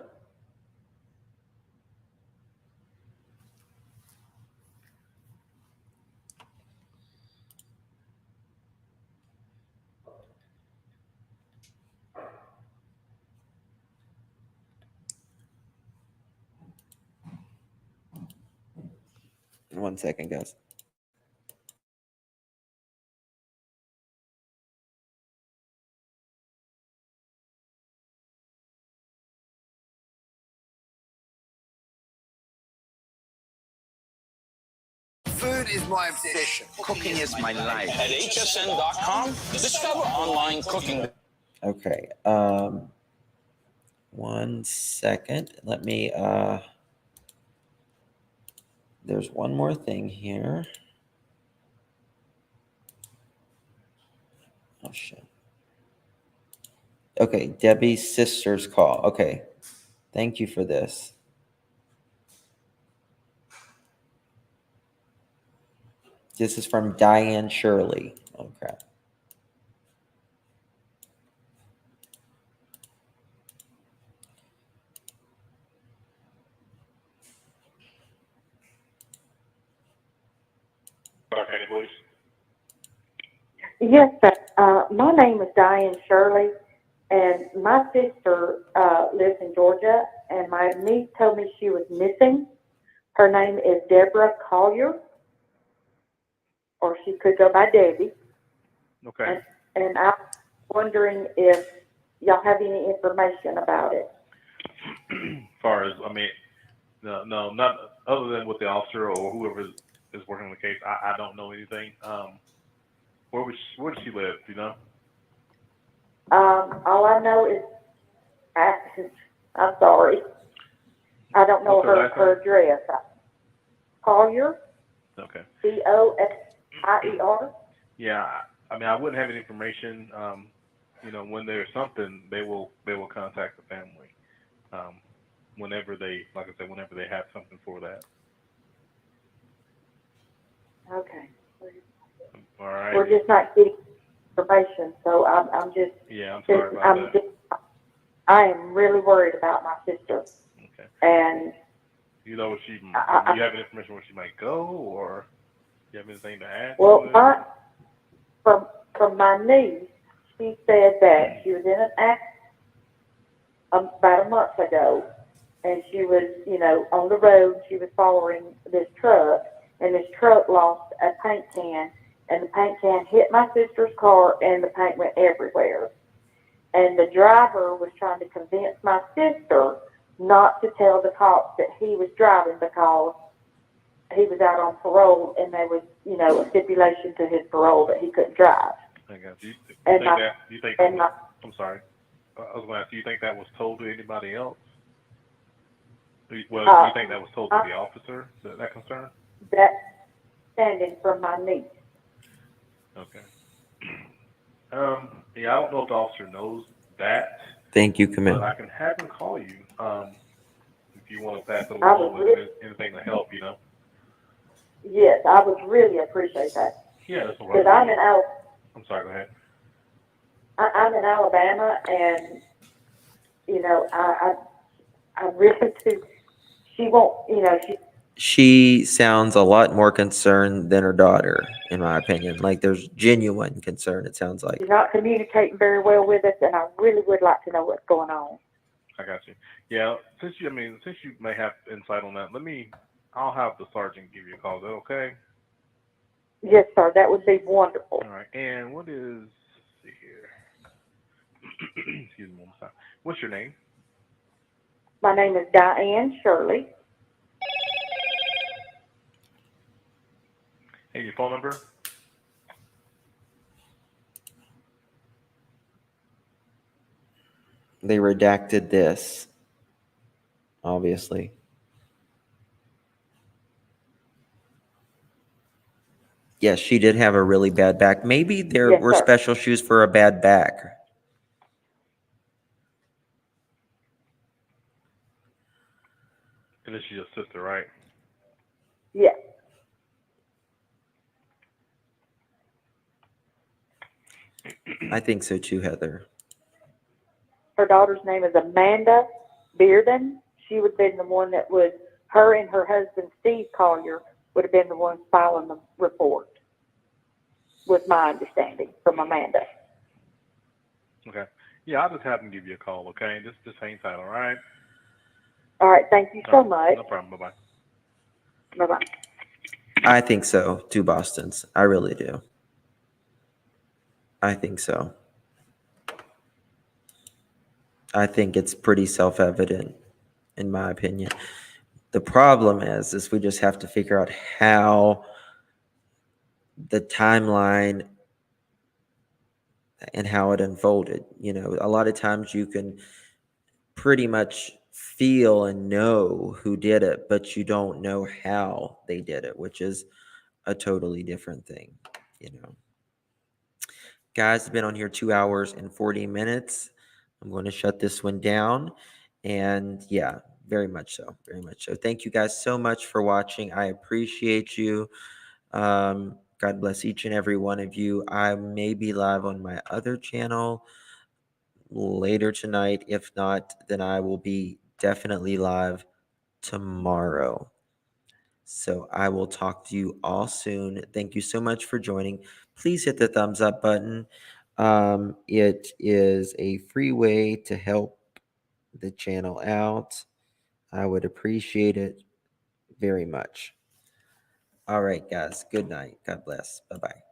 One second, guys. Food is my obsession. Cooking is my life. At hsn.com, discover online cooking. Okay. One second. Let me there's one more thing here. Oh shit. Okay, Debbie's sister's call. Okay. Thank you for this. This is from Diane Shirley. Oh crap. Patty Boys. Yes, sir. My name is Diane Shirley, and my sister lives in Georgia, and my niece told me she was missing. Her name is Deborah Collier, or she could go by Debbie. Okay. And I'm wondering if y'all have any information about it. As far as, I mean, no, not other than with the officer or whoever is working on the case. I don't know anything. Where does she live? Do you know? All I know is, I'm sorry, I don't know What's her her, last her address. Collier, Okay. Cosier. Yeah, I mean, I wouldn't have any information. When there's something, they will contact the family. Whenever they, like I said, whenever they have something for that. Okay. All right. We're just not getting information, so I'm just. Yeah, I'm sorry about that. I am really worried about my sister. Okay. And You know, do you have any information where she might go, or do you have anything to add? well, from my niece, she said that she was in an accident about a month ago, and she was, on the road. She was following this truck, and this truck lost a paint can, and the paint can hit my sister's car, and the paint went everywhere. And the driver was trying to convince my sister not to tell the cops that he was driving because he was out on parole, and there was, a stipulation to his parole that he couldn't drive. I got you. And I'm sorry. I was going to ask, do you think that was told to anybody else? Well, do you think that was told to the officer, that concern? That's standing from my niece. Okay. Yeah, I don't know if the officer knows that. Thank you, Camille. But I can have him call you if you want to pass it along with anything to help, Yes, I would really appreciate that. Yeah, that's all right. Because I'm in I'm sorry, go ahead. I'm in Alabama, and I really do. She won't, She sounds a lot more concerned than her daughter, in my opinion. Like there's genuine concern, it sounds like. she's not communicating very well with us, and I really would like to know what's going on. I got you. Yeah, since you may have insight on that, I'll have the sergeant give you a call. Is that okay? Yes, sir. That would be wonderful. All right. And let's see here. Excuse me one more time. What's your name? My name is Diane Shirley. And your phone number? They redacted this, obviously. Yes, she did have a really bad back. Maybe there were special shoes for a bad back. And this is your sister, right? Yes. I think so too, Heather. Her daughter's name is Amanda Bearden. She would have been the one that would, her and her husband, Steve Collier, would have been the ones filing the report, was my understanding from Amanda. Okay. Yeah, I'll just have them give you a call, okay? Just hang tight, all right? All right. Thank you so much. No problem. Bye-bye. Bye-bye. I think so, too, Boston's. I really do. I think so. I think it's pretty self-evident, in my opinion. The problem is we just have to figure out how the timeline and how it unfolded. A lot of times you can pretty much feel and know who did it, but you don't know how they did it, which is a totally different thing, Guys, I've been on here 2 hours and 40 minutes. I'm going to shut this one down. And yeah, very much so. Very much so. Thank you guys so much for watching. I appreciate you. God bless each and every one of you. I may be live on my other channel later tonight. If not, then I will be definitely live tomorrow. So I will talk to you all soon. Thank you so much for joining. Please hit the thumbs up button. It is a free way to help the channel out. I would appreciate it very much. All right, guys. Good night. God bless. Bye-bye.